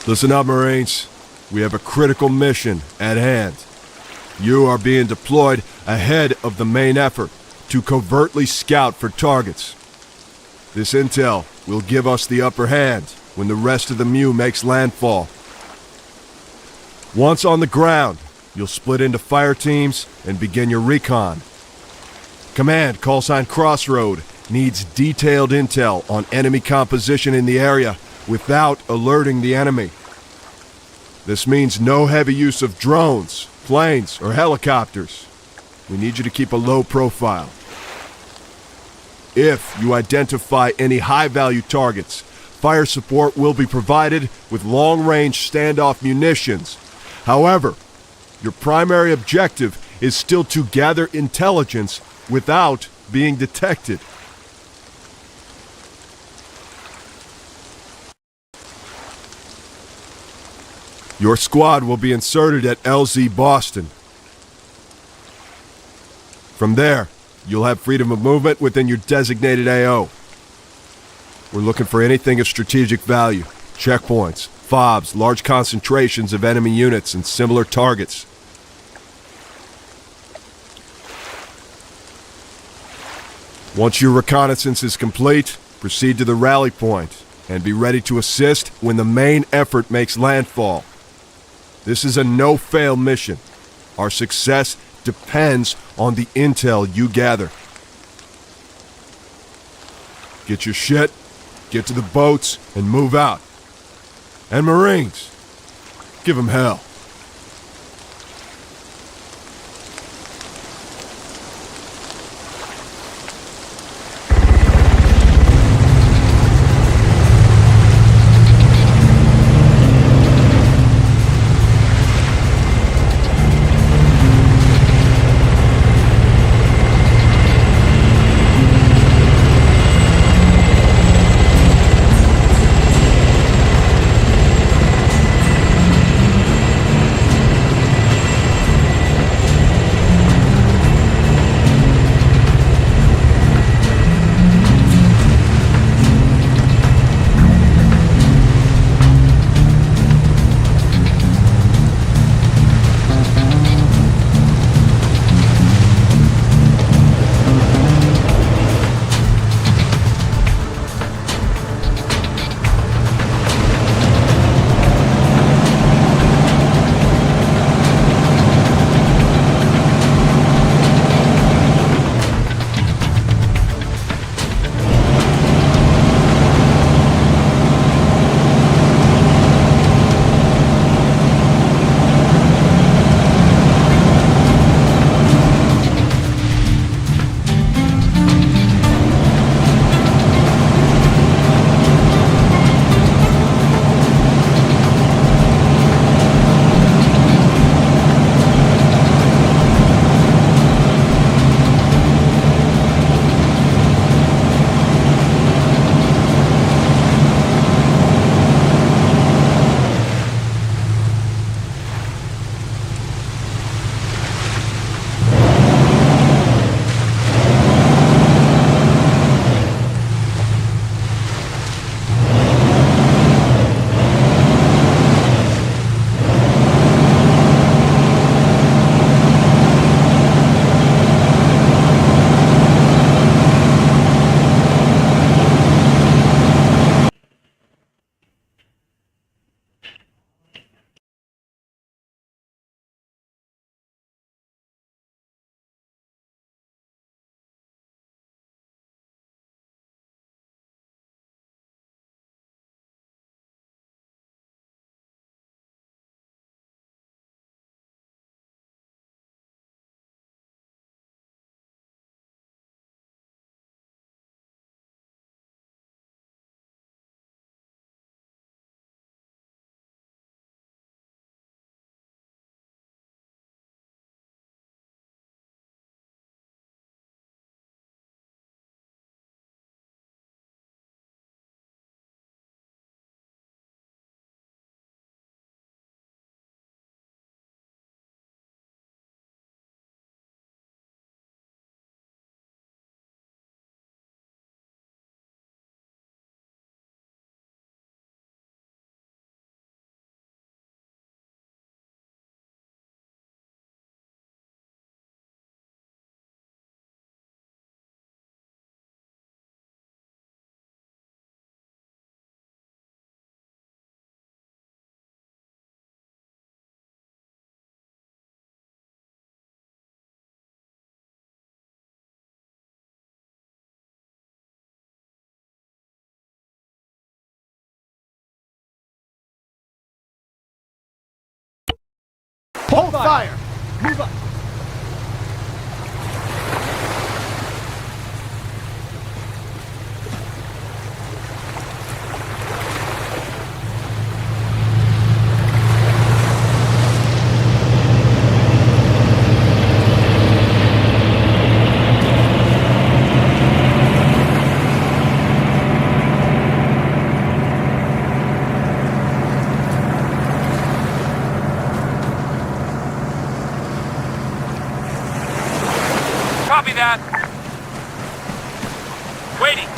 Listen up, Marines. We have a critical mission at hand. You are being deployed ahead of the main effort to covertly scout for targets. This intel will give us the upper hand when the rest of the MEU makes landfall. Once on the ground, you'll split into fire teams and begin your recon. Command, callsign Crossroad, needs detailed intel on enemy composition in the area without alerting the enemy. This means no heavy use of drones, planes, or helicopters. We need you to keep a low profile. If you identify any high-value targets, fire support will be provided with long-range standoff munitions. However, your primary objective is still to gather intelligence without being detected. Your squad will be inserted at LZ Boston. From there, you'll have freedom of movement within your designated AO. We're looking for anything of strategic value. Checkpoints, FOBs, large concentrations of enemy units, and similar targets. Once your reconnaissance is complete, proceed to the rally point and be ready to assist when the main effort makes landfall. This is a no-fail mission. Our success depends on the intel you gather. Get your shit, get to the boats, and move out. And Marines, give them hell. Hold fire! Move up! Copy that. Waiting.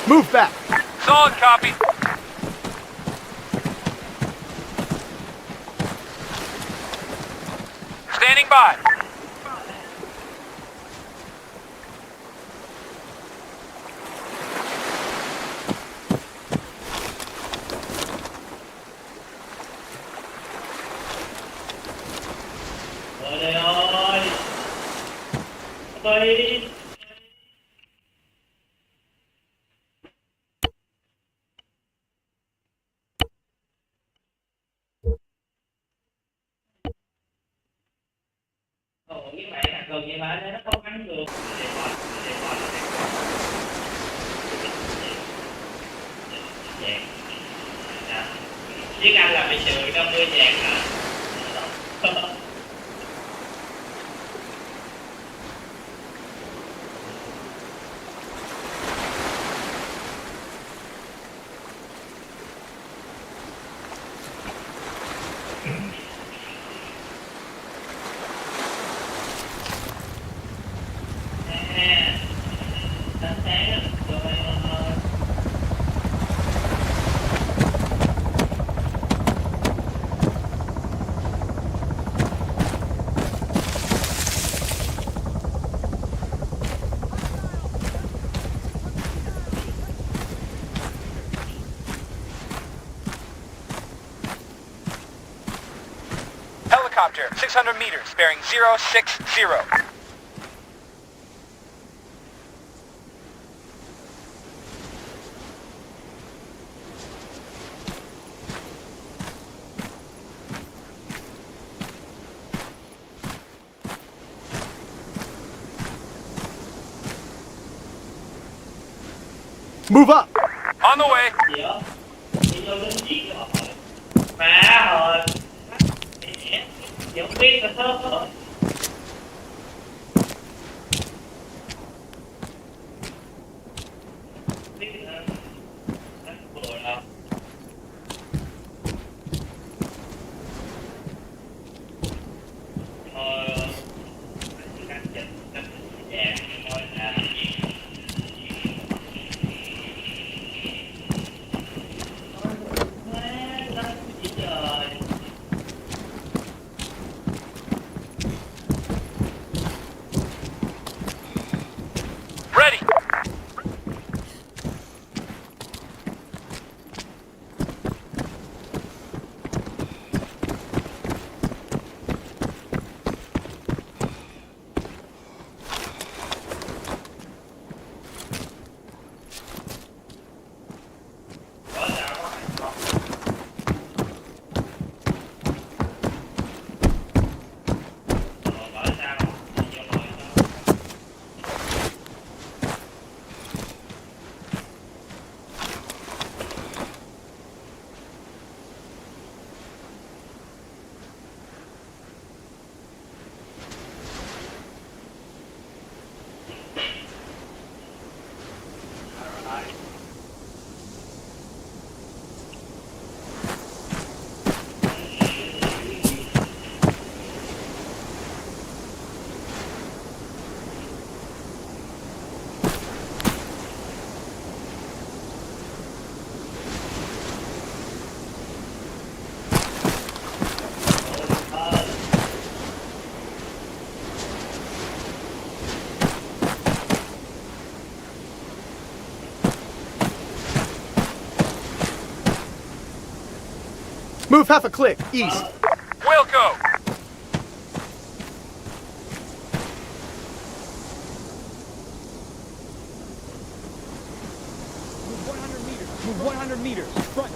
Move back! Solid copy. Standing by. Với anh là bị trừ 50 vàng hả? Helicopter, 600 meters, bearing 060. Move up! On the way. half a click, east. We'll go. Move 100 meters. Front.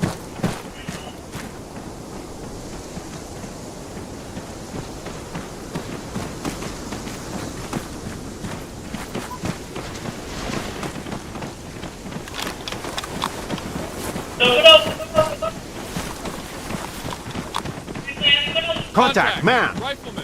Contact, man. Rifleman.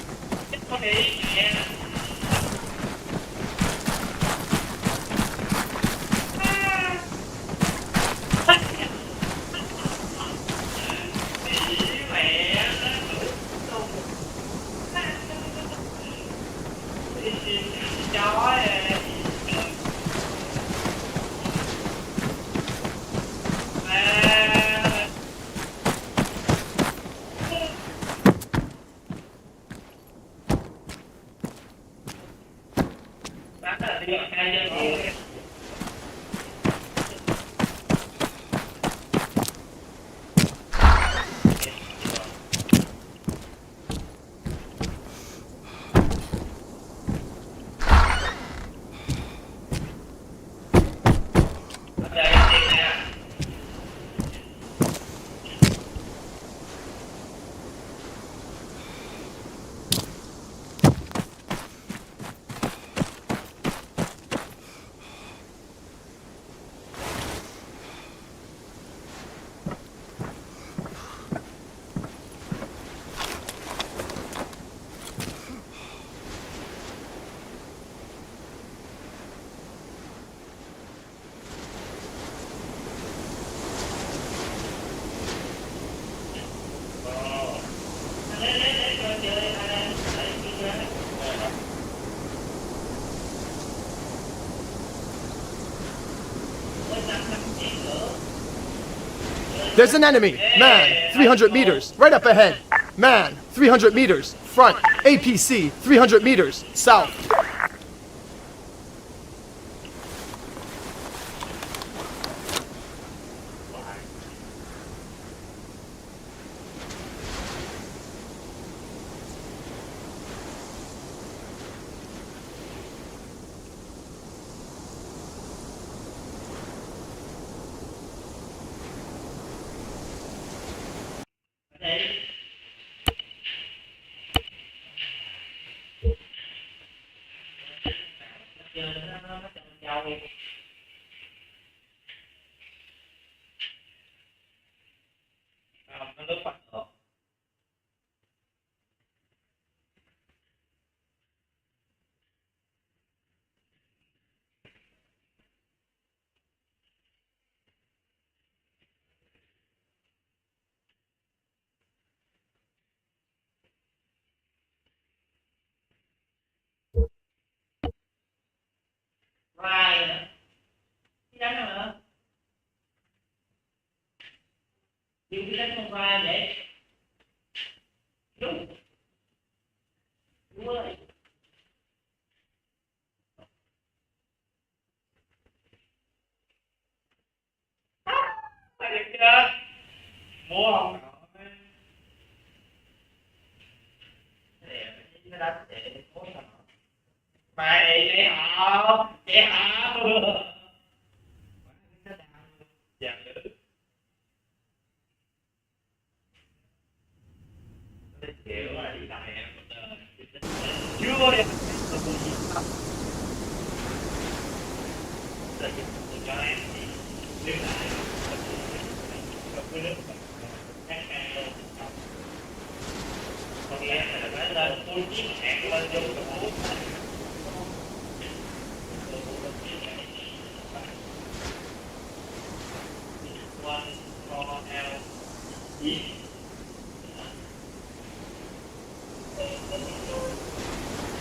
There's an enemy. Man, 300 meters. Right up ahead. Man, 300 meters. Front. APC, 300 meters. South.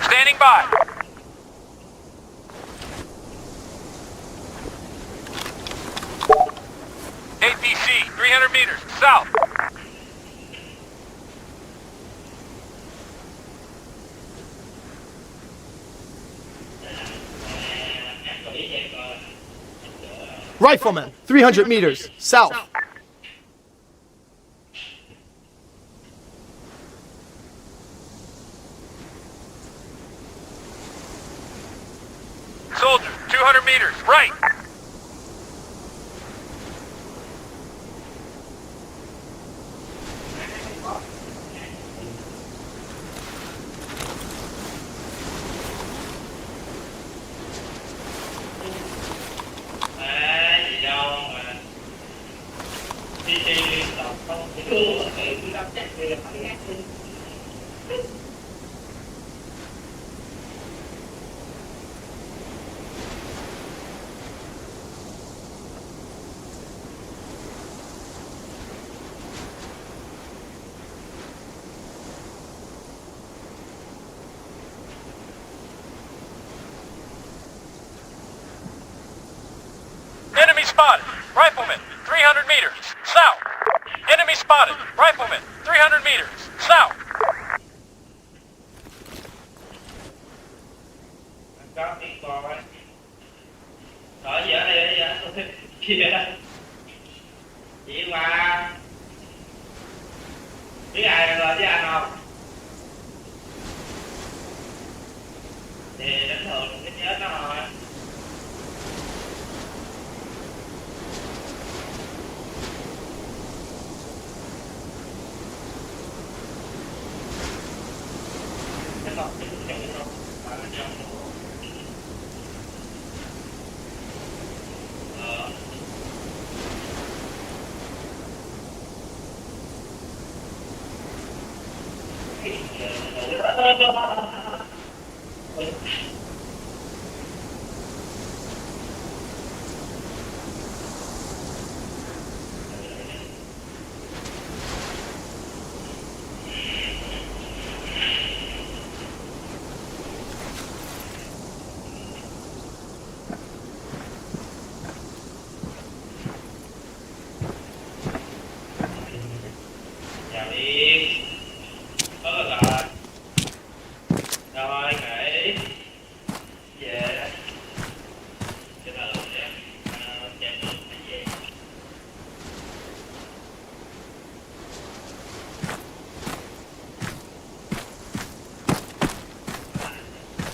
Standing by. APC, 300 meters, south. Rifleman, 300 meters. South. 200 meters, right. Gì đâu mà đi liên tục không cứ đắp chắc thì phải gác đi. Enemy spotted. Rifleman, 300 meters, south. Enemy spotted. Rifleman, 300 meters, south. Có tiếng bò ấy. Ở gì ở đây kìa. Chị mà biết ai rồi với anh không? Thì đánh thường cái chết nó rồi.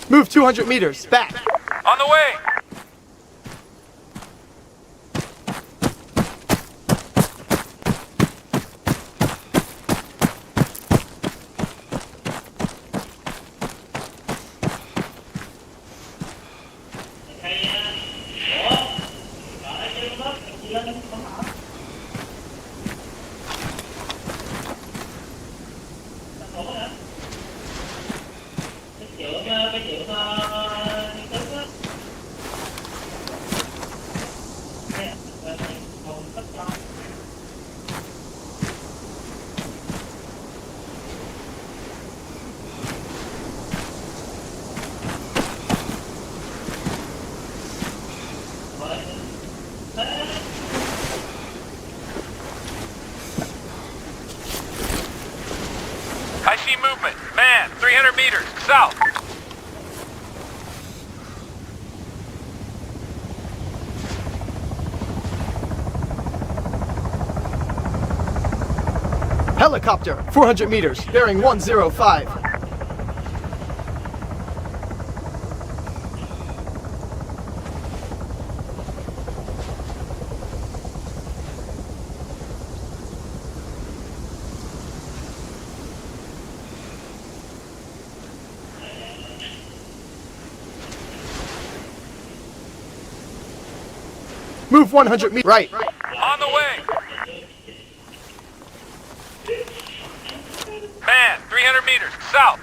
Move 200 meters, back. On the way. I see movement. Man, 300 meters, south. Helicopter, 400 meters, bearing 105. Move 100 meters, right. On the way. Man, 300 meters, south.